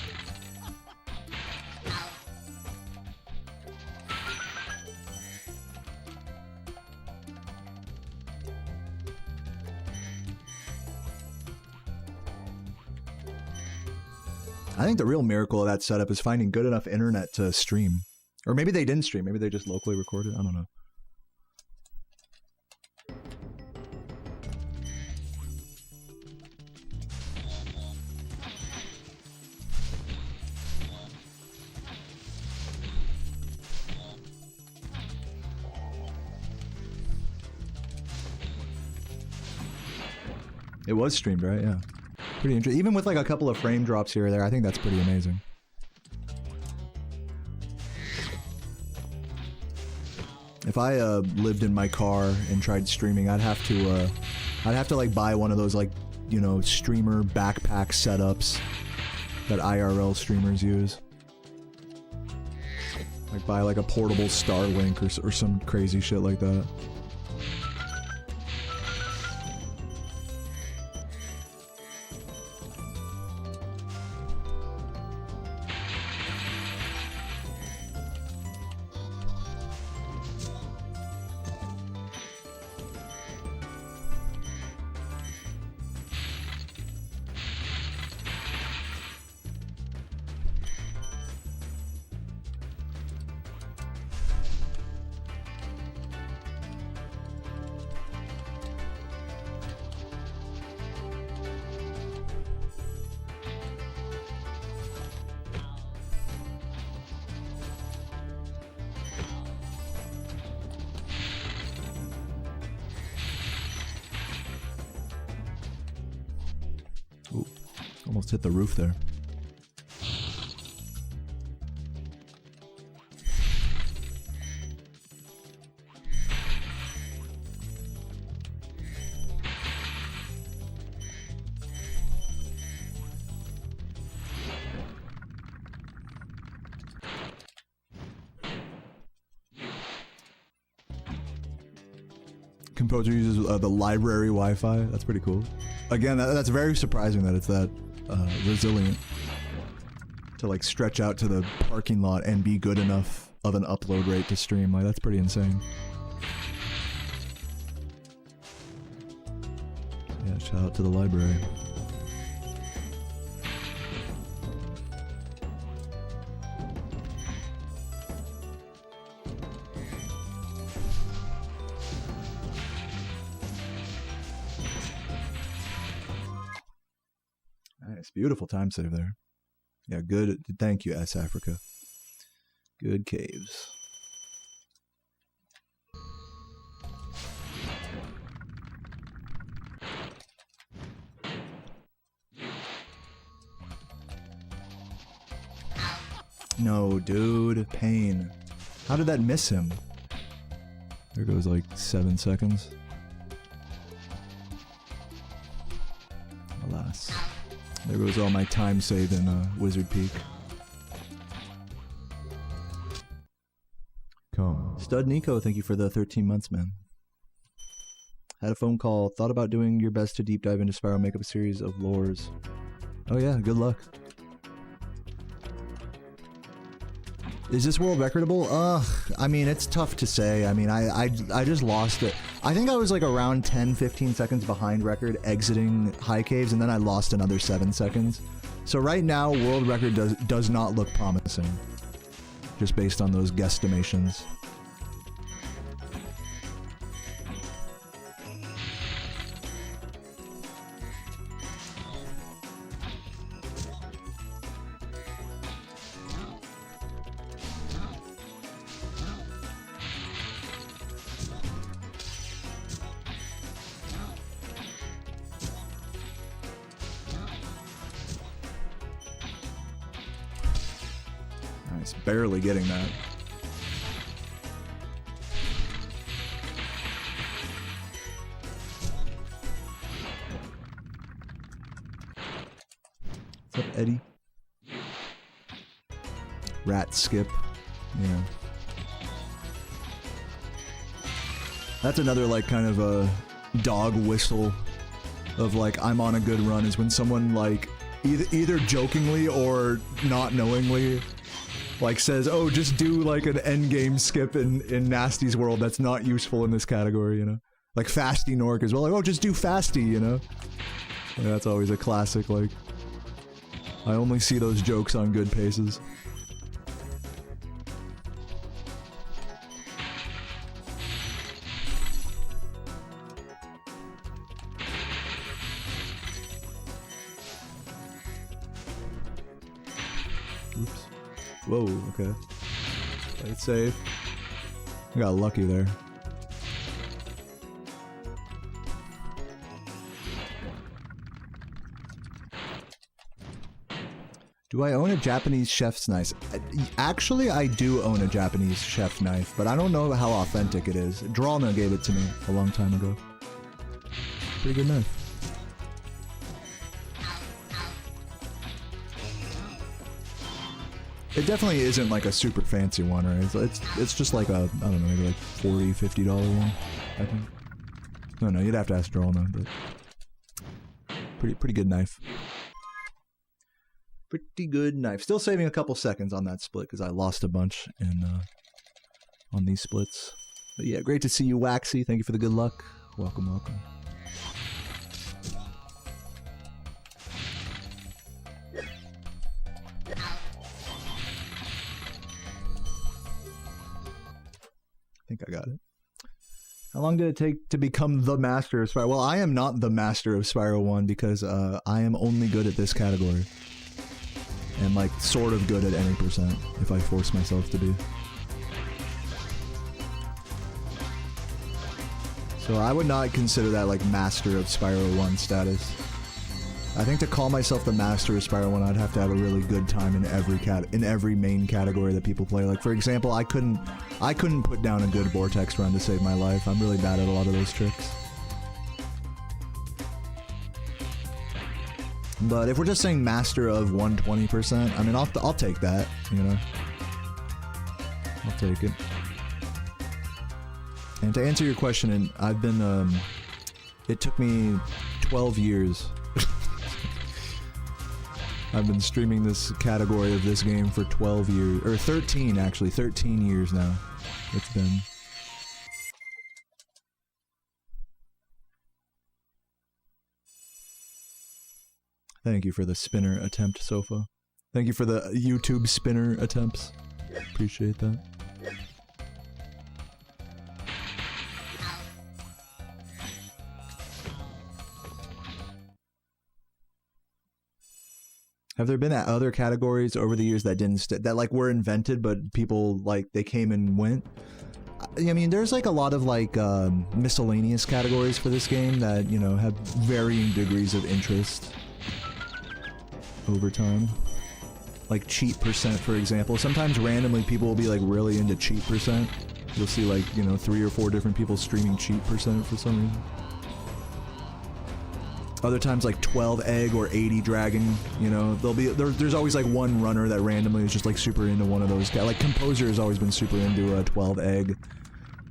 I think the real miracle of that setup is finding good enough internet to stream. Or maybe they didn't stream, maybe they just locally recorded, I don't know. It was streamed, right? Yeah. Pretty interesting. Even with like a couple of frame drops here or there, I think that's pretty amazing. If I lived in my car and tried streaming, I'd have to like buy one of those like, you know, streamer backpack setups that IRL streamers use. Like buy like a portable Starlink or some crazy shit like that. Almost hit the roof there. Composer uses the library Wi-Fi. That's pretty cool. Again, that's very surprising that it's that resilient to like stretch out to the parking lot and be good enough of an upload rate to stream. Like, that's pretty insane. Yeah, shout out to the library. Nice, beautiful time save there. Yeah, good. Thank you, S Africa. Good caves. No, dude, pain. How did that miss him? There goes like 7 seconds. Alas. There goes all my time saved in Wizard Peak. Come. Stud Nico, thank you for the 13 months, man. Had a phone call. Thought about doing your best to deep dive into Spyro, make up a series of lores. Oh yeah, good luck. Is this world recordable? I mean, it's tough to say. I mean, I just lost it. I think I was like around 10-15 seconds behind record exiting high caves, and then I lost another 7 seconds. So right now, world record does not look promising, just based on those guesstimations. Barely getting that. What's up, Eddie? Rat skip. Yeah. That's another like kind of a dog whistle of like I'm on a good run is when someone like either jokingly or not knowingly like says, oh, just do like an endgame skip in Nasty's world that's not useful in this category, you know? Like Fasty Nork as well, like, oh, just do Fasty, you know? Yeah, that's always a classic, like, I only see those jokes on good paces. Oops. Whoa, okay. Play it safe. I got lucky there. Do I own a Japanese chef's knife? Actually, I do own a Japanese chef knife, but I don't know how authentic it is. Drawna gave it to me a long time ago. Pretty good knife. It definitely isn't like a super fancy one, right? It's just like a, I don't know, maybe like $40, $50 one, I think. No, you'd have to ask Drawna, but pretty good knife. Pretty good knife. Still saving a couple seconds on that split because I lost a bunch in on these splits. But yeah, great to see you, Waxy. Thank you for the good luck. Welcome, welcome. I think I got it. How long did it take to become the master of Spyro? Well, I am not the master of Spyro 1 because I am only good at this category. And like sort of good at any percent if I force myself to be. So I would not consider that like master of Spyro 1 status. I think to call myself the master of Spyro 1, I'd have to have a really good time in every main category that people play. Like for example, I couldn't put down a good vortex run to save my life. I'm really bad at a lot of those tricks. But if we're just saying master of 120%, I mean, I'll take that, you know. I'll take it. And to answer your question, and I've been, it took me 12 years. I've been streaming this category of this game for 12 years, or 13 actually, 13 years now. It's been. Thank you for the spinner attempt, Sofa. Thank you for the YouTube spinner attempts. Appreciate that. Have there been other categories over the years that didn't that like were invented, but people like they came and went? I mean, there's like a lot of like miscellaneous categories for this game that, you know, have varying degrees of interest over time. Like cheat percent, for example. Sometimes randomly people will be like really into cheat percent. You'll see like, you know, 3 or 4 different people streaming cheat percent for some reason. Other times like 12 egg or 80 dragon, you know, there's always like one runner that randomly is just like super into one of those guys. Like Composer has always been super into a 12 egg.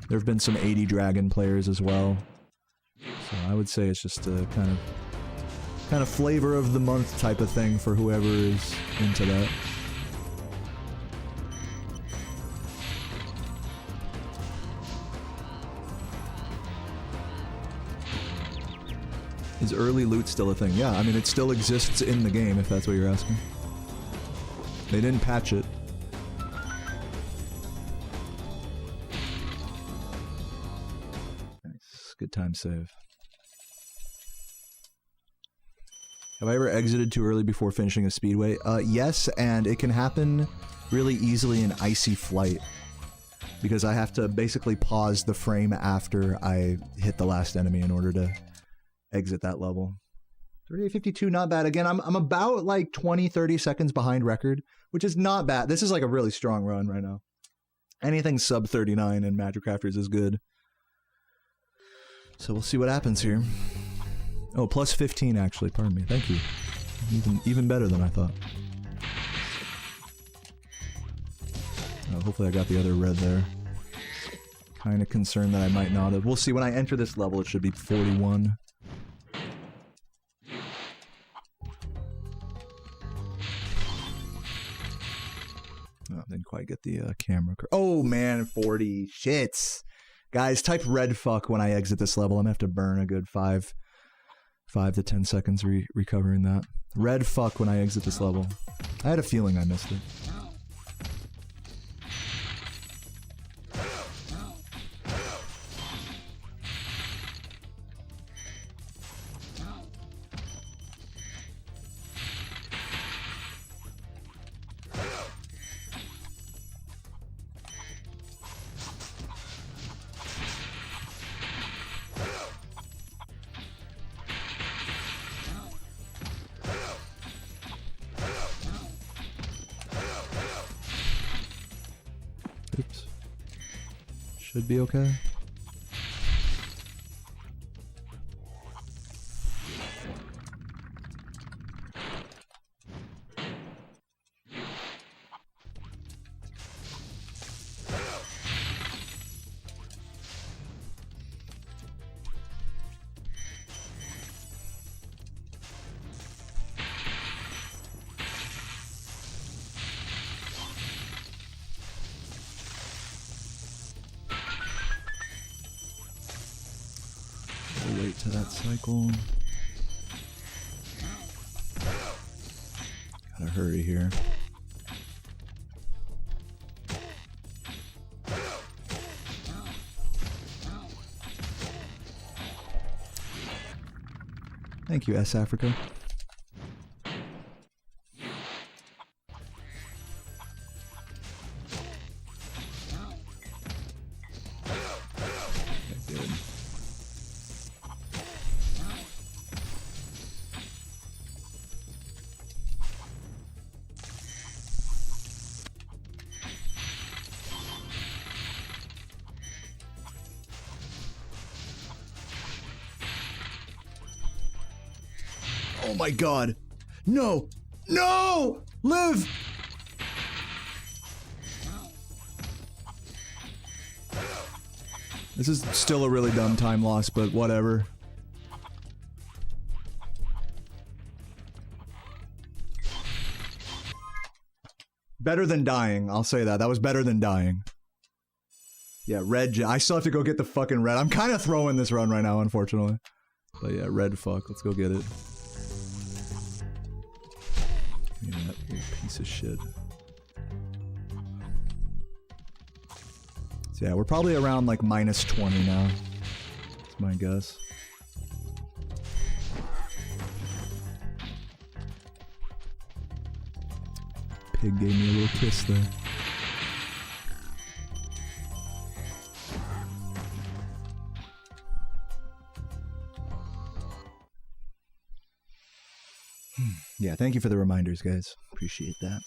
There have been some 80 dragon players as well. So I would say it's just a kind of flavor of the month type of thing for whoever is into that. Is early loot still a thing? Yeah, I mean, it still exists in the game, if that's what you're asking. They didn't patch it. Nice. Good time save. Have I ever exited too early before finishing a speedway? Yes, and it can happen really easily in Icy Flight. Because I have to basically pause the frame after I hit the last enemy in order to exit that level. 38:52, not bad. Again, I'm about like 20-30 seconds behind record, which is not bad. This is like a really strong run right now. Anything sub 39 in Magic Crafters is good. So we'll see what happens here. Oh, plus 15 actually, pardon me. Thank you. Even better than I thought. Oh, hopefully I got the other red there. Kind of concerned that I might not have. We'll see. When I enter this level, it should be 41. Oh, didn't quite get the camera. Oh man, 40 shits. Guys, type red fuck when I exit this level. I'm gonna have to burn a good 5 to 10 seconds recovering that. Red fuck when I exit this level. I had a feeling I missed it. Oops. Should be okay. Wait to that cycle. Gotta hurry here. Thank you, S Africa. Oh my god. No! No! Live! This is still a really dumb time loss, but whatever. Better than dying, I'll say that. That was better than dying. Yeah, red. I still have to go get the fucking red. I'm kind of throwing this run right now, unfortunately. But yeah, red fuck. Let's go get it. Yeah, that little piece of shit. So yeah, we're probably around like minus 20 now. That's my guess. Pig gave me a little kiss there. Yeah, thank you for the reminders, guys. Appreciate that.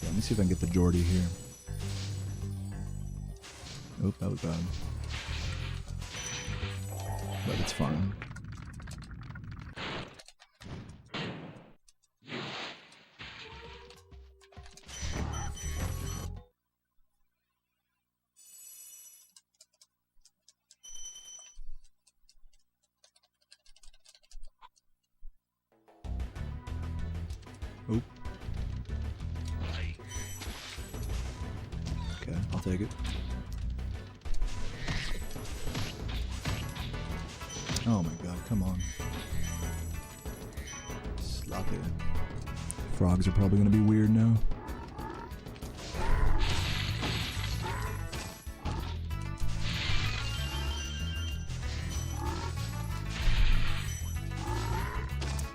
Let me see if I can get the Geordie here. Oh, that was bad. But it's fine. Oh. Okay, I'll take it. Oh my god, come on. Slap it. Frogs are probably gonna be weird now.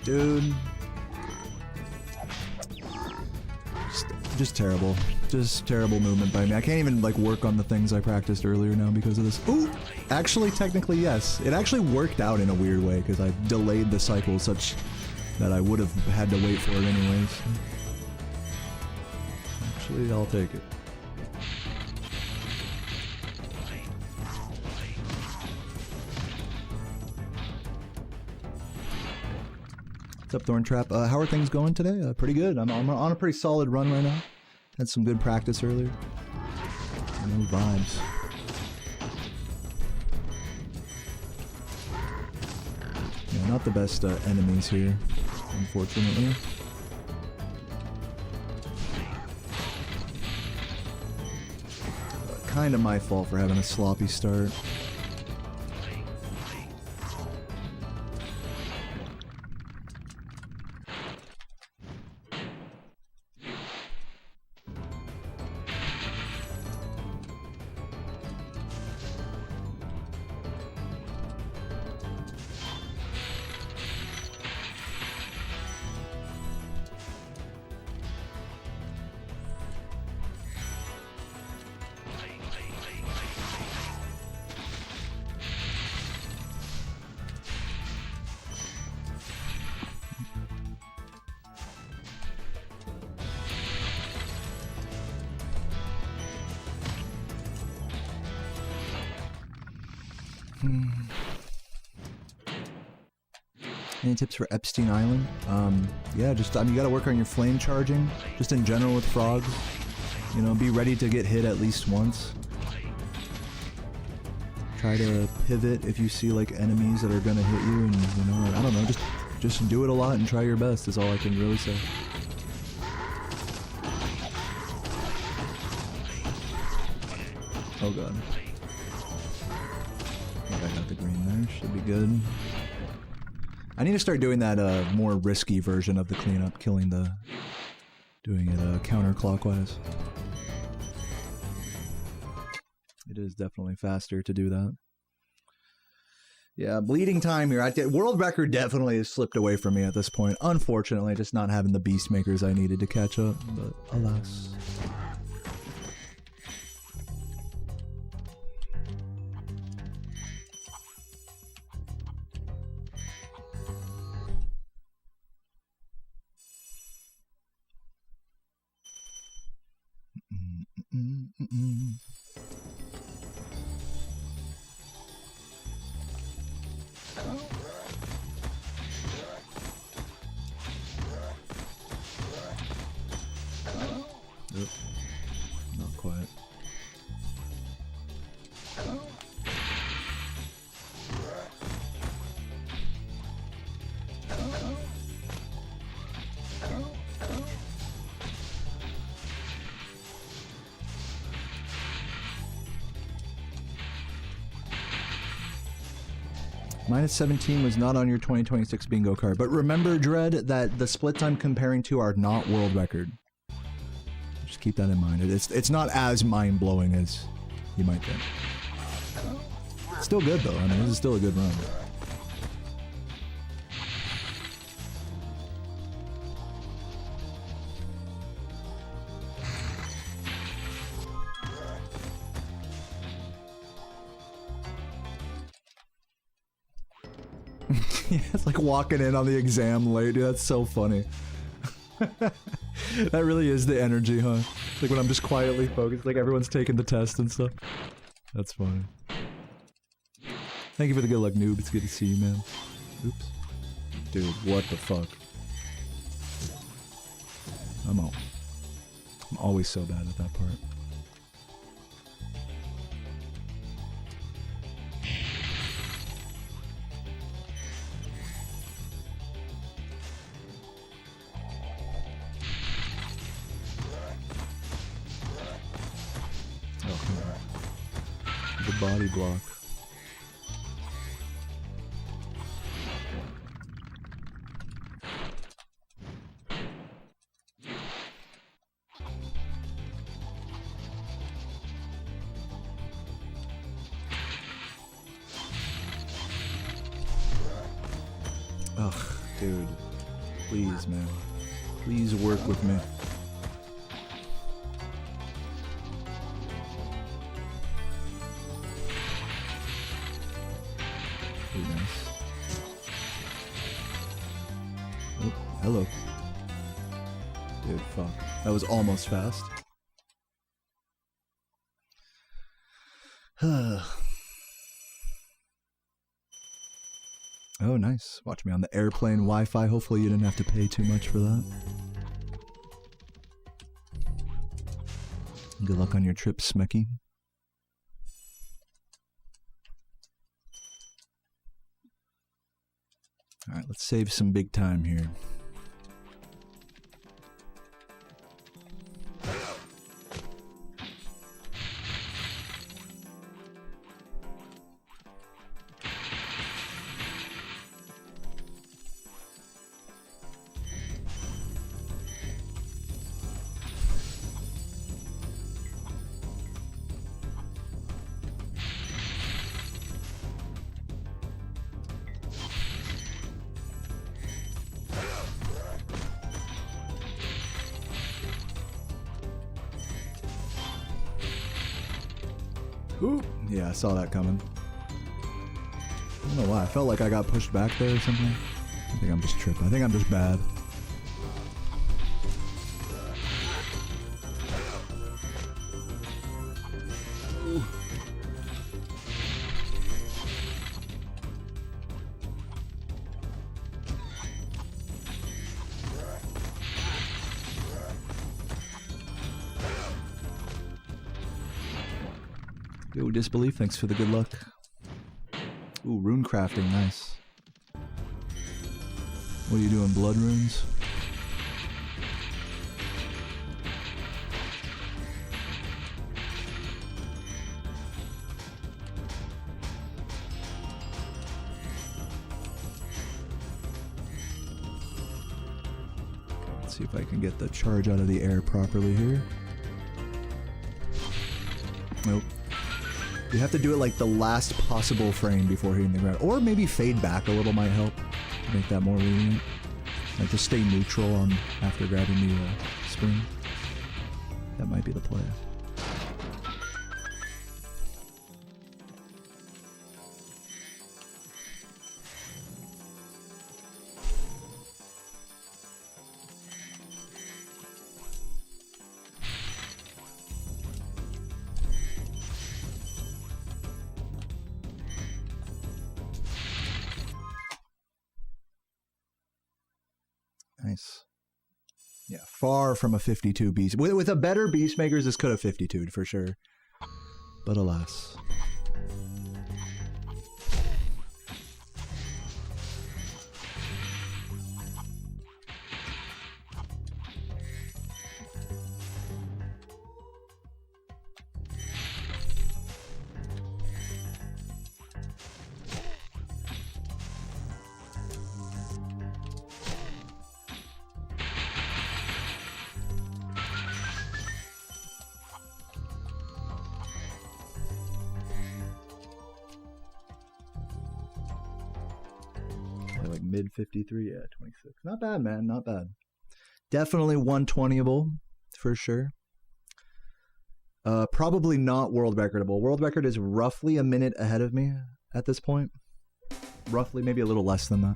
Dude. Just terrible. Just terrible movement by me. I can't even like work on the things I practiced earlier now because of this. Ooh! Actually, technically, yes. It actually worked out in a weird way because I delayed the cycle such that I would have had to wait for it anyways. Actually, I'll take it. What's up, Thorntrap? How are things going today? Pretty good. I'm on a pretty solid run right now. Had some good practice earlier. No vibes. Yeah, not the best enemies here, unfortunately. Kinda my fault for having a sloppy start. Any tips for Epstein Island? Yeah, just you gotta work on your flame charging, just in general with frogs. You know, be ready to get hit at least once. Try to pivot if you see like enemies that are gonna hit you, and you know, I don't know, just do it a lot and try your best is all I can really say. Oh god. I think I got the green there, should be good. I need to start doing that more risky version of the cleanup, doing it counterclockwise. It is definitely faster to do that. Yeah, bleeding time here. World record definitely has slipped away from me at this point. Unfortunately, just not having the beast makers I needed to catch up, but alas. Yep. Not quite. Minus 17 was not on your 2026 bingo card, but remember, Dread, that the splits I'm comparing to are not world record. Just keep that in mind. It's not as mind-blowing as you might think. It's still good though. I mean, this is still a good run. Yeah, it's like walking in on the exam late, dude. That's so funny. That really is the energy, huh? It's like when I'm just quietly focused, like everyone's taking the test and stuff. That's funny. Thank you for the good luck, noob. It's good to see you, man. Oops. Dude, what the fuck? I'm always so bad at that part. The body block. Ugh, dude. Please, man. Please work with me. Oh, hello. Dude, fuck. That was almost fast. Oh, nice. Watch me on the airplane Wi-Fi. Hopefully you didn't have to pay too much for that. Good luck on your trip, Smecky. Alright, let's save some big time here. Ooh, yeah, I saw that coming. I don't know why. I felt like I got pushed back there or something. I think I'm just tripping. I think I'm just bad. Ooh. Yo, Disbelief, thanks for the good luck. Ooh, rune crafting, nice. What are you doing, blood runes? Let's see if I can get the charge out of the air properly here. Nope. You have to do it like the last possible frame before hitting the ground. Or maybe fade back a little might help. Make that more lenient. Like just stay neutral on after grabbing the spring. That might be the play. Nice. Yeah, far from a 52 beast. With a better Beastmakers, this could have 52'd for sure. But alas. Like mid 53, yeah, 26. Not bad, man, not bad. Definitely 120able for sure. Probably not world recordable. World record is roughly a minute ahead of me at this point. Roughly, maybe a little less than that.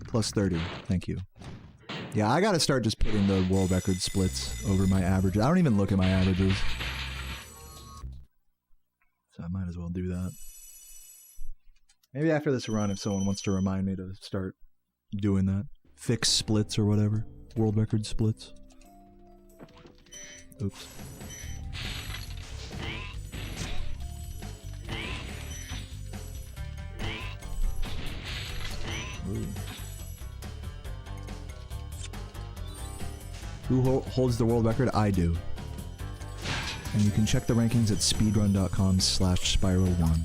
Plus 30, thank you. Yeah, I gotta start just putting the world record splits over my averages. I don't even look at my averages. So I might as well do that. Maybe after this run, if someone wants to remind me to start doing that. Fix splits or whatever. World record splits. Oops. Ooh. Who holds the world record? I do. And you can check the rankings at speedrun.com/Spyro1.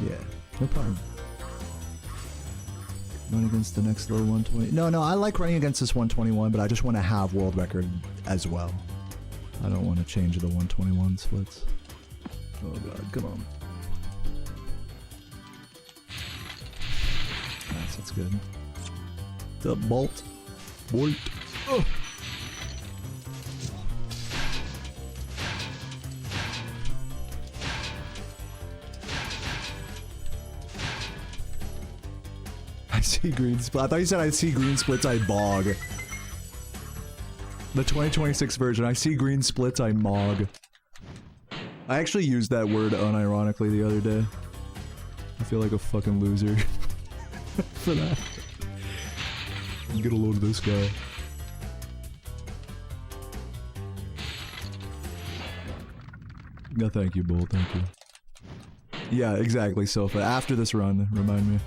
Yeah, no problem. Run against the next low 120. No, I like running against this 121, but I just want to have world record as well. I don't want to change the 121 splits. Oh god, come on. Nice, that's good. The bolt. Bolt. Oh. I see green split. I thought you said I see green splits, I bog. The 2026 version, I see green splits, I mog. I actually used that word unironically the other day. I feel like a fucking loser for that. Get a load of this guy. No, thank you, Bull, thank you. Yeah, exactly, Sofa. After this run, remind me.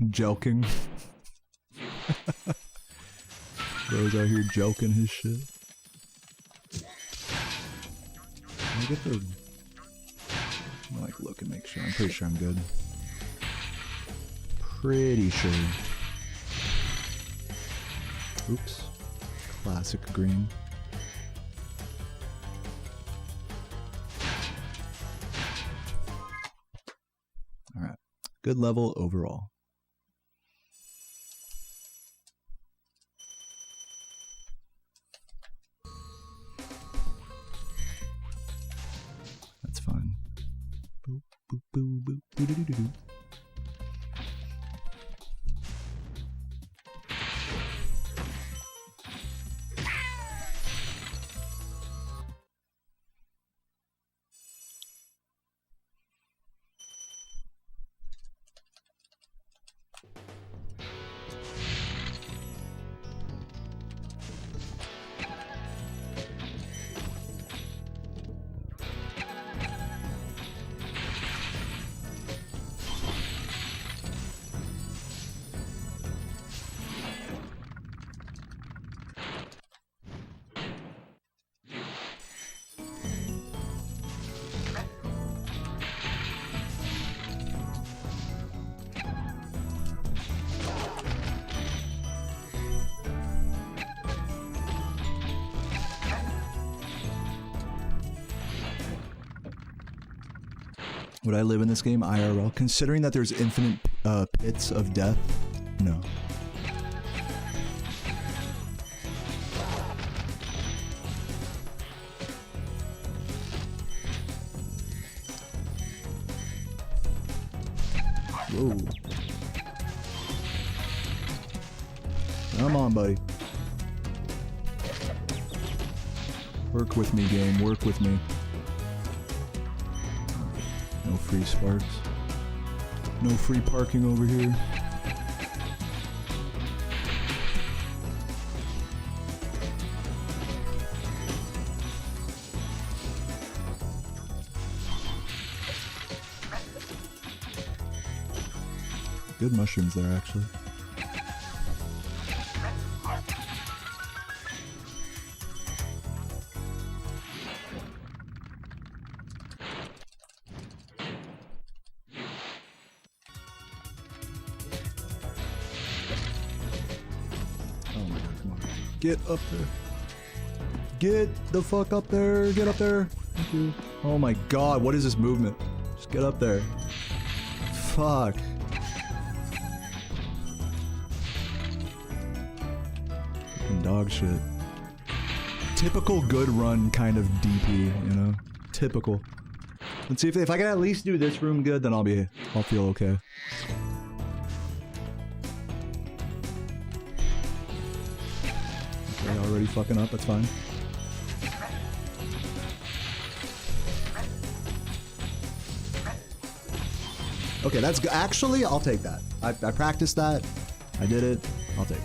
Joking. Bro's out here joking his shit. Can I get the... I'm like, look and make sure. I'm pretty sure I'm good. Pretty sure. Oops. Classic green. Alright. Good level overall. That's fine. Boop, boop, boop, boop, doo, doo, doo, doo. Would I live in this game IRL? Considering that there's infinite pits of death? No. Whoa. Come on, buddy. Work with me, game. Work with me. No free sparks. No free parking over here. Good mushrooms there, actually. Get up there. Get the fuck up there. Get up there. Thank you. Oh my god, what is this movement? Just get up there. Fuck. Fucking dog shit. Typical good run kind of DP, you know? Typical. Let's see if I can at least do this room good, then I'll feel okay. Already fucking up, that's fine. Okay, that's good. Actually, I'll take that. I practiced that. I did it. I'll take it.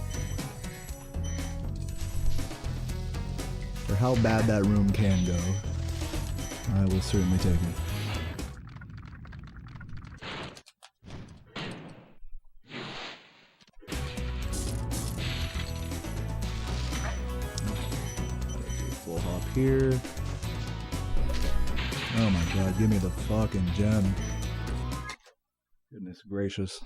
For how bad that room can go, I will certainly take it. Here. Oh my god, give me the fucking gem. Goodness gracious.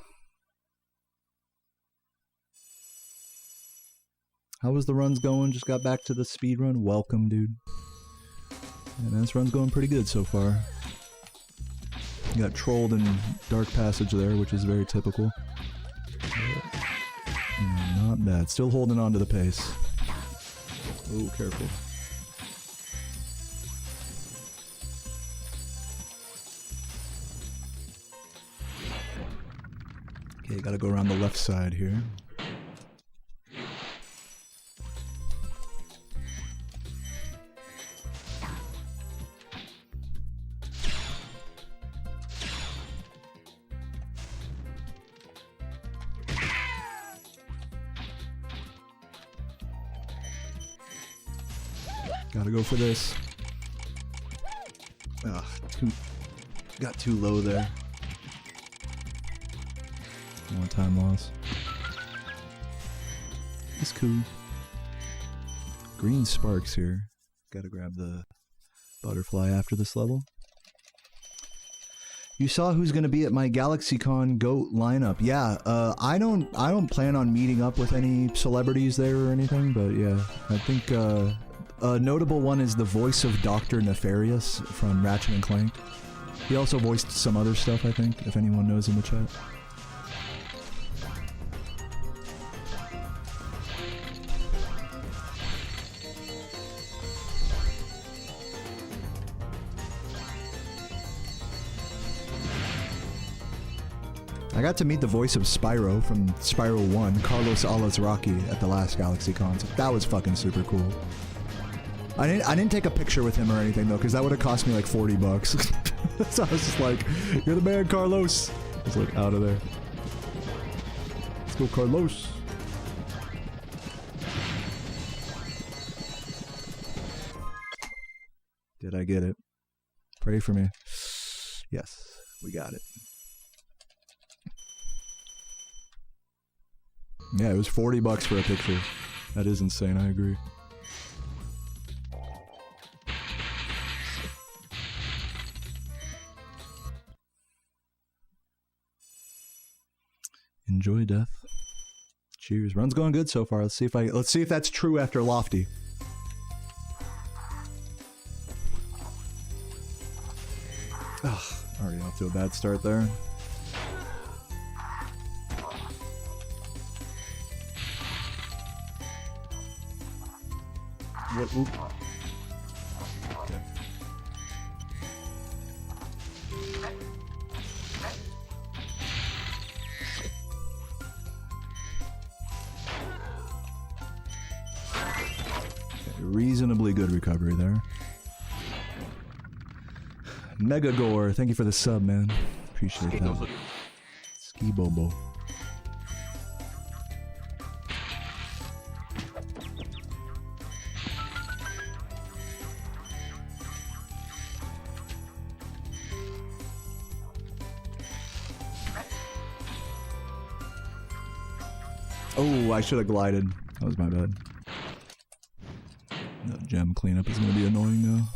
How was the runs going? Just got back to the speedrun. Welcome, dude. And this run's going pretty good so far. Got trolled in Dark Passage there, which is very typical. Not bad. Still holding on to the pace. Oh, careful. Okay, gotta go around the left side here. Gotta go for this. Ugh, got too low there. More time loss. It's cool. Green sparks here. Gotta grab the butterfly after this level. You saw who's gonna be at my GalaxyCon GOAT lineup. Yeah, I don't plan on meeting up with any celebrities there or anything, but yeah, I think a notable one is the voice of Dr. Nefarious from Ratchet and Clank. He also voiced some other stuff, I think, if anyone knows in the chat. I got to meet the voice of Spyro from Spyro 1, Carlos Alazraqui, at the last GalaxyCon. So that was fucking super cool. I didn't take a picture with him or anything though, because that would have cost me like $40. So I was just like, "You're the man, Carlos." I was like, out of there. Let's go, Carlos. Did I get it? Pray for me. Yes, we got it. Yeah, it was $40 for a picture. That is insane, I agree. Enjoy death. Cheers. Run's going good so far. Let's see if that's true after Lofty. Ugh, already off to a bad start there. What? Oop. Okay. Reasonably good recovery there. Mega Gore, thank you for the sub, man. Appreciate that. Ski Bobo. Oh, I should have glided. That was my bad. That gem cleanup is going to be annoying now.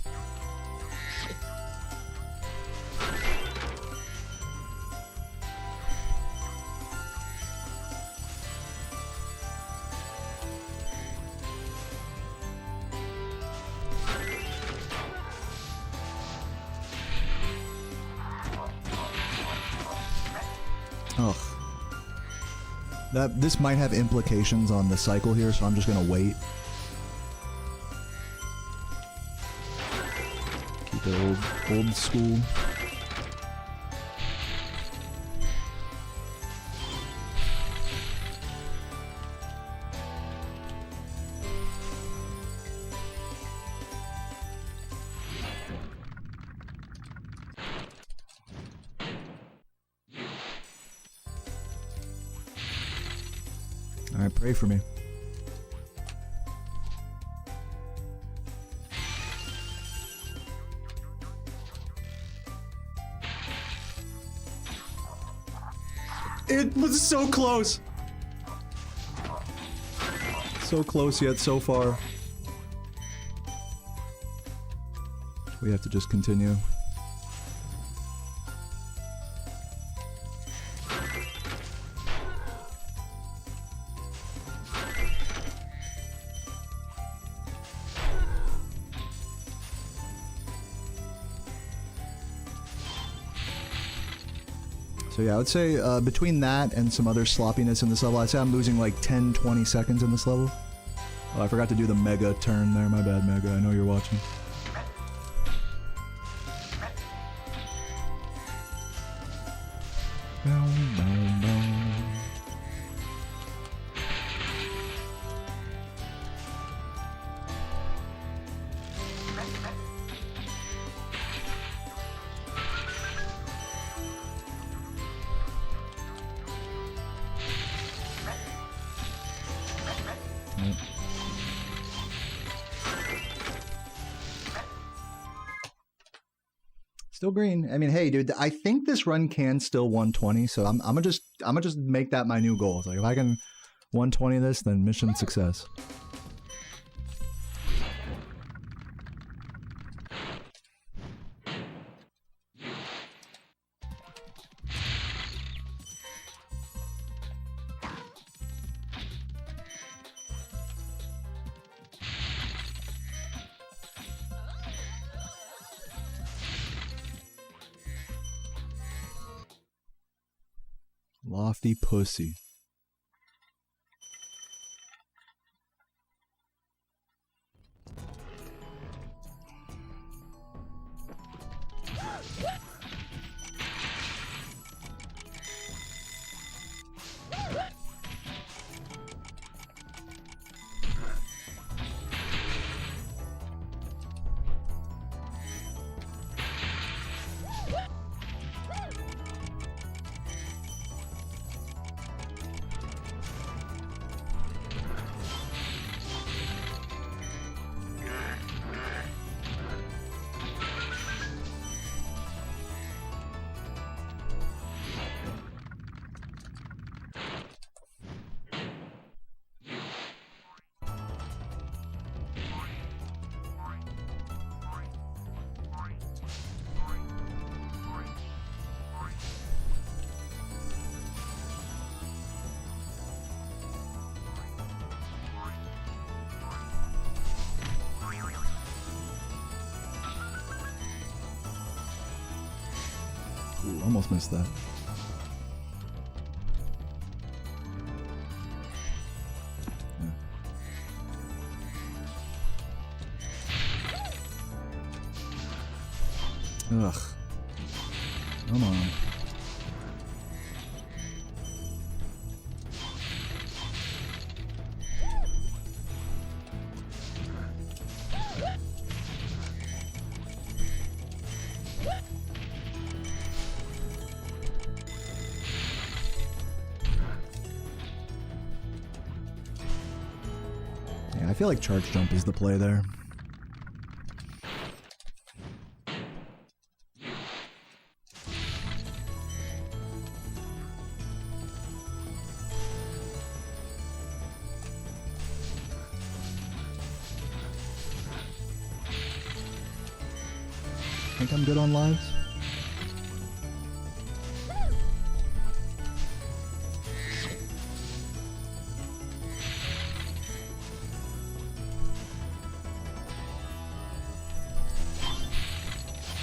This might have implications on the cycle here, so I'm just gonna wait. Keep it old school. Alright, pray for me. It was so close! So close yet so far. We have to just continue. So yeah, I would say between that and some other sloppiness in this level, I'd say I'm losing like 10-20 seconds in this level. Oh, I forgot to do the Mega turn there. My bad, Mega. I know you're watching. Boom, boom, boom. Still green. I mean, hey, dude, I think this run can still 120, so I'm gonna just make that my new goal. It's like if I can 120 this, then mission success. Lofty pussy. Ooh, almost missed that. Yeah. Ugh. Come on. I feel like charge jump is the play there. Think I'm good on lives?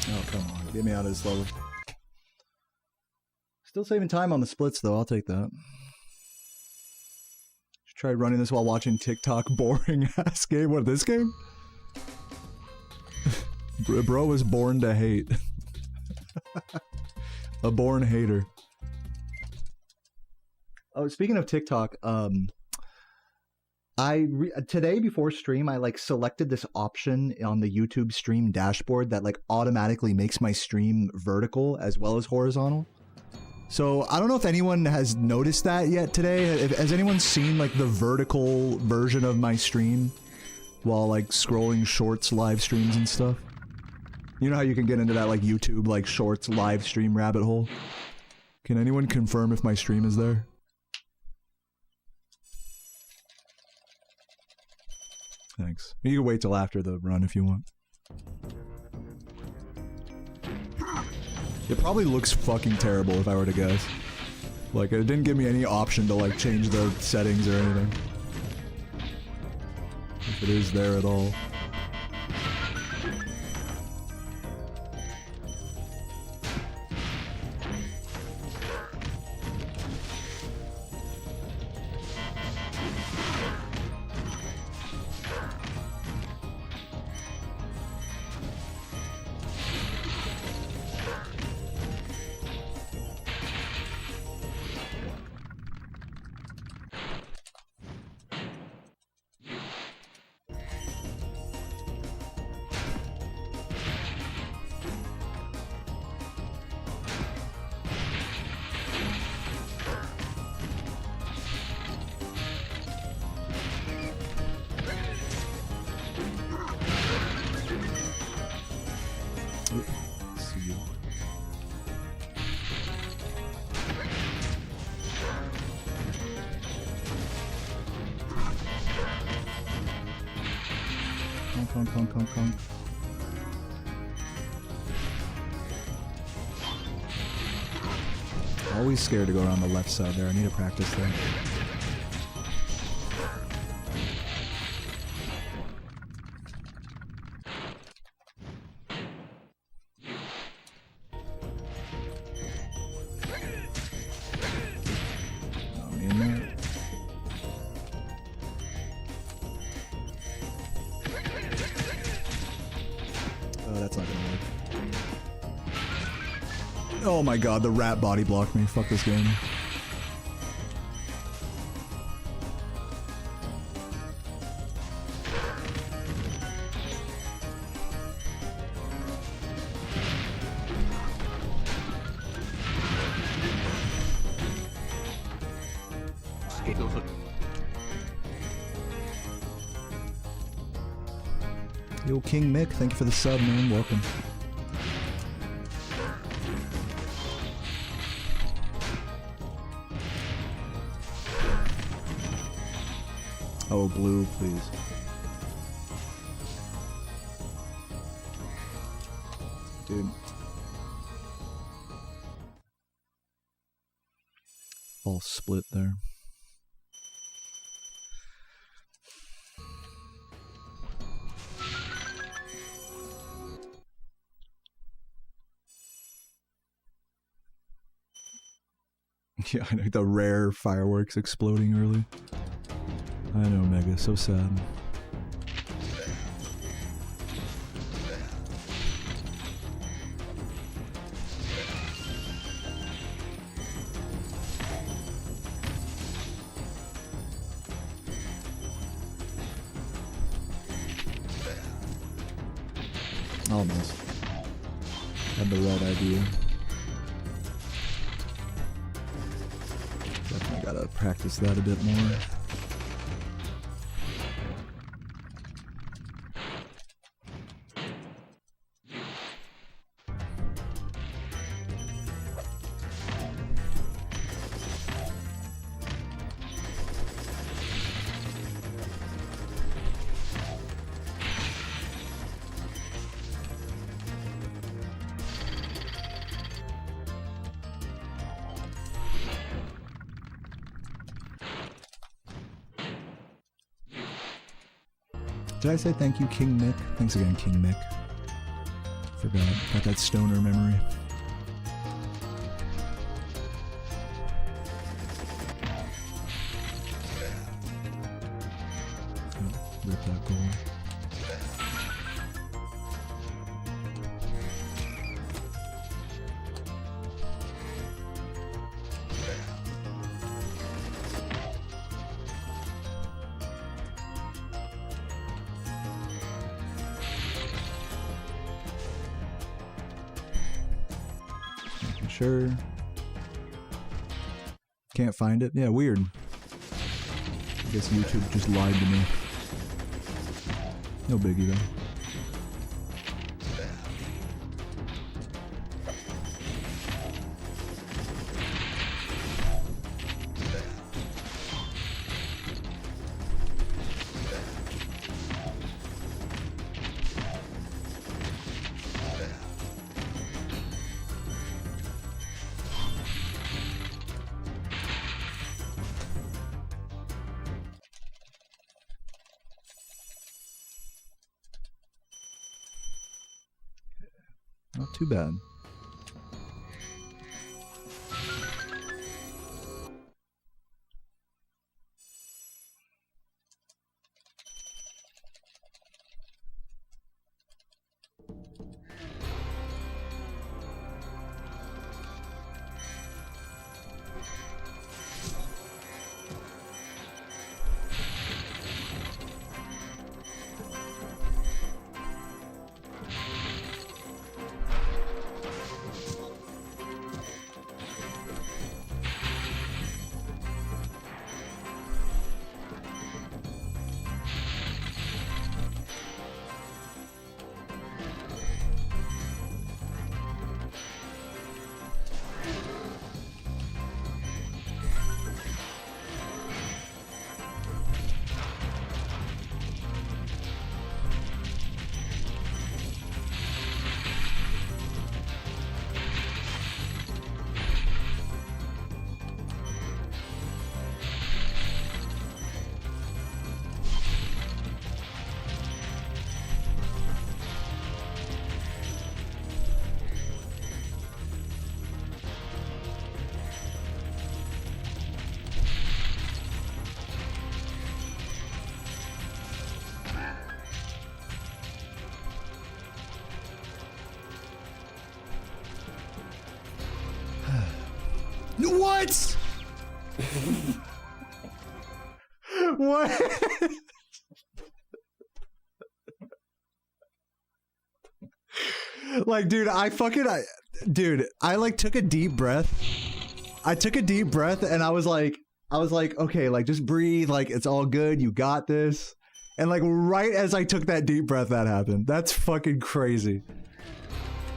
Oh, come on. Get me out of this level. Still saving time on the splits, though. I'll take that. Tried running this while watching TikTok. Boring ass game. What, this game? Bro was born to hate. A born hater. Oh, speaking of TikTok, today before stream, I like selected this option on the YouTube stream dashboard that like automatically makes my stream vertical as well as horizontal. So I don't know if anyone has noticed that yet today. Has anyone seen like the vertical version of my stream while like scrolling shorts live streams and stuff? You know how you can get into that like YouTube like shorts live stream rabbit hole? Can anyone confirm if my stream is there? Thanks. You can wait till after the run if you want. It probably looks fucking terrible if I were to guess. Like, it didn't give me any option to like change the settings or anything. If it is there at all. Conk, conk, conk, conk. Always scared to go around the left side there. I need to practice that. Oh my god, the rat body blocked me. Fuck this game. Yo, King Mick, thank you for the sub, man. Welcome. Oh, blue, please. Dude. All split there. Yeah, I know, the rare fireworks exploding early. I know, Mega, so sad. Almost. Had the right idea. Definitely gotta practice that a bit more. Did I say thank you, King Mick? Thanks again, King Mick. Forgot. Got that stoner memory. Oh, rip that goal. Sure. Can't find it? Yeah, weird. I guess YouTube just lied to me. No biggie though. Not too bad. What? What? Like, dude, I like took a deep breath. I took a deep breath and I was like, okay, like just breathe, like it's all good, you got this. And like right as I took that deep breath, that happened. That's fucking crazy.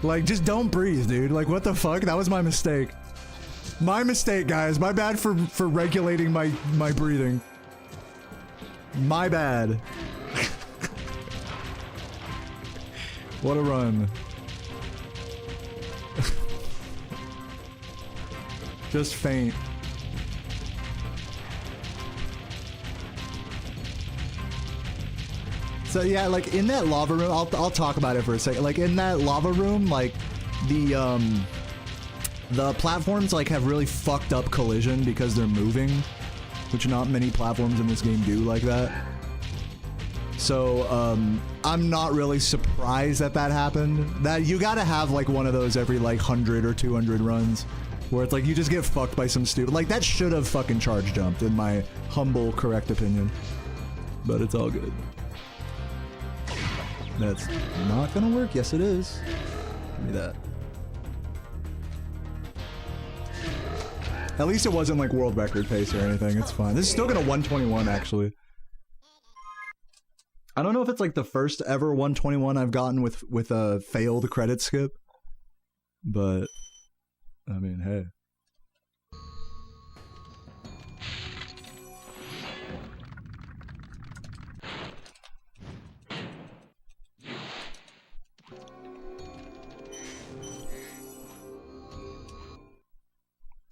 Like, just don't breathe, dude. Like, what the fuck? That was my mistake. My mistake, guys. My bad for regulating my breathing. My bad. What a run. Just faint. So yeah, like in that lava room, I'll talk about it for a second. Like in that lava room, like the platforms like have really fucked up collision because they're moving, which not many platforms in this game do like that. So I'm not really surprised that happened. That you gotta have like one of those every like 100 or 200 runs, where it's like you just get fucked by some stupid, like that should have fucking charge jumped in my humble correct opinion, but it's all good. That's not gonna work. Yes, it is. Give me that. At least it wasn't like world record pace or anything. It's fine. This is still gonna 121 actually. I don't know if it's like the first ever 121 I've gotten with a failed credit skip, but I mean, hey.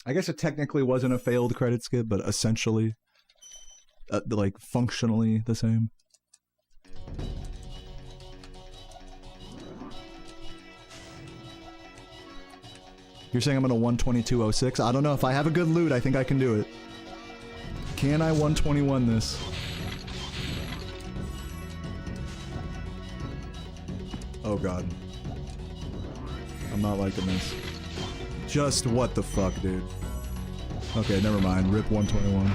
I guess it technically wasn't a failed credit skip, but essentially, like, functionally the same. You're saying I'm gonna 122.06? I don't know. If I have a good loot, I think I can do it. Can I 121 this? Oh god. I'm not liking this. Just what the fuck, dude. Okay, never mind. Rip 121.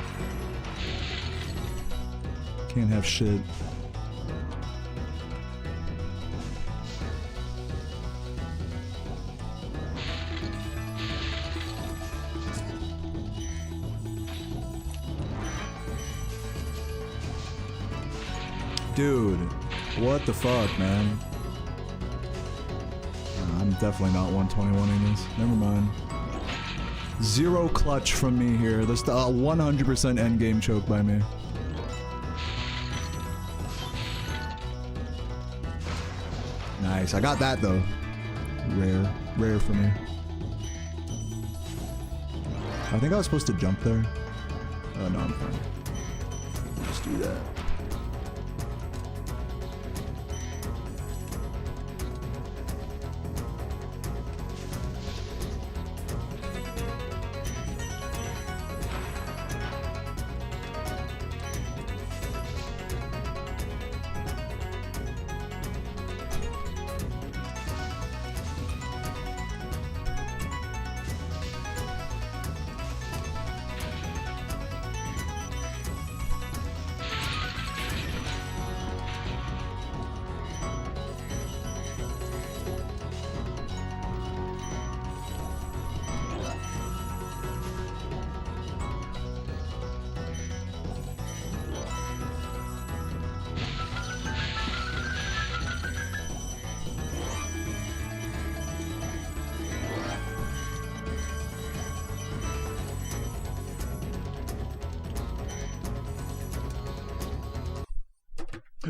Can't have shit. Dude, what the fuck, man? I'm definitely not 121ing this. Never mind. Zero clutch from me here. This 100% endgame choke by me. Nice. I got that though. Rare. Rare for me. I think I was supposed to jump there. Oh no, I'm fine. Just do that.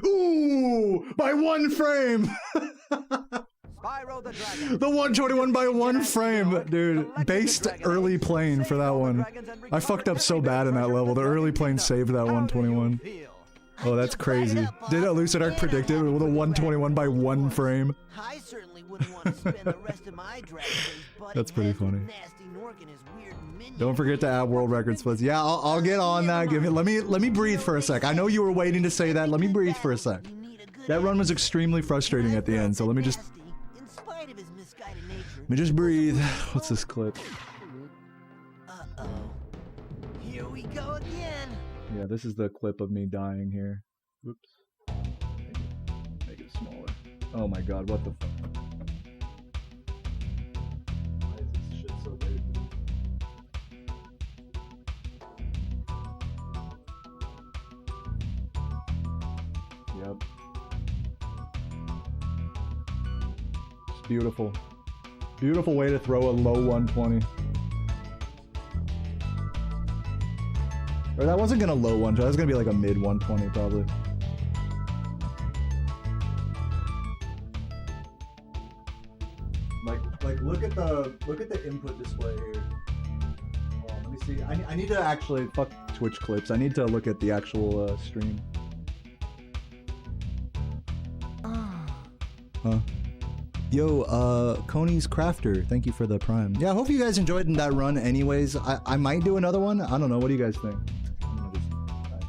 Ooh, by one frame. Spyro the Dragon. The 121 by one frame, dude. Based early plane for that one. I fucked up so bad in that level. The early plane saved that 121. Oh, that's crazy. Did Elucid Arc predict it with a 121 by one frame? I certainly wouldn't want to spend the rest of my Dragon days butting That's pretty heads with funny. Nasty Nork and his weird minions. Don't forget to add world record splits. Yeah, I'll get on that. Give me, let me breathe for a sec. I know you were waiting to say that. Let me breathe for a sec. That run was extremely frustrating at the end, so let me just In spite of his misguided nature, breathe. What's this clip? Uh-oh. Here we go again. Yeah, this is the clip of me dying here. Oops. Make it smaller. Oh my god, what the fuck? Why is this shit so big? Yep. It's beautiful. Beautiful way to throw a low 120. Or that wasn't gonna low 120, that was gonna be like a mid 120 probably. Like look at the input display here. Oh, let me see. I need to actually fuck Twitch clips. I need to look at the actual stream. Huh? Yo, Coney's Crafter, thank you for the prime. Yeah, I hope you guys enjoyed that run anyways. I might do another one. I don't know. What do you guys think? I'm gonna just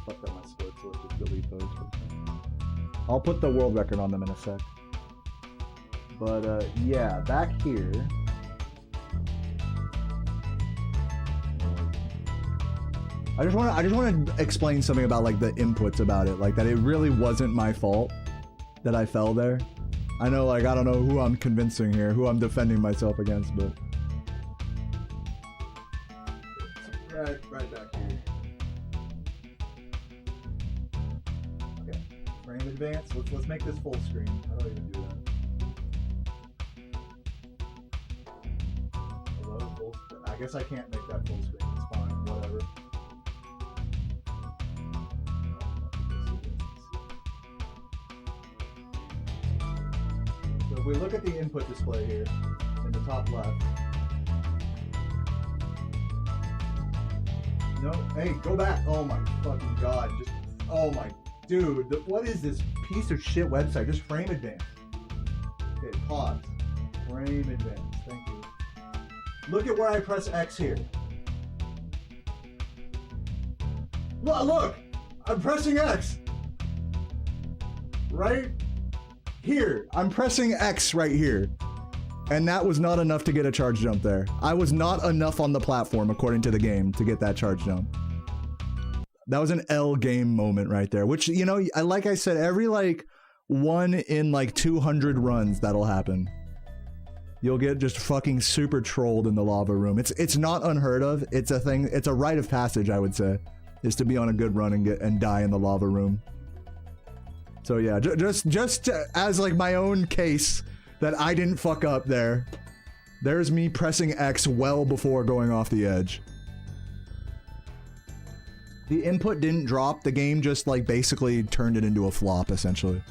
fucked up my split, so let's just delete those for a second. I'll put the world record on them in a sec. But yeah, back here. I just want to explain something about like the inputs about it, like that it really wasn't my fault that I fell there. I know, like, I don't know who I'm convincing here, who I'm defending myself against, but right back here. Okay, frame advance. Let's make this full screen. How do I even do that? Hello, full screen. I guess I can't make that full screen. It's fine, whatever. So if we look at the input display here, in the top left. No, hey, go back. Oh my fucking god. Just, oh my, dude, what is this piece of shit website? Just frame advance. Okay, pause. Frame advance, thank you. Look at where I press X here. Look, I'm pressing X. Right here, I'm pressing X right here. And that was not enough to get a charge jump there. I was not enough on the platform, according to the game, to get that charge jump. That was an L game moment right there, which, you know, like I said, every like 1 in like 200 runs that'll happen. You'll get just fucking super trolled in the lava room. It's not unheard of. It's a thing. It's a rite of passage, I would say, is to be on a good run and die in the lava room. So yeah, just as like my own case that I didn't fuck up there. There's me pressing X well before going off the edge. The input didn't drop. The game just like basically turned it into a flop essentially,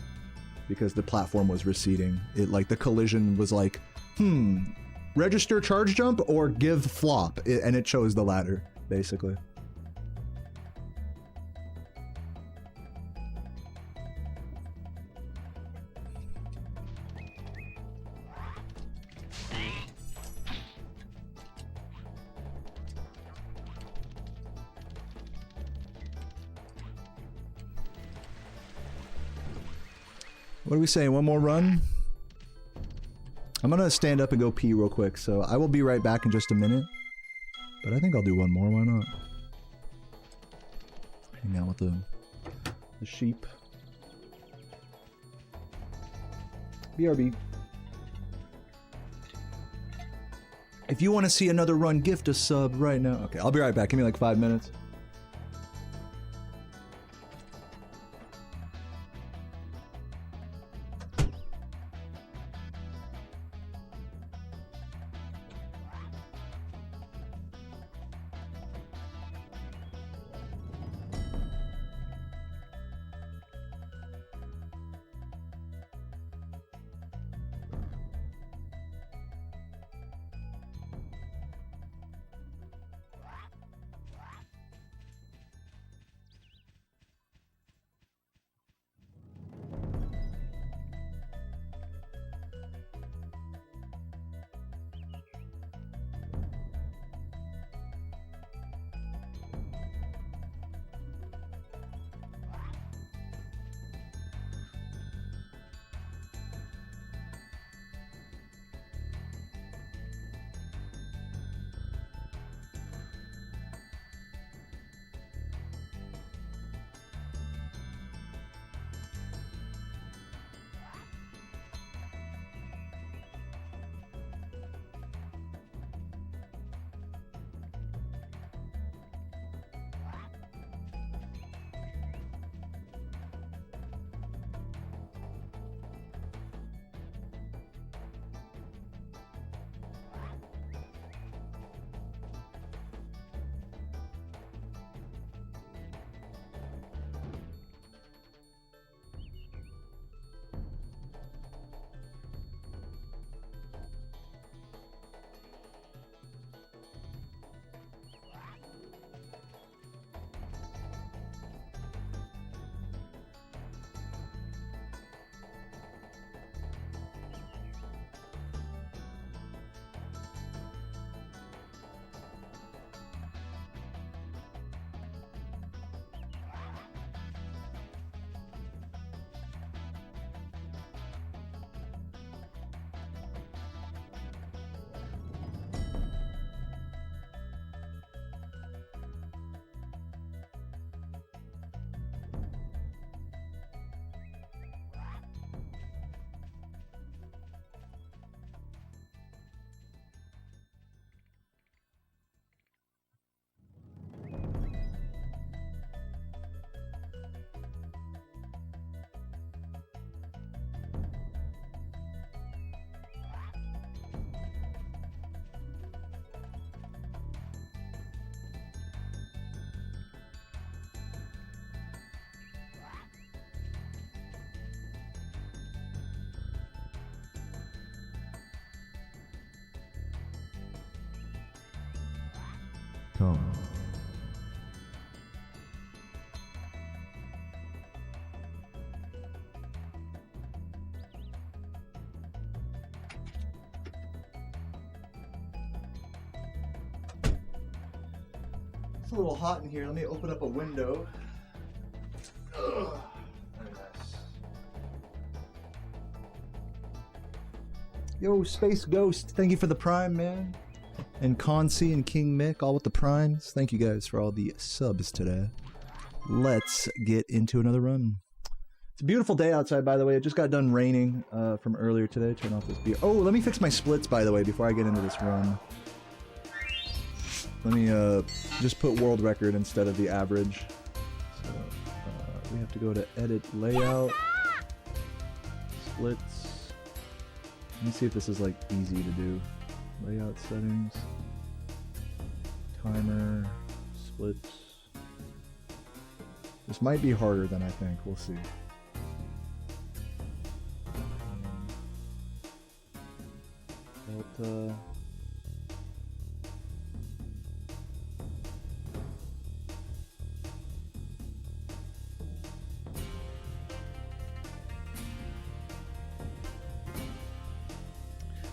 because the platform was receding. It like the collision was like, register charge jump or give flop, and it chose the latter basically. What are we saying? One more run? I'm gonna stand up and go pee real quick, so I will be right back in just a minute. But I think I'll do one more, why not? Hang out with the sheep. BRB. If you want to see another run, gift a sub right now. Okay, I'll be right back. Give me like 5 minutes. Come. It's a little hot in here. Let me open up a window. Ugh. Very nice. Yo, Space Ghost, thank you for the Prime, man. And Concy and King Mick, all with the Primes. Thank you guys for all the subs today. Let's get into another run. It's a beautiful day outside, by the way. It just got done raining from earlier today. Turn off this beer. Oh, let me fix my splits, by the way, before I get into this run. Let me just put world record instead of the average. So we have to go to edit layout, splits. Let me see if this is like easy to do. Layout settings, timer, splits. This might be harder than I think. We'll see. Delta.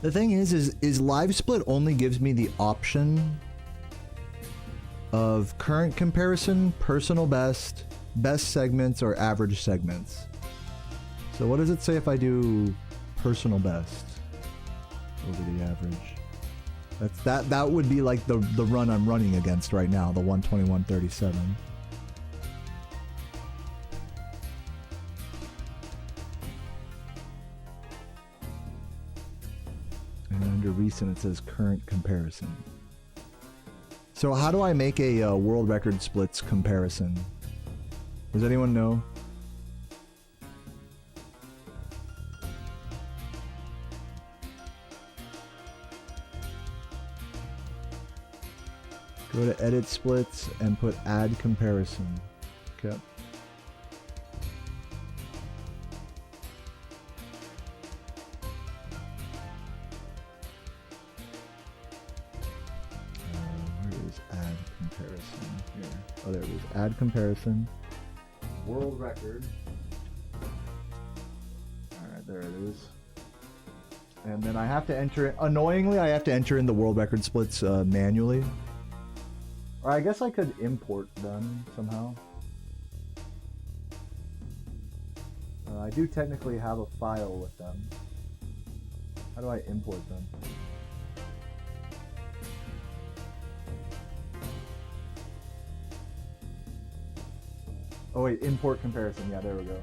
The thing is live split only gives me the option of current comparison, personal best, best segments, or average segments. So what does it say if I do personal best over the average? That would be like the run I'm running against right now, the 121.37. And under recent it says current comparison. So how do I make a world record splits comparison? Does anyone know? Go to edit splits and put add comparison. Okay. Oh, there it is. Add comparison. World record. Alright, there it is. And then I have to enter it. Annoyingly, I have to enter in the world record splits manually. Or I guess I could import them somehow. I do technically have a file with them. How do I import them? Oh wait, import comparison. Yeah, there we go.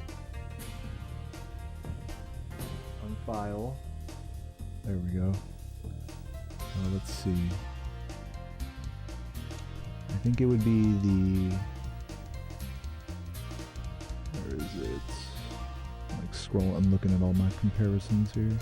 On file. There we go. Let's see. I think it would be the... Where is it? Like scroll, I'm looking at all my comparisons here.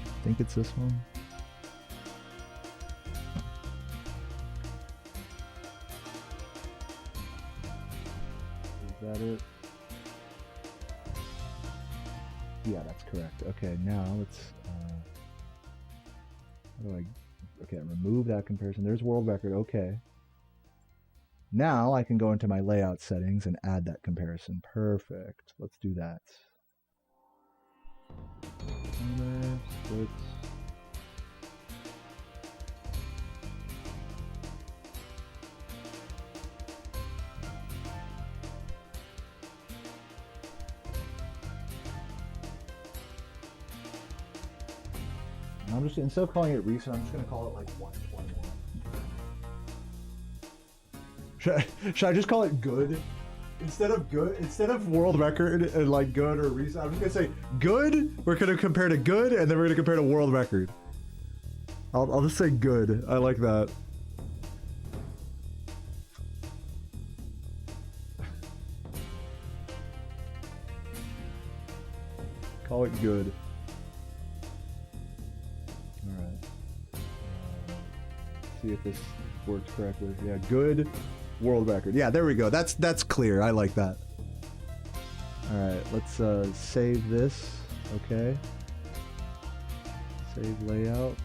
I think it's this one. Is that it? Yeah, that's correct. Okay, now let's how do I remove that comparison. There's world record. Okay. Now I can go into my layout settings and add that comparison. Perfect. Let's do that. Splits. I'm just, instead of calling it recent, I'm just going to call it like 121. Should I just call it good? Instead of world record and like good or recent, I'm just gonna say good. We're gonna compare to good, and then we're gonna compare to world record. I'll just say good. I like that. Call it good. Alright. See if this works correctly. Yeah, good world record. Yeah, there we go. That's clear. I like that. Alright, let's save this. Okay. Save layout.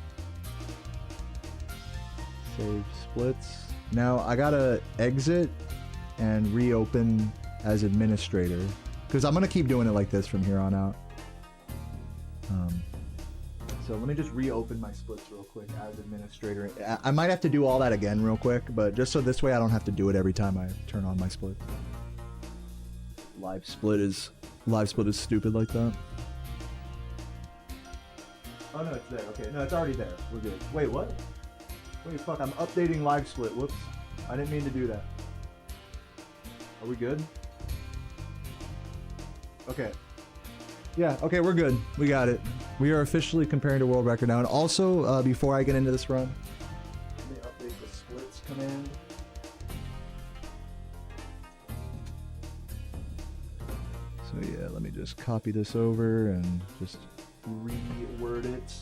Save splits. Now I gotta exit and reopen as administrator, because I'm gonna keep doing it like this from here on out. So let me just reopen my splits real quick as administrator. I might have to do all that again real quick, but just so this way I don't have to do it every time I turn on my splits. Live split is stupid like that. Oh no, it's there. Okay, no, it's already there. We're good. Wait, what? Wait, fuck, I'm updating live split. Whoops. I didn't mean to do that. Are we good? Okay. Yeah, okay, we're good. We got it. We are officially comparing to world record now. And also, before I get into this run, let me update the splits command. So yeah, let me just copy this over and just reword it.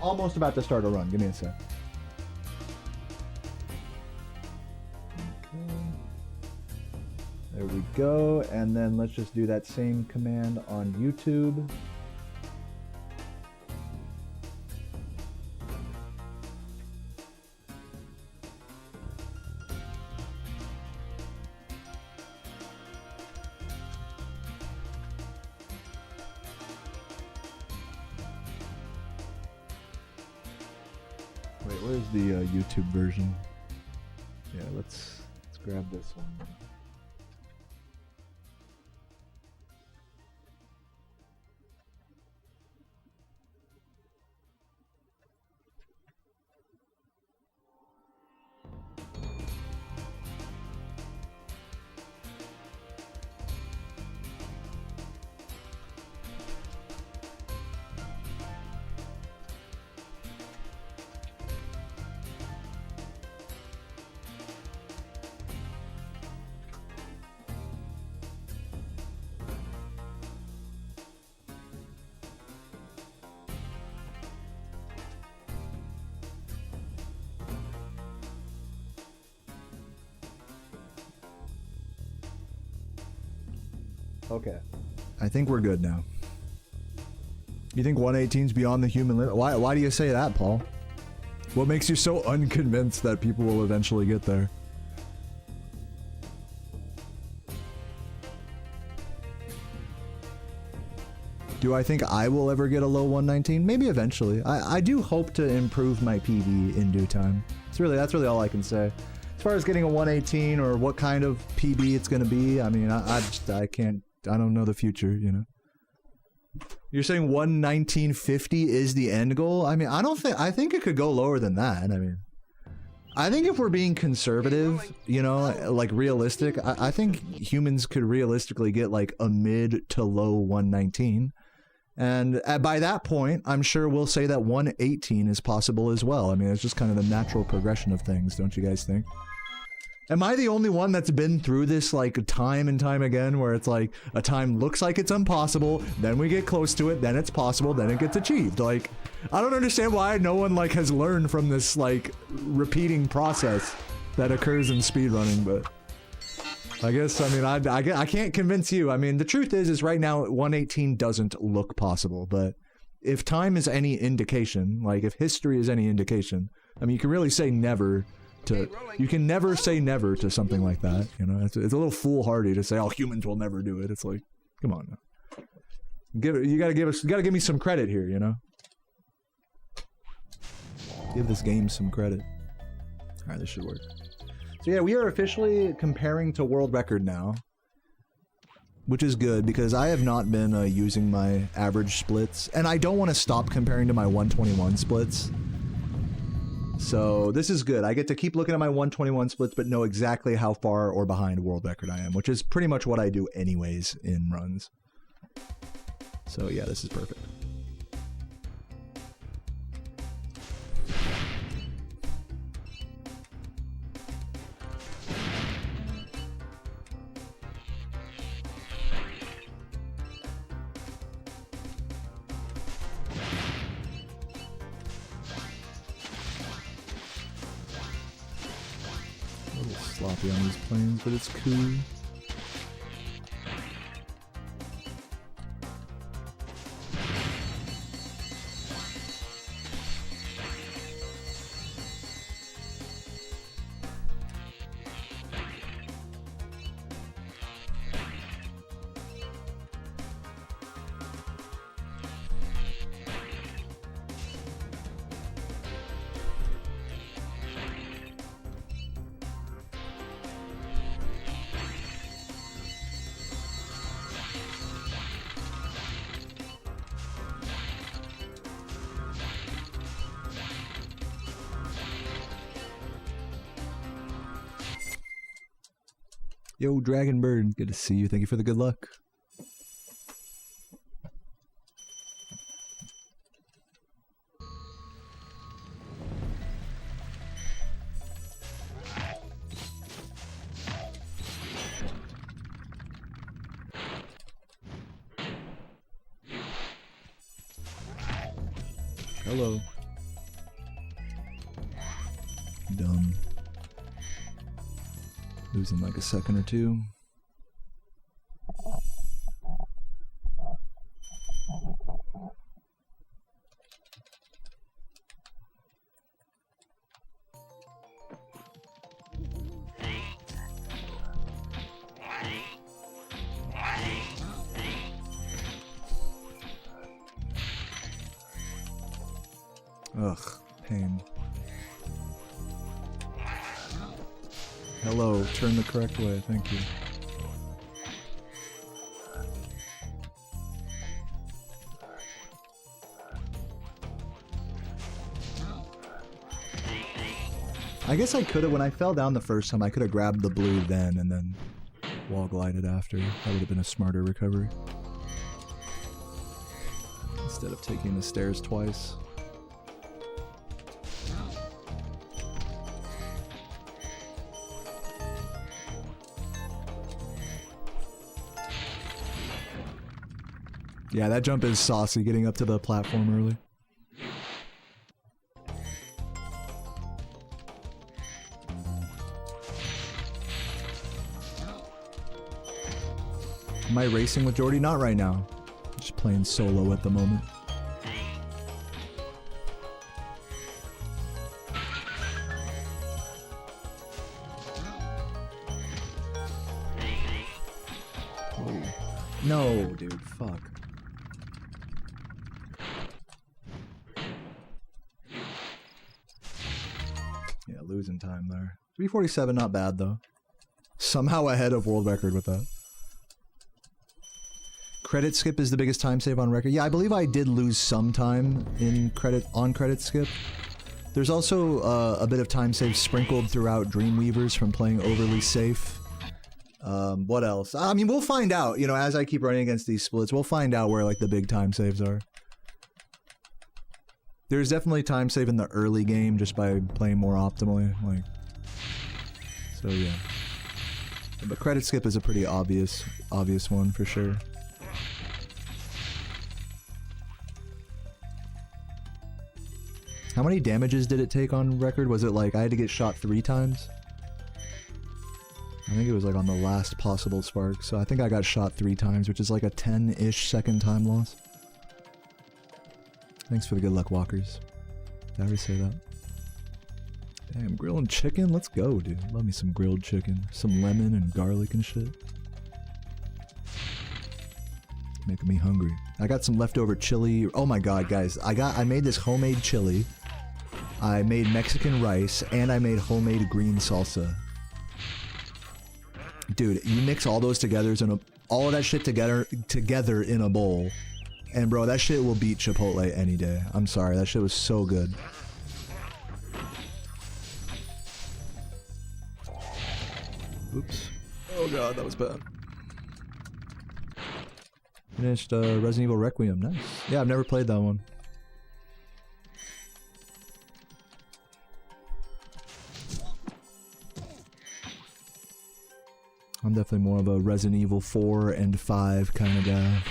Almost about to start a run. Give me a sec. Okay. There we go. And then let's just do that same command on YouTube. Wait, where's the YouTube version? Yeah, let's grab this one. Okay. I think we're good now. You think 118's beyond the human limit? Why do you say that, Paul? What makes you so unconvinced that people will eventually get there? Do I think I will ever get a low 119? Maybe eventually. I do hope to improve my PB in due time. That's really all I can say. As far as getting a 118 or what kind of PB it's gonna be, I mean, I don't know the future, you know. You're saying 119.50 is the end goal? I mean, I think it could go lower than that. I mean, I think if we're being conservative, you know, like realistic, I think humans could realistically get like a mid to low 119. And by that point, I'm sure we'll say that 118 is possible as well. I mean, it's just kind of the natural progression of things, don't you guys think? Am I the only one that's been through this like time and time again, where it's like a time looks like it's impossible, then we get close to it, then it's possible, then it gets achieved? Like, I don't understand why no one like has learned from this like repeating process that occurs in speedrunning, but I guess, I mean, I can't convince you. I mean, the truth is right now 118 doesn't look possible, but if time is any indication, like if history is any indication, I mean, you can really say never. You can never say never to something like that, you know. It's a little foolhardy to say, "Oh, humans will never do it." It's like, come on now. You gotta give me some credit here, you know. Give this game some credit. Alright, this should work. So yeah, we are officially comparing to world record now. Which is good, because I have not been using my average splits. And I don't want to stop comparing to my 121 splits. So this is good. I get to keep looking at my 121 splits, but know exactly how far or behind world record I am. Which is pretty much what I do anyways in runs. So yeah, this is perfect. Sloppy on these planes, but it's cool. Yo, Dragon Bird, good to see you. Thank you for the good luck. Hello. Dumb. Losing like a second or two. Ugh, pain. Hello, turn the correct way, thank you. I guess I could have, when I fell down the first time, I could have grabbed the blue then and then wall glided after. That would have been a smarter recovery. Instead of taking the stairs twice. Yeah, that jump is saucy, getting up to the platform early. Am I racing with Jordy? Not right now. Just playing solo at the moment. Oh. No, dude, fuck. Yeah, losing time there. 3:47, not bad though. Somehow ahead of world record with that. Credit skip is the biggest time save on record. Yeah, I believe I did lose some time in credit skip. There's also a bit of time save sprinkled throughout Dreamweavers from playing overly safe. What else? I mean, we'll find out, you know, as I keep running against these splits, we'll find out where like the big time saves are. There's definitely time save in the early game just by playing more optimally, like. So yeah. But credit skip is a pretty obvious one for sure. How many damages did it take on record? Was it like I had to get shot 3 times? I think it was like on the last possible spark, so I think I got shot 3 times, which is like a 10-ish second time loss. Thanks for the good luck, walkers. Did I already say that? Damn, grilling chicken? Let's go, dude. Love me some grilled chicken. Some lemon and garlic and shit. Making me hungry. I got some leftover chili. Oh my god, guys. I made this homemade chili. I made Mexican rice, and I made homemade green salsa. Dude, you mix all those together all of that shit together in a bowl, and bro, that shit will beat Chipotle any day. I'm sorry, that shit was so good. Oops. Oh god, that was bad. Finished Resident Evil Requiem. Nice. Yeah, I've never played that one. I'm definitely more of a Resident Evil 4 and 5 kind of guy.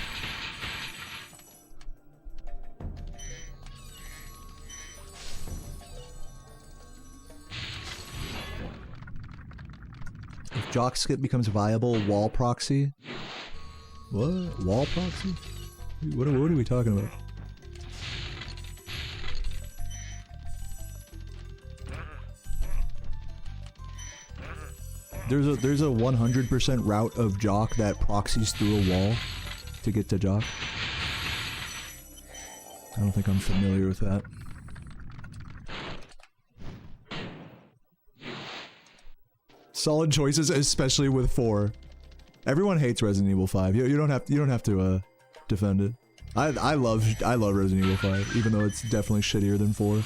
If Jock Skip becomes viable, wall proxy? What? Wall proxy? What are we talking about? There's a 100% route of Jock that proxies through a wall to get to Jock. I don't think I'm familiar with that. Solid choices, especially with 4. Everyone hates Resident Evil 5. You don't have to defend it. I love Resident Evil 5, even though it's definitely shittier than 4.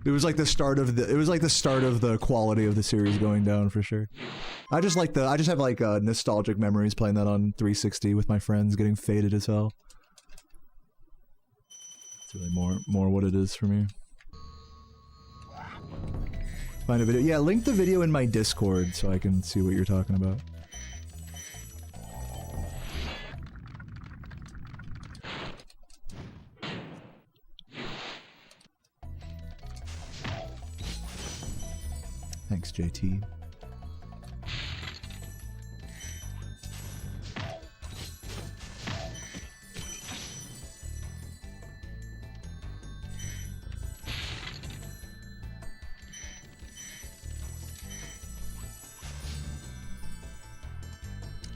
It was like the start of the quality of the series going down for sure. I just have like nostalgic memories playing that on 360 with my friends, getting faded as hell. It's really more what it is for me. Find a video. Yeah, link the video in my Discord so I can see what you're talking about. Thanks, JT.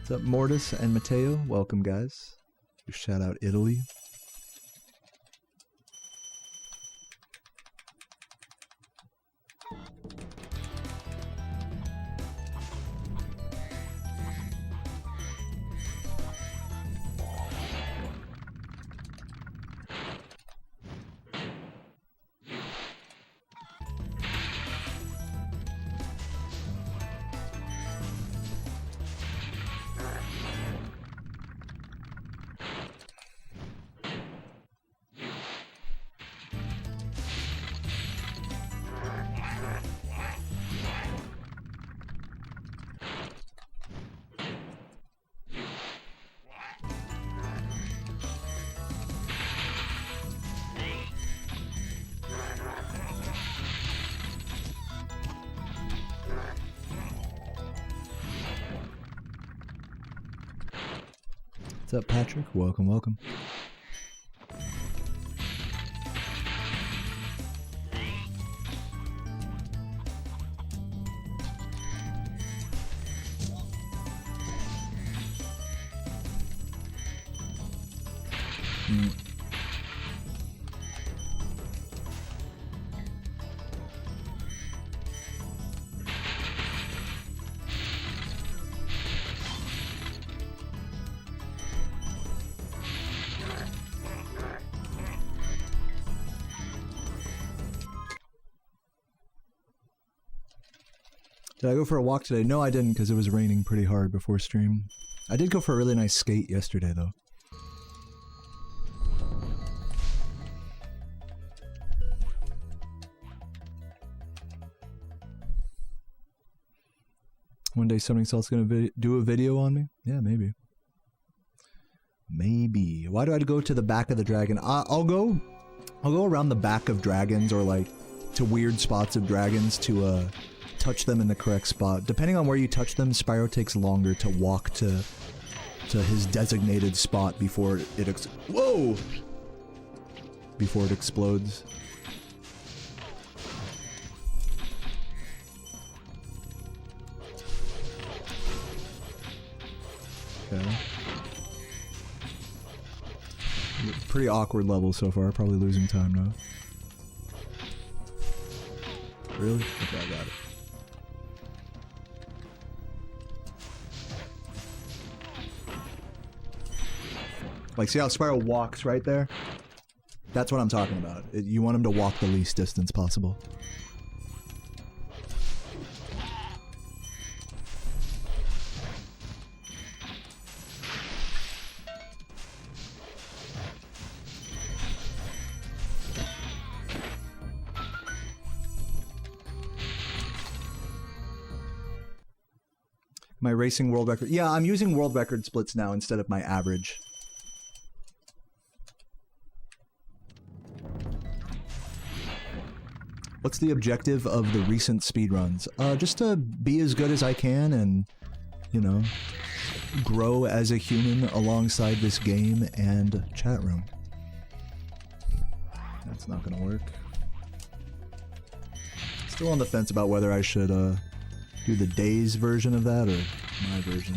What's up, Mortis and Mateo? Welcome, guys. Shout out Italy. What's up, Patrick? Welcome, welcome. Did I go for a walk today? No, I didn't, because it was raining pretty hard before stream. I did go for a really nice skate yesterday, though. One day something else gonna do a video on me? Yeah, maybe. Maybe. Why do I go to the back of the dragon? I'll go around the back of dragons, or like to weird spots of dragons to touch them in the correct spot. Depending on where you touch them, Spyro takes longer to walk to his designated spot before before it explodes. Okay. Pretty awkward level so far, probably losing time now. Really? Okay, I got it. Like, see how Spyro walks right there? That's what I'm talking about. You want him to walk the least distance possible. My racing world record. Yeah, I'm using world record splits now instead of my average. What's the objective of the recent speedruns? Just to be as good as I can and, you know, grow as a human alongside this game and chat room. That's not gonna work. Still on the fence about whether I should, do the days version of that or my version.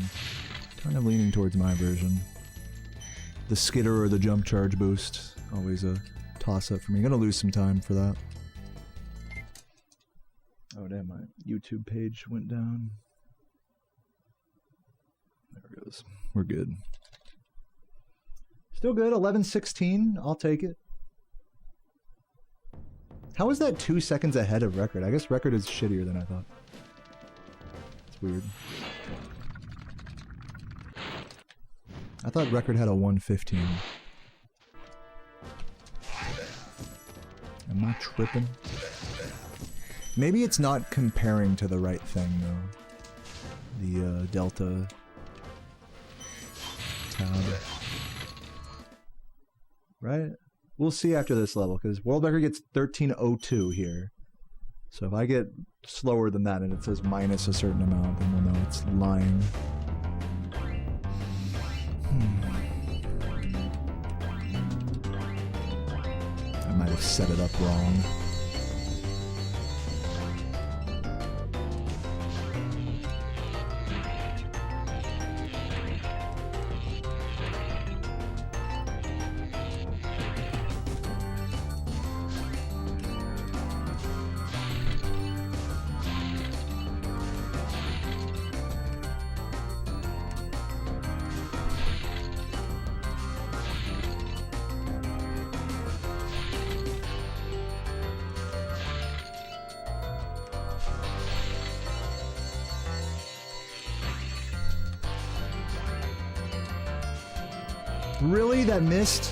Kind of leaning towards my version. The skitter or the jump charge boost. Always a toss-up for me. Gonna lose some time for that. Oh damn, my YouTube page went down. There it goes. We're good. Still good, 11:16. I'll take it. How is that 2 seconds ahead of record? I guess record is shittier than I thought. It's weird. I thought record had a 1:15. Am I tripping? Maybe it's not comparing to the right thing, though. The, delta tab. Right? We'll see after this level, because world record gets 13:02 here. So if I get slower than that and it says minus a certain amount, then we'll know it's lying. I might have set it up wrong. Really? That missed?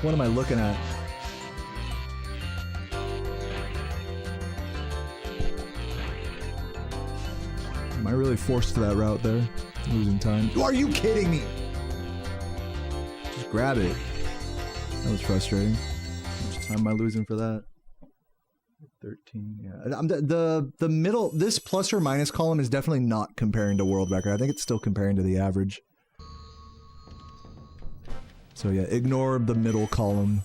What am I looking at? Am I really forced to that route there? Losing time. Are you kidding me? Just grab it. That was frustrating. How much time am I losing for that? 13, yeah. The middle, this plus or minus column is definitely not comparing to world record. I think it's still comparing to the average. So yeah, ignore the middle column.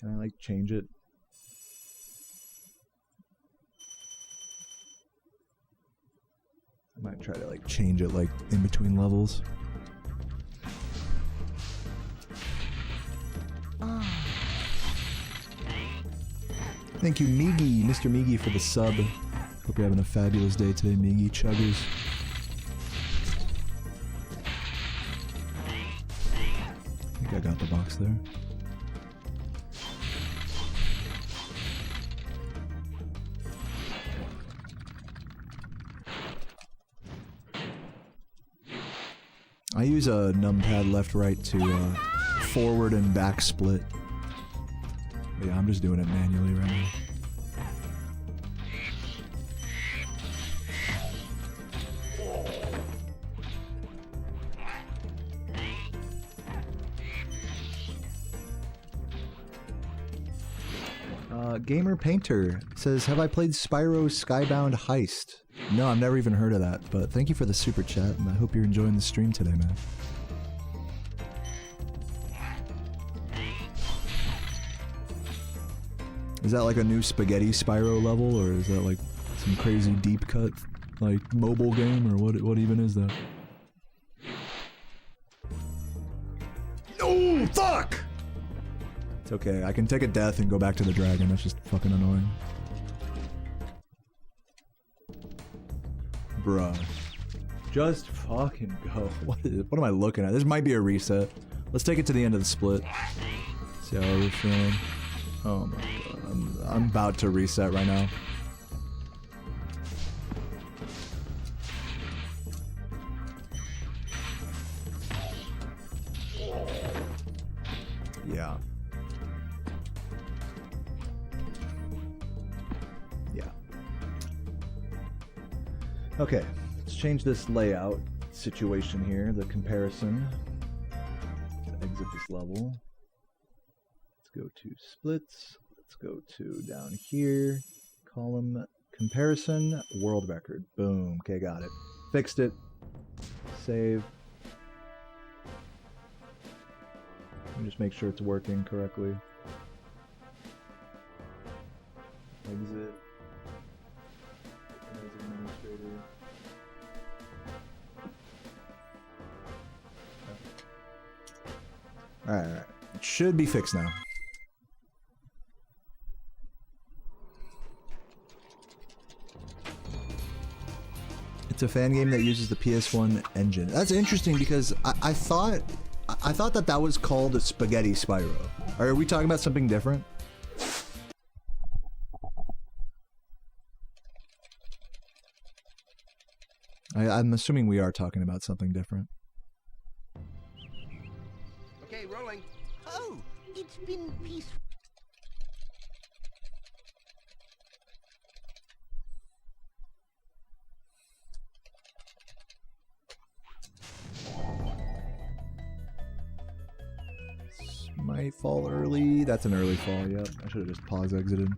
Can I, like, change it? I might try to, like, change it, like, in between levels. Thank you, Migi, Mr. Migi, for the sub. Hope you're having a fabulous day today, Migi Chuggers. I think I got the box there. I use a numpad left-right to forward and back split. But yeah, I'm just doing it manually right now. Gamer Painter says, have I played Spyro's Skybound Heist? No, I've never even heard of that, but thank you for the super chat, and I hope you're enjoying the stream today, man. Is that like a new spaghetti Spyro level, or is that like some crazy deep cut, like, mobile game, or what even is that? No, fuck! It's okay, I can take a death and go back to the dragon, that's just fucking annoying. Bruh. Just fucking go. What am I looking at? This might be a reset. Let's take it to the end of the split. See how we're feeling. Oh my god, I'm about to reset right now. Yeah. Yeah. Okay, let's change this layout situation here, the comparison. Exit this level. Let's go to splits. Let's go to down here. Column comparison, world record. Boom. Okay, got it. Fixed it. Save. Let me just make sure it's working correctly. Exit. As administrator. Alright. It should be fixed now. It's a fan game that uses the PS1 engine. That's interesting because I thought that was called a Spaghetti Spyro. Are we talking about something different? I'm assuming we are talking about something different. Okay, rolling. Oh, it's been peaceful. Might fall early. That's an early fall, yep. I should have just pause exited.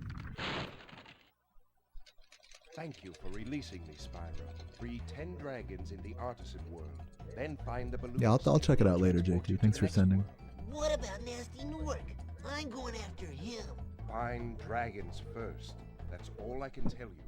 Thank you for releasing me, Spyro. Free 10 dragons in the artisan world. Then find the balloon. Yeah, I'll check it out later, JT. Thanks for sending. What about Nasty Nork? I'm going after him. Find dragons first. That's all I can tell you.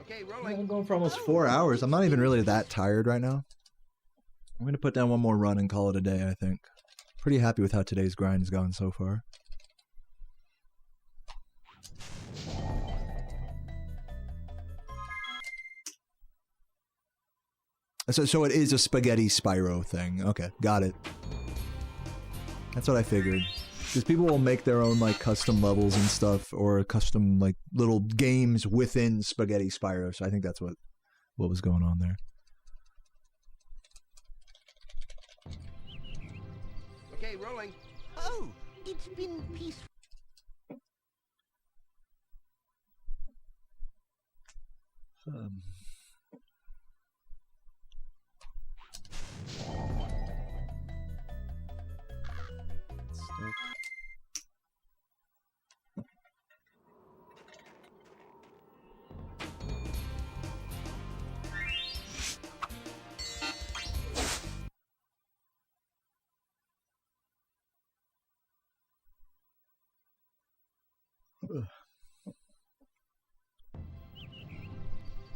Okay, rolling. I'm going for almost 4 hours. I'm not even really that tired right now. I'm gonna put down one more run and call it a day, I think. Pretty happy with how today's grind has gone so far. So it is a Spaghetti Spyro thing. Okay, got it. That's what I figured. Because people will make their own like custom levels and stuff, or custom like little games within Spaghetti Spyro. So I think that's what was going on there. Okay, rolling. Oh, it's been peaceful.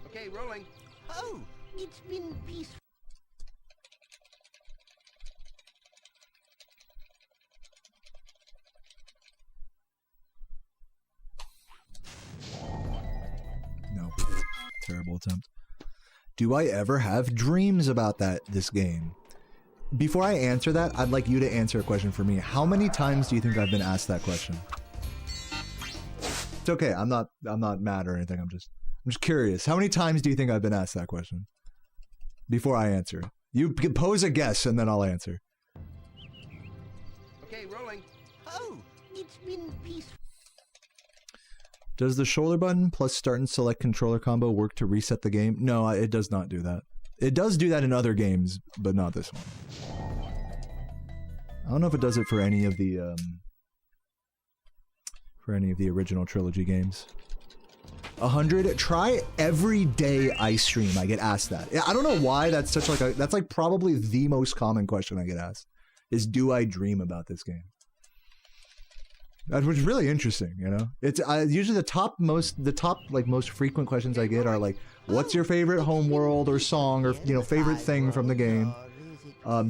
Okay, rolling. Oh, it's been peaceful. No. Terrible attempt. Do I ever have dreams about this game? Before I answer that, I'd like you to answer a question for me. How many times do you think I've been asked that question? It's okay. I'm not mad or anything. I'm just curious. How many times do you think I've been asked that question? Before I answer. You can pose a guess and then I'll answer. Okay, rolling. Oh, it's been peaceful. Does the shoulder button plus start and select controller combo work to reset the game? No, it does not do that. It does do that in other games, but not this one. I don't know if it does it for any of the original trilogy games. 100. Try every day ice stream. I get asked that. I don't know why that's such like a. That's like probably the most common question I get asked. Is do I dream about this game? That was really interesting. You know, it's usually the top most frequent questions I get are like, what's your favorite homeworld or song or favorite thing from the game?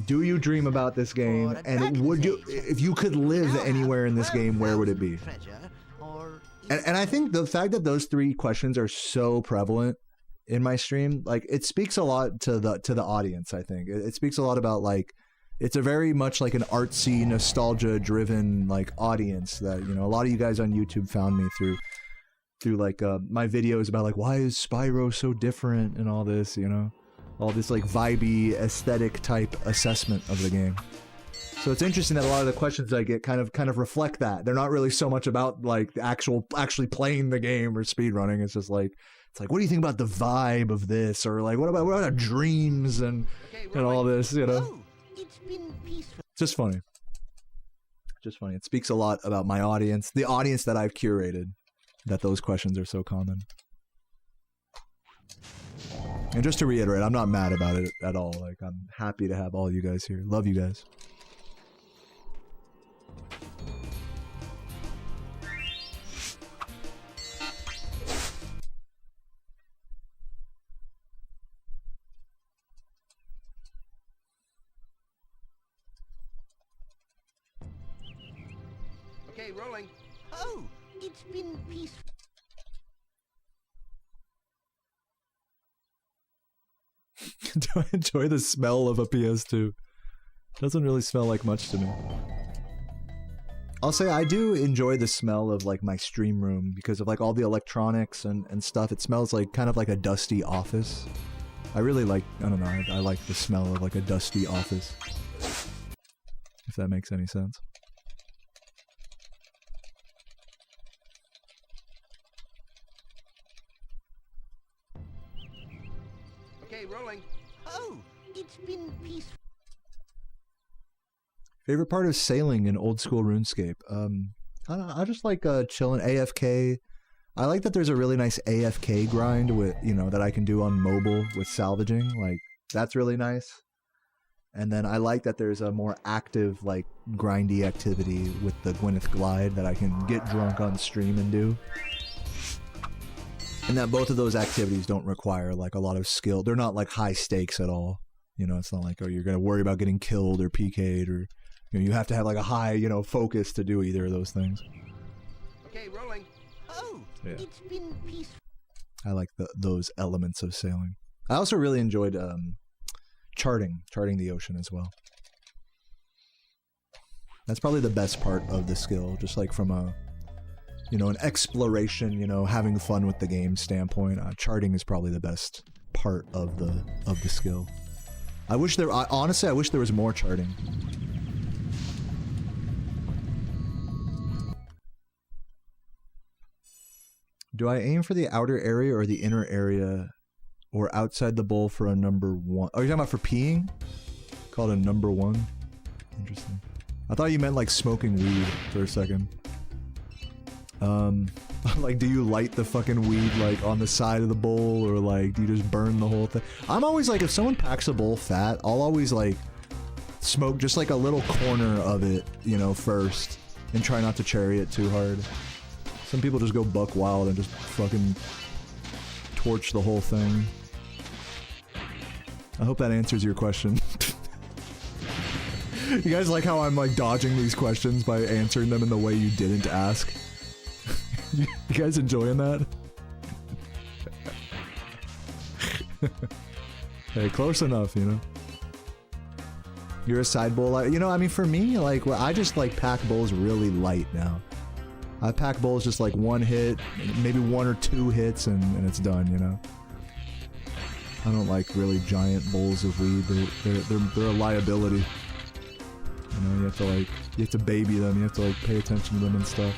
Do you dream about this game? And would you, if you could live anywhere in this game, where would it be? And I think the fact that those three questions are so prevalent in my stream, like it speaks a lot to the audience. I think it speaks a lot about like, it's a very much like an artsy, nostalgia driven like audience that, a lot of you guys on YouTube found me through like my videos about like, why is Spyro so different and all this, all this like vibey aesthetic type assessment of the game. So it's interesting that a lot of the questions I get kind of reflect that. They're not really so much about like actually playing the game or speedrunning. It's just like, what do you think about the vibe of this? Or like, what about dreams and all this, Oh, it's been peaceful. Just funny. It speaks a lot about my audience, the audience that I've curated, that those questions are so common. And just to reiterate, I'm not mad about it at all. Like, I'm happy to have all you guys here. Love you guys. Okay, rolling. Oh, it's been peaceful. Do I enjoy the smell of a PS2? Doesn't really smell like much to me. I'll say I do enjoy the smell of like my stream room because of like all the electronics and stuff. It smells like kind of like a dusty office. I really like, I don't know, I like the smell of like a dusty office. If that makes any sense. Okay, rolling. Oh, it's been peaceful. Favorite part of sailing in old school RuneScape? I don't know, I just like chilling AFK. I like that there's a really nice AFK grind with, that I can do on mobile with salvaging. Like, that's really nice. And then I like that there's a more active, like, grindy activity with the Gwyneth Glide that I can get drunk on stream and do. And that both of those activities don't require, like, a lot of skill. They're not, like, high stakes at all. It's not like, oh, you're going to worry about getting killed or PK'd or, you have to have, like, a high, focus to do either of those things. Okay, rolling. Oh, yeah. It's been peaceful. I like those elements of sailing. I also really enjoyed charting the ocean as well. That's probably the best part of the skill, just like from a, an exploration, having fun with the game standpoint. Charting is probably the best part of the skill. Honestly, I wish there was more charting. Do I aim for the outer area or the inner area or outside the bowl for a number 1? Oh, you're talking about for peeing? Called a number 1? Interesting. I thought you meant like smoking weed for a second. Like, do you light the fucking weed like on the side of the bowl or like do you just burn the whole thing? I'm always like, if someone packs a bowl fat, I'll always like smoke just like a little corner of it, first and try not to cherry it too hard. Some people just go buck wild and just fucking torch the whole thing. I hope that answers your question. You guys like how I'm like dodging these questions by answering them in the way you didn't ask? You guys enjoying that? Hey, close enough, You're a side bowl. I mean, for me, like, I just like pack bowls really light now. I pack bowls just like one hit, maybe 1 or 2 hits, and it's done, you know? I don't like really giant bowls of weed. They're a liability. You know, you have to baby them, you have to like pay attention to them and stuff.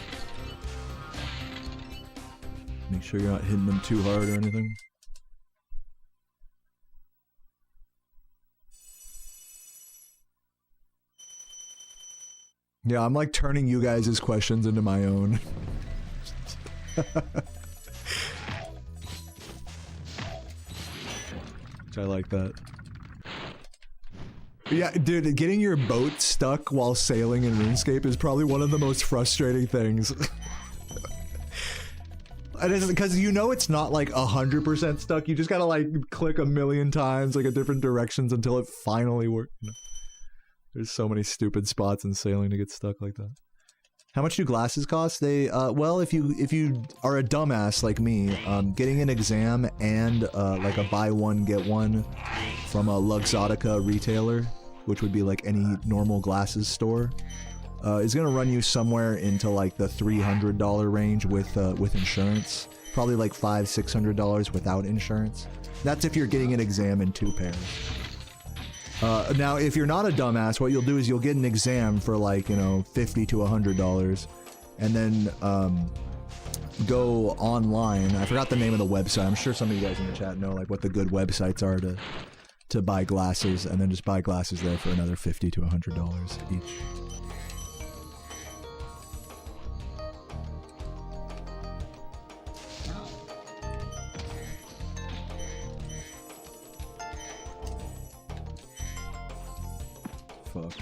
Make sure you're not hitting them too hard or anything. Yeah, I'm like turning you guys' questions into my own. Which I like that. Yeah, dude, getting your boat stuck while sailing in RuneScape is probably one of the most frustrating things. And it's because you know it's not like 100% stuck. You just gotta like click a million times, like at different directions until it finally works. There's so many stupid spots in sailing to get stuck like that. How much do glasses cost? They well, if you are a dumbass like me, getting an exam and like a buy one get one from a Luxottica retailer, which would be like any normal glasses store, is gonna run you somewhere into like the $300 range with insurance. Probably like $500–600 without insurance. That's if you're getting an exam in 2 pairs. Now, if you're not a dumbass, what you'll do is you'll get an exam for like, you know, $50 to $100, and then go online. I forgot the name of the website. I'm sure some of you guys in the chat know like what the good websites are to buy glasses, and then just buy glasses there for another $50 to $100 each. Fuck.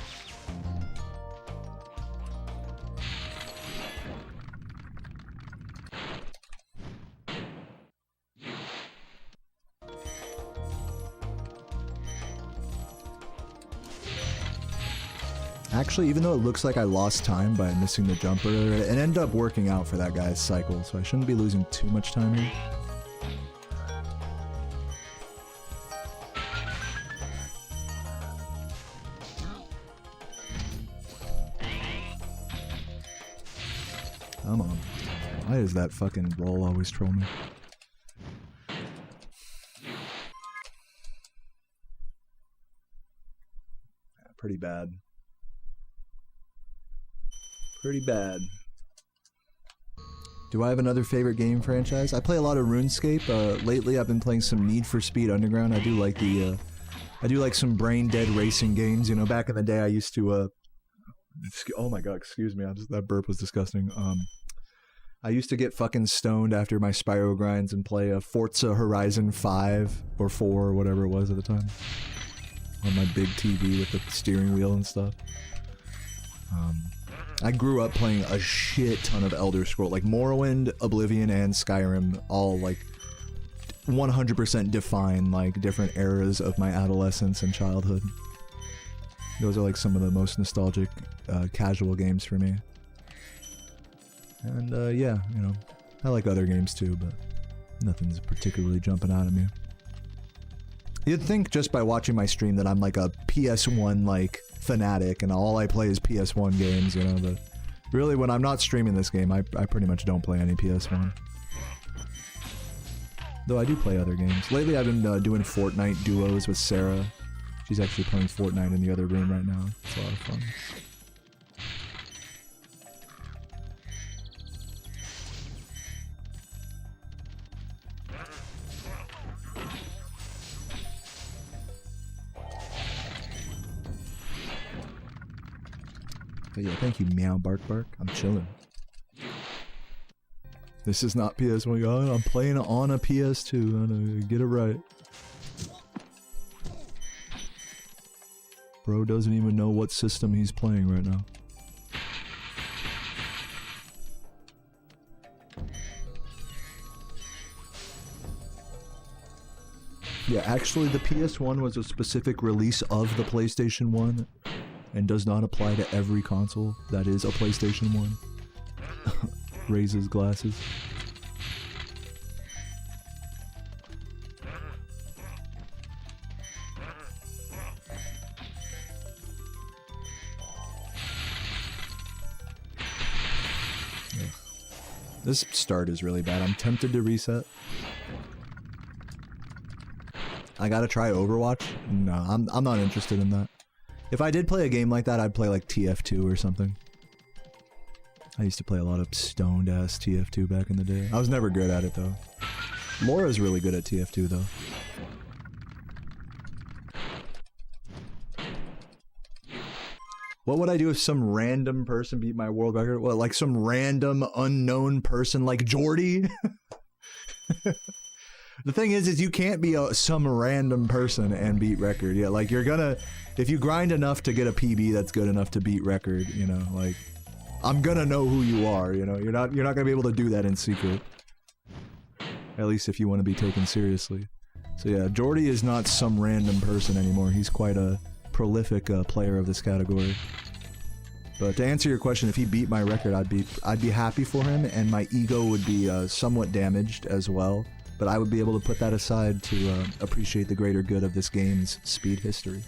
Actually, even though it looks like I lost time by missing the jumper, it ended up working out for that guy's cycle, so I shouldn't be losing too much time here. Come on. Why does that fucking roll always troll me? Yeah, pretty bad. Pretty bad. Do I have another favorite game franchise? I play a lot of RuneScape. Lately I've been playing some Need for Speed Underground. I do like some brain dead racing games. You know, back in the day I used to oh my god, excuse me, that burp was disgusting. I used to get fucking stoned after my Spyro grinds and play a Forza Horizon 5 or 4 or whatever it was at the time. On my big TV with the steering wheel and stuff. I grew up playing a shit ton of Elder Scrolls, like Morrowind, Oblivion, and Skyrim, all like 100% define like different eras of my adolescence and childhood. Those are like some of the most nostalgic casual games for me. And yeah, you know, I like other games too, but nothing's particularly jumping out at me. You'd think just by watching my stream that I'm like a PS1 like fanatic and all I play is PS1 games, you know, but really when I'm not streaming this game, I pretty much don't play any PS1. Though I do play other games. Lately I've been doing Fortnite duos with Sarah. She's actually playing Fortnite in the other room right now. It's a lot of fun. But yeah, thank you, Meow Bark Bark. I'm chilling. This is not PS1. Oh, I'm playing on a PS2. Get it right. Bro doesn't even know what system he's playing right now. Yeah, actually the PS1 was a specific release of the PlayStation 1 and does not apply to every console that is a PlayStation 1. Raises glasses. This start is really bad. I'm tempted to reset. I gotta try Overwatch. No, I'm not interested in that. If I did play a game like that, I'd play like TF2 or something. I used to play a lot of stoned ass TF2 back in the day. I was never good at it though. Laura's really good at TF2 though. What would I do if some random person beat my world record? What, like some random unknown person like Jordy? The thing is you can't be some random person and beat record. Yeah, like you're gonna, if you grind enough to get a PB that's good enough to beat record, you know, like I'm gonna know who you are. You know, you're not gonna be able to do that in secret. At least if you want to be taken seriously. So yeah, Jordy is not some random person anymore. He's quite a prolific player of this category. But to answer your question, if he beat my record, I'd be happy for him, and my ego would be somewhat damaged as well. But I would be able to put that aside to appreciate the greater good of this game's speed history.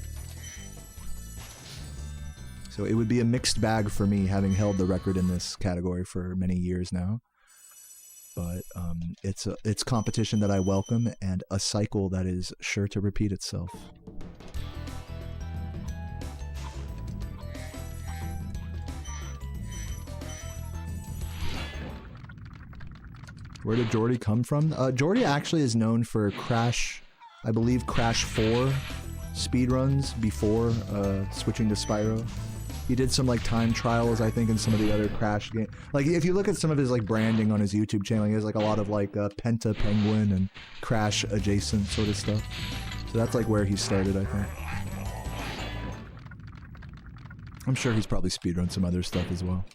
So it would be a mixed bag for me, having held the record in this category for many years now. But it's competition that I welcome, and a cycle that is sure to repeat itself. Where did Jordy come from? Jordy actually is known for Crash, I believe Crash 4 speedruns before switching to Spyro. He did some like time trials, I think, in some of the other Crash games. Like if you look at some of his like branding on his YouTube channel, he has like a lot of like Penta Penguin and Crash adjacent sort of stuff. So that's like where he started, I think. I'm sure he's probably speedrun some other stuff as well.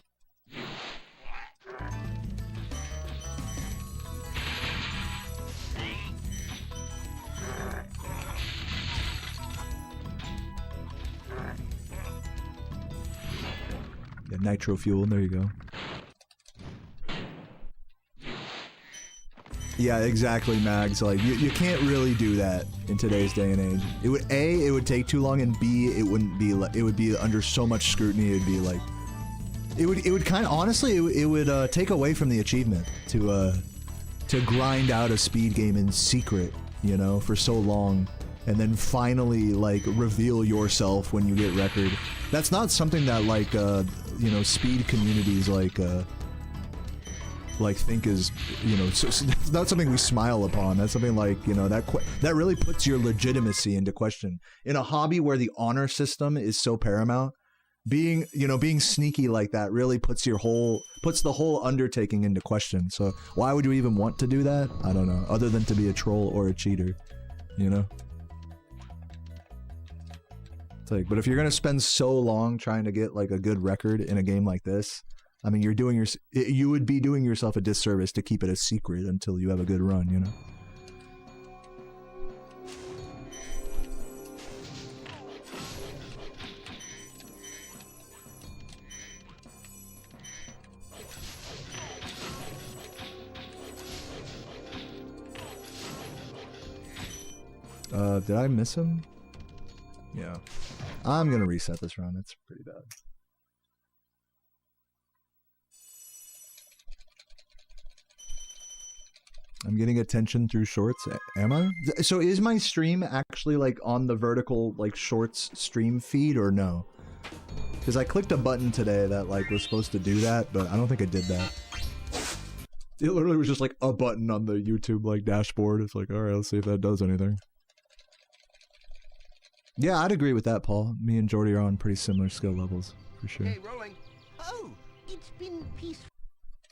Yeah, nitro fuel, there you go. Yeah, exactly, Mags. Like, you can't really do that in today's day and age. It would, A, it would take too long, and B, it wouldn't be, it would be under so much scrutiny, it'd be like, it would kind of, honestly, it would take away from the achievement to grind out a speed game in secret, you know, for so long, and then finally, like, reveal yourself when you get record. That's not something that, like, you know, speed communities, like think is, you know, so it's not something we smile upon. That's something like, you know, that really puts your legitimacy into question. In a hobby where the honor system is so paramount, being sneaky like that really puts the whole undertaking into question. So why would you even want to do that? I don't know, other than to be a troll or a cheater, you know? It's like, but if you're gonna spend so long trying to get like a good record in a game like this, I mean, you would be doing yourself a disservice to keep it a secret until you have a good run, you know? Did I miss him? Yeah. I'm gonna reset this round. It's pretty bad. I'm getting attention through shorts. Am I? So is my stream actually like on the vertical like shorts stream feed or no? Because I clicked a button today that like was supposed to do that, but I don't think it did that. It literally was just like a button on the YouTube like dashboard. It's like, all right, let's see if that does anything. Yeah, I'd agree with that, Paul. Me and Jordy are on pretty similar skill levels, for sure. Okay, rolling. Oh, it's been peaceful.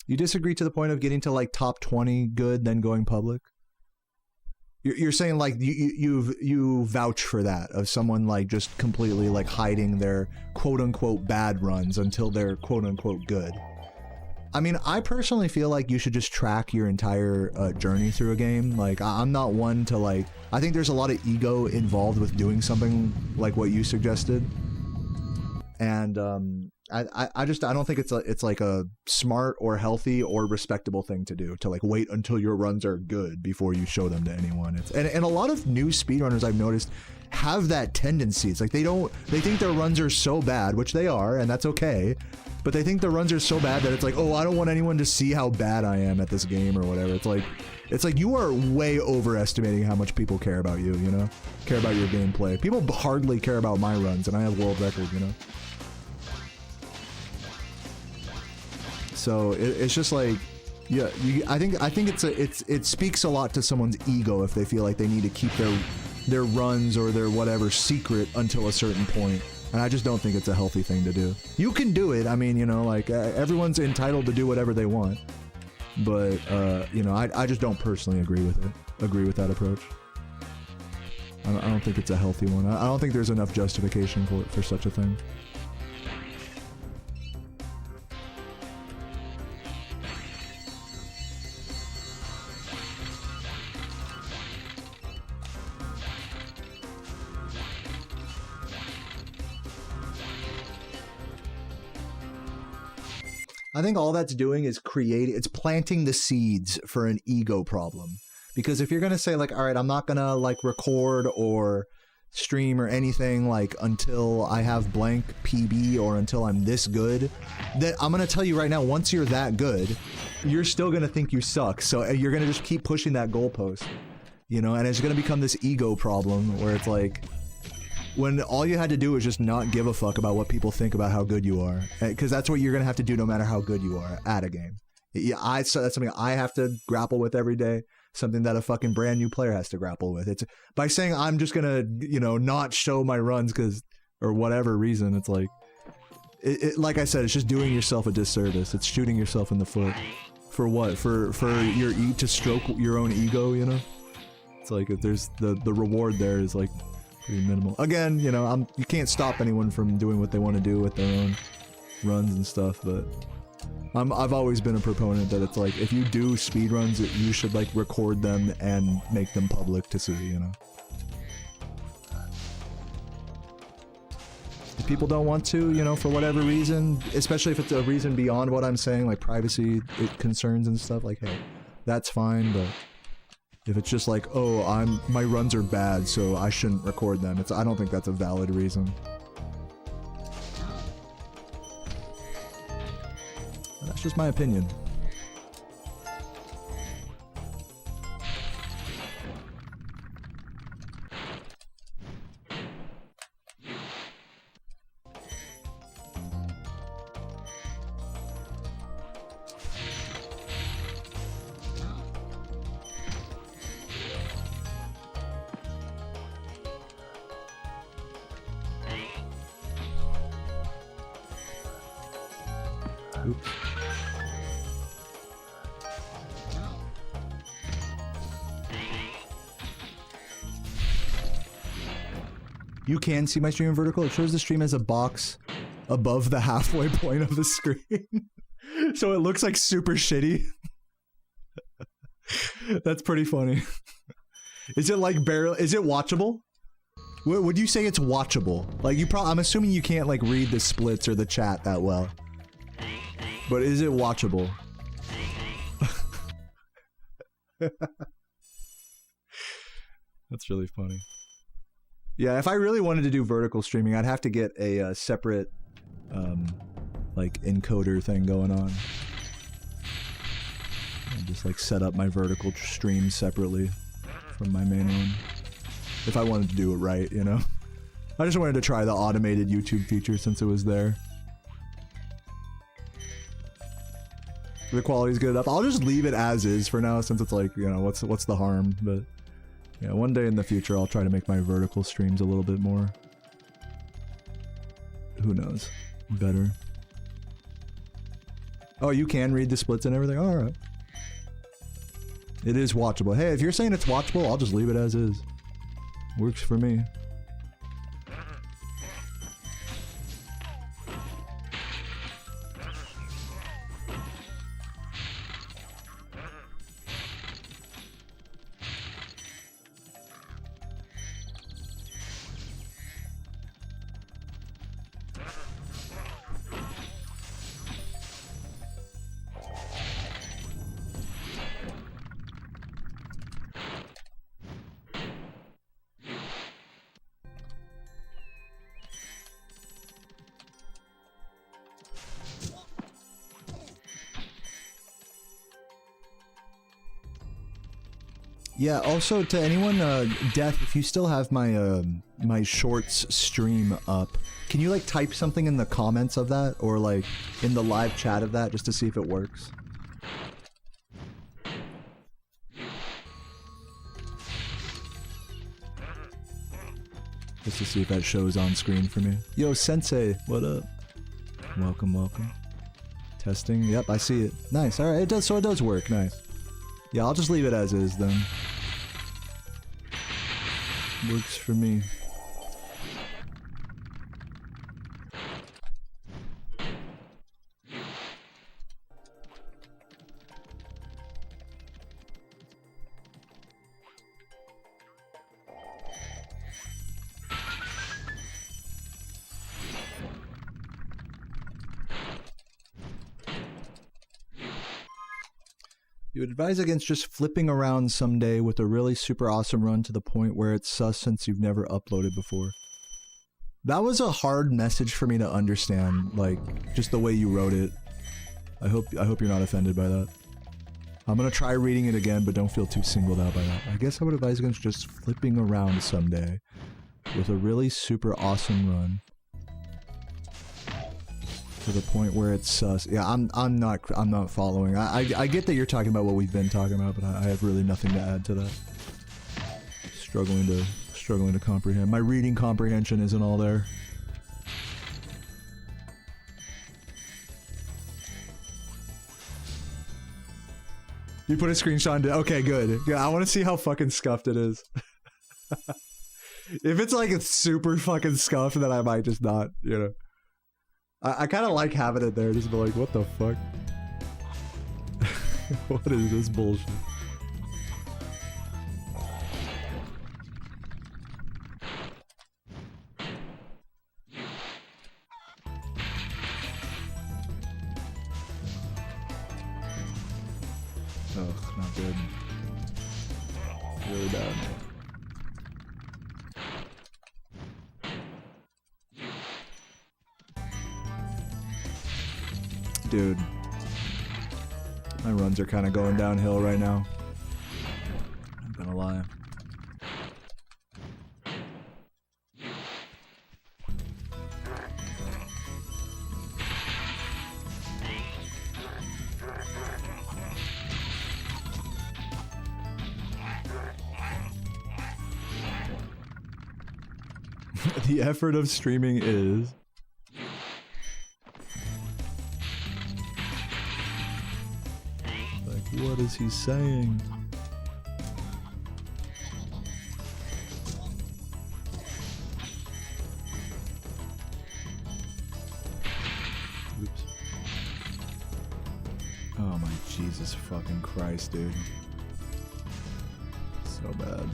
You disagree to the point of getting to like top 20 good, then going public? You're saying like you vouch for that, of someone like just completely like hiding their quote unquote bad runs until they're quote unquote good. I mean, I personally feel like you should just track your entire journey through a game. Like, I'm not one to like, I think there's a lot of ego involved with doing something like what you suggested. And I don't think it's like a smart or healthy or respectable thing to do, to like wait until your runs are good before you show them to anyone. And a lot of new speedrunners I've noticed have that tendency. It's like they think their runs are so bad, which they are, and that's okay, but they think their runs are so bad that it's like, oh, I don't want anyone to see how bad I am at this game or whatever. It's like you are way overestimating how much people care about you, you know? Care about your gameplay. People hardly care about my runs, and I have world record, you know? So it's just like, yeah, I think it speaks a lot to someone's ego if they feel like they need to keep their runs or their whatever secret until a certain point. And I just don't think it's a healthy thing to do. You can do it. I mean, you know, like everyone's entitled to do whatever they want. But, you know, I just don't personally agree with that approach. I don't think it's a healthy one. I don't think there's enough justification for such a thing. I think all that's doing is it's planting the seeds for an ego problem. Because if you're going to say like, all right, I'm not going to like record or stream or anything like until I have blank PB or until I'm this good, that I'm going to tell you right now, once you're that good, you're still going to think you suck. So you're going to just keep pushing that goalpost, you know, and it's going to become this ego problem where it's like, when all you had to do was just not give a fuck about what people think about how good you are. Because that's what you're going to have to do no matter how good you are at a game. Yeah, so that's something I have to grapple with every day. Something that a fucking brand new player has to grapple with. It's by saying I'm just going to, you know, not show my runs because, or whatever reason, it's like, like I said, it's just doing yourself a disservice. It's shooting yourself in the foot. For what? For to stroke your own ego, you know? It's like, if there's the reward there is like, pretty minimal. Again, you know, you can't stop anyone from doing what they want to do with their own runs and stuff, but I've always been a proponent that it's like, if you do speedruns, you should like record them and make them public to see, you know. If people don't want to, you know, for whatever reason, especially if it's a reason beyond what I'm saying, like privacy concerns and stuff, like, hey, that's fine, but if it's just like, oh, my runs are bad, so I shouldn't record them, I don't think that's a valid reason. That's just my opinion. Oops. You can see my stream in vertical. It shows the stream as a box above the halfway point of the screen. So it looks like super shitty. That's pretty funny. Is it like is it watchable? Would you say it's watchable? Like I'm assuming you can't like read the splits or the chat that well. But is it watchable? That's really funny. Yeah, if I really wanted to do vertical streaming, I'd have to get a separate, like, encoder thing going on. And just, like, set up my vertical stream separately from my main one. If I wanted to do it right, you know? I just wanted to try the automated YouTube feature since it was there. The quality's good enough. I'll just leave it as is for now, since it's like, you know, what's the harm? But yeah, one day in the future I'll try to make my vertical streams a little bit more, who knows, better. Oh, you can read the splits and everything? Alright. It is watchable. Hey, if you're saying it's watchable, I'll just leave it as is. Works for me. Yeah, also to anyone, Death, if you still have my, my shorts stream up, can you, like, type something in the comments of that? Or, like, in the live chat of that, just to see if it works? Just to see if that shows on screen for me. Yo, Sensei, what up? Welcome, welcome. Testing, yep, I see it. Nice, alright, it does, so it does work, nice. Yeah, I'll just leave it as is then. Works for me. You would advise against just flipping around someday with a really super awesome run to the point where it's sus since you've never uploaded before. That was a hard message for me to understand, like, just the way you wrote it. I hope you're not offended by that. I'm gonna try reading it again, but don't feel too singled out by that. I guess I would advise against just flipping around someday with a really super awesome run to the point where it's sus. Yeah, I'm not following. I get that you're talking about what we've been talking about, but I have really nothing to add to that. Struggling to comprehend. My reading comprehension isn't all there. You put a screenshot into, okay, good. Yeah, I want to see how fucking scuffed it is. If it's like it's super fucking scuffed, then I might just not, you know. I kind of like having it there, just be like, what the fuck? What is this bullshit? Ugh, not good. Really bad. Dude, my runs are kind of going downhill right now. I'm gonna lie. The effort of streaming is... What is he saying? Oops. Oh my Jesus fucking Christ, dude. So bad.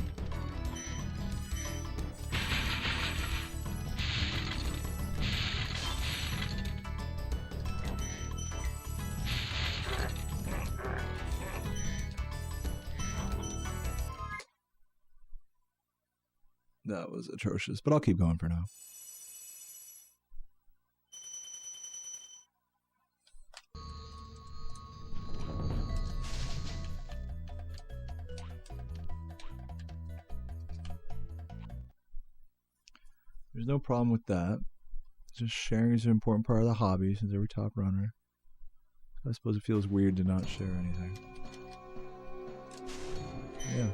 That was atrocious, but I'll keep going for now. There's no problem with that. Just sharing is an important part of the hobby since every top runner. I suppose it feels weird to not share anything. Yeah.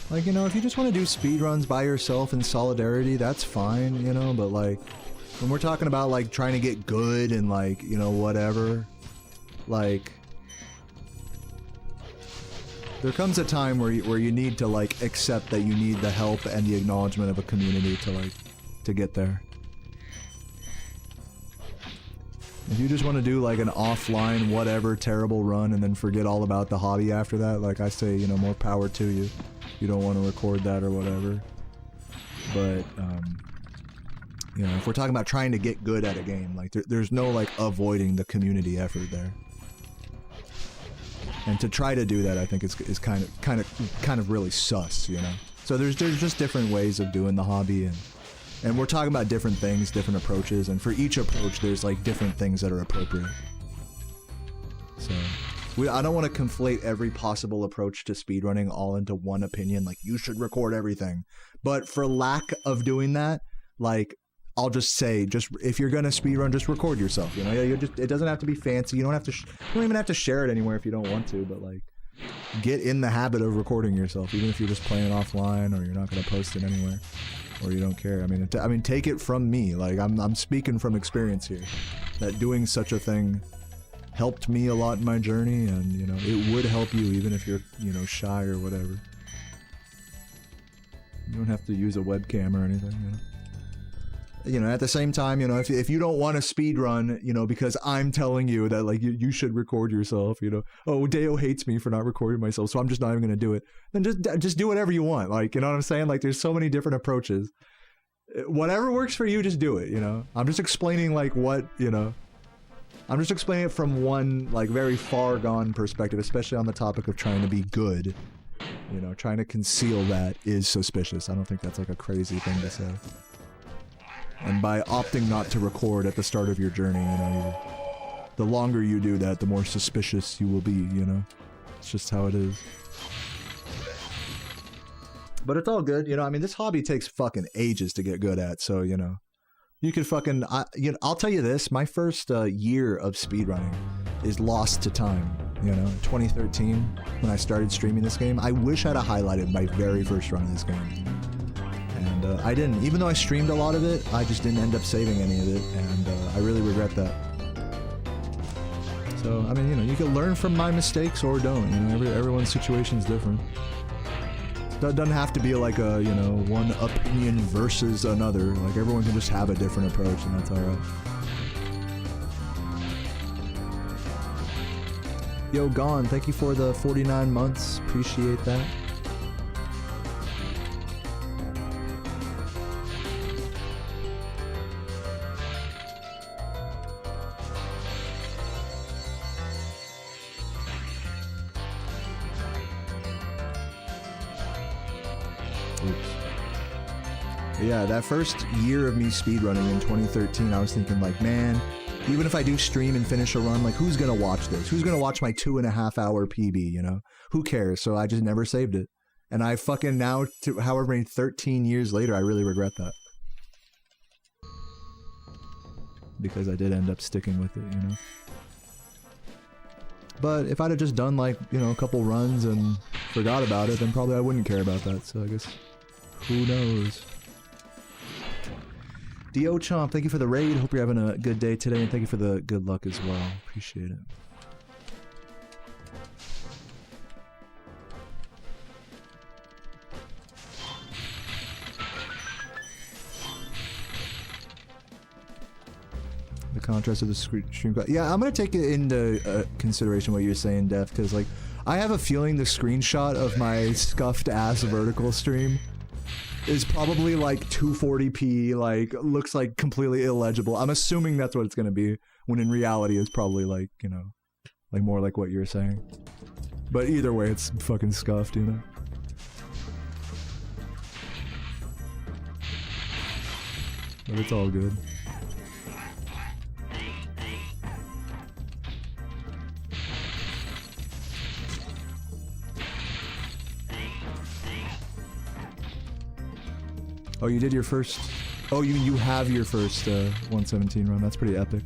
Like, you know, if you just want to do speedruns by yourself in solidarity, that's fine, you know, but like, when we're talking about like trying to get good and like, you know, whatever, like, there comes a time where you need to like accept that you need the help and the acknowledgement of a community to like, to get there. If you just want to do like an offline, whatever, terrible run and then forget all about the hobby after that, like I say, you know, more power to you. You don't want to record that or whatever. But, you know, if we're talking about trying to get good at a game, like there's no like avoiding the community effort there. And to try to do that, I think is kind of really sus, you know. So there's just different ways of doing the hobby, and And we're talking about different things, different approaches, and for each approach, there's like different things that are appropriate. So, I don't want to conflate every possible approach to speedrunning all into one opinion, like you should record everything. But for lack of doing that, like, I'll just say, if you're gonna speedrun, just record yourself. You know, it doesn't have to be fancy. You don't have to. You don't even have to share it anywhere if you don't want to. But like, get in the habit of recording yourself, even if you're just playing offline or you're not gonna post it anywhere, or you don't care. I mean, take it from me. Like, I'm speaking from experience here. That doing such a thing helped me a lot in my journey, and you know, it would help you even if you're, you know, shy or whatever. You don't have to use a webcam or anything, you know. You know, at the same time, you know, if you don't want to speedrun, you know, because I'm telling you that, like, you should record yourself, you know, oh, Deo hates me for not recording myself, so I'm just not even going to do it, then just do whatever you want, like, you know what I'm saying? Like, there's so many different approaches. Whatever works for you, just do it, you know? I'm just explaining, like, what, you know, I'm just explaining it from one, like, very far gone perspective, especially on the topic of trying to be good. You know, trying to conceal that is suspicious. I don't think that's, like, a crazy thing to say. And by opting not to record at the start of your journey, you know, the longer you do that, the more suspicious you will be, you know? It's just how it is. But it's all good, you know? I mean, this hobby takes fucking ages to get good at, so, you know. You could fucking... I'll tell you this, my first year of speedrunning is lost to time, you know? 2013, when I started streaming this game, I wish I'd have highlighted my very first run of this game. And I didn't. Even though I streamed a lot of it, I just didn't end up saving any of it, and I really regret that. So, I mean, you know, you can learn from my mistakes or don't, you know, everyone's situation is different. It doesn't have to be like a, you know, one opinion versus another. Like, everyone can just have a different approach, and that's alright. Yo, Gone, thank you for the 49 months. Appreciate that. Yeah, that first year of me speedrunning in 2013, I was thinking like, man, even if I do stream and finish a run, like, who's gonna watch this? Who's gonna watch my 2.5 hour PB, you know? Who cares? So I just never saved it. And I fucking now, however many 13 years later, I really regret that. Because I did end up sticking with it, you know? But if I'd have just done, like, you know, a couple runs and forgot about it, then probably I wouldn't care about that, so I guess, who knows? Dio Chomp, thank you for the raid. Hope you're having a good day today, and thank you for the good luck as well. Appreciate it. The contrast of the stream. Yeah, I'm gonna take it into consideration what you're saying, Def, because like, I have a feeling the screenshot of my scuffed ass vertical stream is probably like 240p, like, looks like completely illegible. I'm assuming that's what it's gonna be, when in reality it's probably like, you know, like more like what you're saying. But either way, it's fucking scuffed, you know? But it's all good. Oh, you did your first... Oh, you have your first 117 run. That's pretty epic.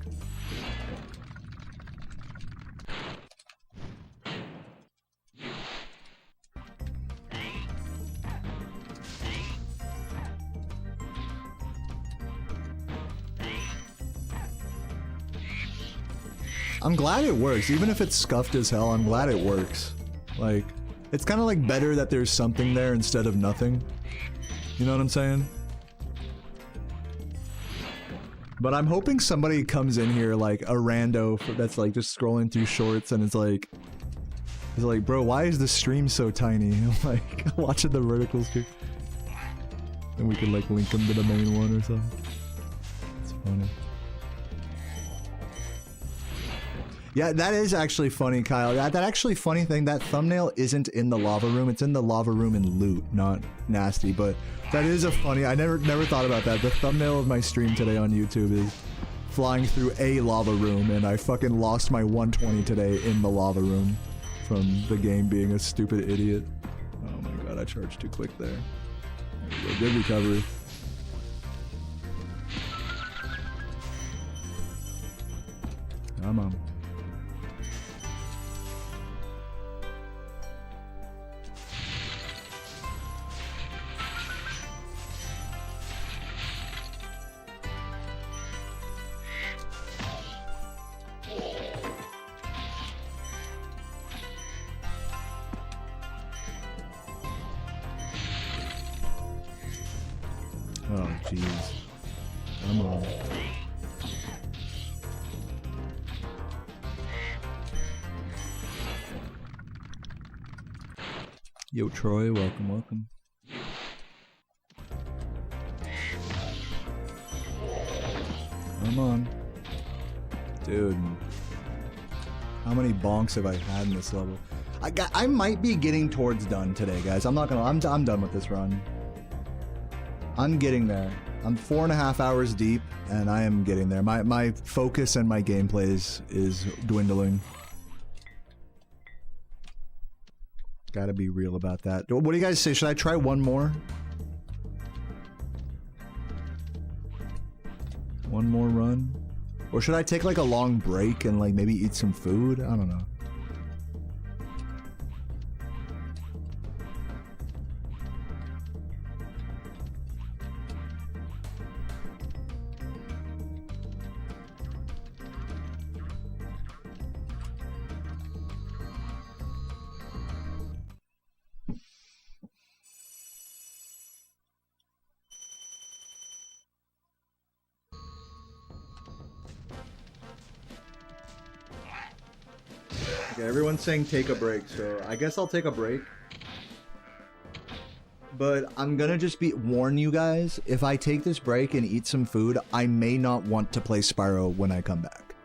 I'm glad it works. Even if it's scuffed as hell, I'm glad it works. Like, it's kind of like better that there's something there instead of nothing. You know what I'm saying? But I'm hoping somebody comes in here, like a rando that's like just scrolling through shorts and it's like, bro, why is the stream so tiny? Like, watching the vertical stream. And we could like link them to the main one or something. It's funny. Yeah, that is actually funny, Kyle. That actually funny thing, that thumbnail isn't in the lava room. It's in the lava room in loot, not nasty. But that is a funny, I never thought about that. The thumbnail of my stream today on YouTube is flying through a lava room, and I fucking lost my 120 today in the lava room from the game being a stupid idiot. Oh my god, I charged too quick there. There we go, good recovery. Come on. Oh, jeez. Come on. Yo, Troy, welcome, welcome. Come on. Dude. How many bonks have I had in this level? I might be getting towards done today, guys. I'm done with this run. I'm getting there. I'm 4.5 hours deep, and I am getting there. My focus and my gameplay is dwindling. Gotta be real about that. What do you guys say? Should I try one more? One more run? Or should I take like a long break and like maybe eat some food? I don't know. Okay, everyone's saying take a break, so I guess I'll take a break. But I'm gonna just warn you guys, if I take this break and eat some food, I may not want to play Spyro when I come back.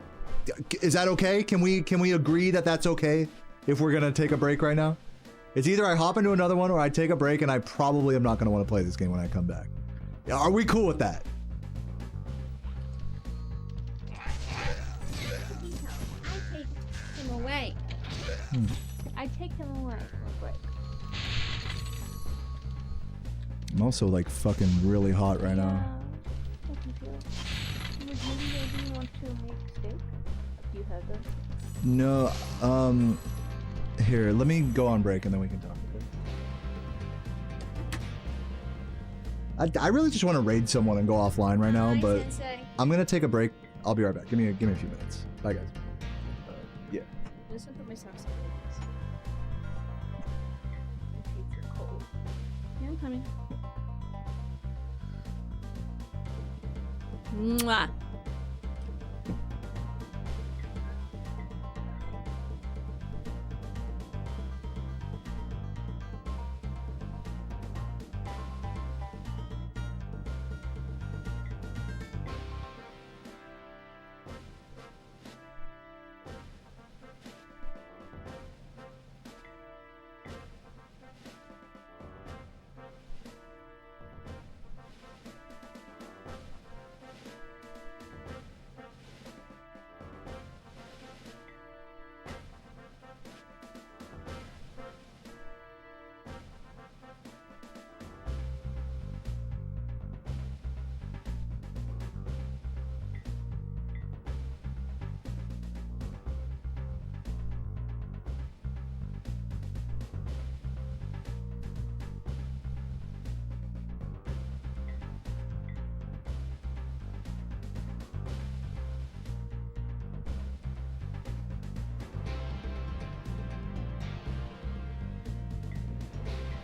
Is that okay? Can we agree that that's okay if we're gonna take a break right now? It's either I hop into another one or I take a break, and I probably am not gonna want to play this game when I come back. Are we cool with that? Away. I take him away for a break. I'm also like fucking really hot right now. Would you maybe want to make steak? Have you had that? No, here, let me go on break and then we can talk. I really just want to raid someone and go offline right now, but I'm gonna take a break. I'll be right back. Give me a few minutes. Bye, guys. Yeah. I'm just gonna put my socks on. My feet are cold. Yeah, I'm coming. Mwah.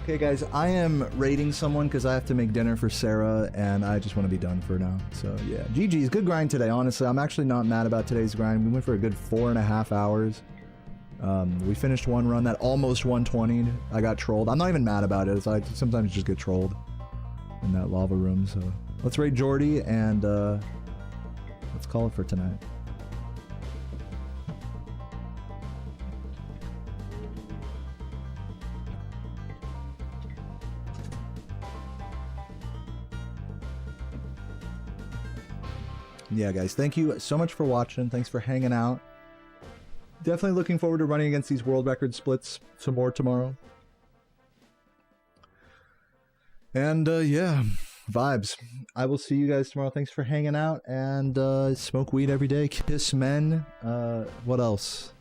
Okay, guys, I am raiding someone because I have to make dinner for Sarah, and I just want to be done for now. So, yeah. GG's. Good grind today, honestly. I'm actually not mad about today's grind. We went for a good 4.5 hours. We finished one run that almost 120'd. I got trolled. I'm not even mad about it. I sometimes just get trolled in that lava room. So, let's raid Jordy, and let's call it for tonight. Yeah, guys, thank you so much for watching. Thanks for hanging out. Definitely looking forward to running against these world record splits some more tomorrow. And yeah, vibes. I will see you guys tomorrow. Thanks for hanging out, and smoke weed every day. Kiss men. What else?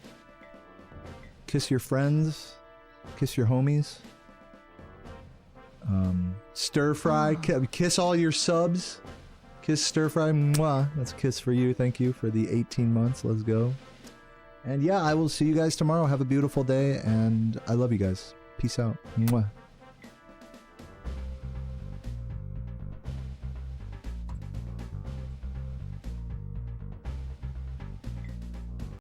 Kiss your friends. Kiss your homies. Stir fry. Kiss all your subs. Kiss stir fry. Mwah. That's a kiss for you. Thank you for the 18 months. Let's go. And yeah, I will see you guys tomorrow. Have a beautiful day, and I love you guys. Peace out. Mwah.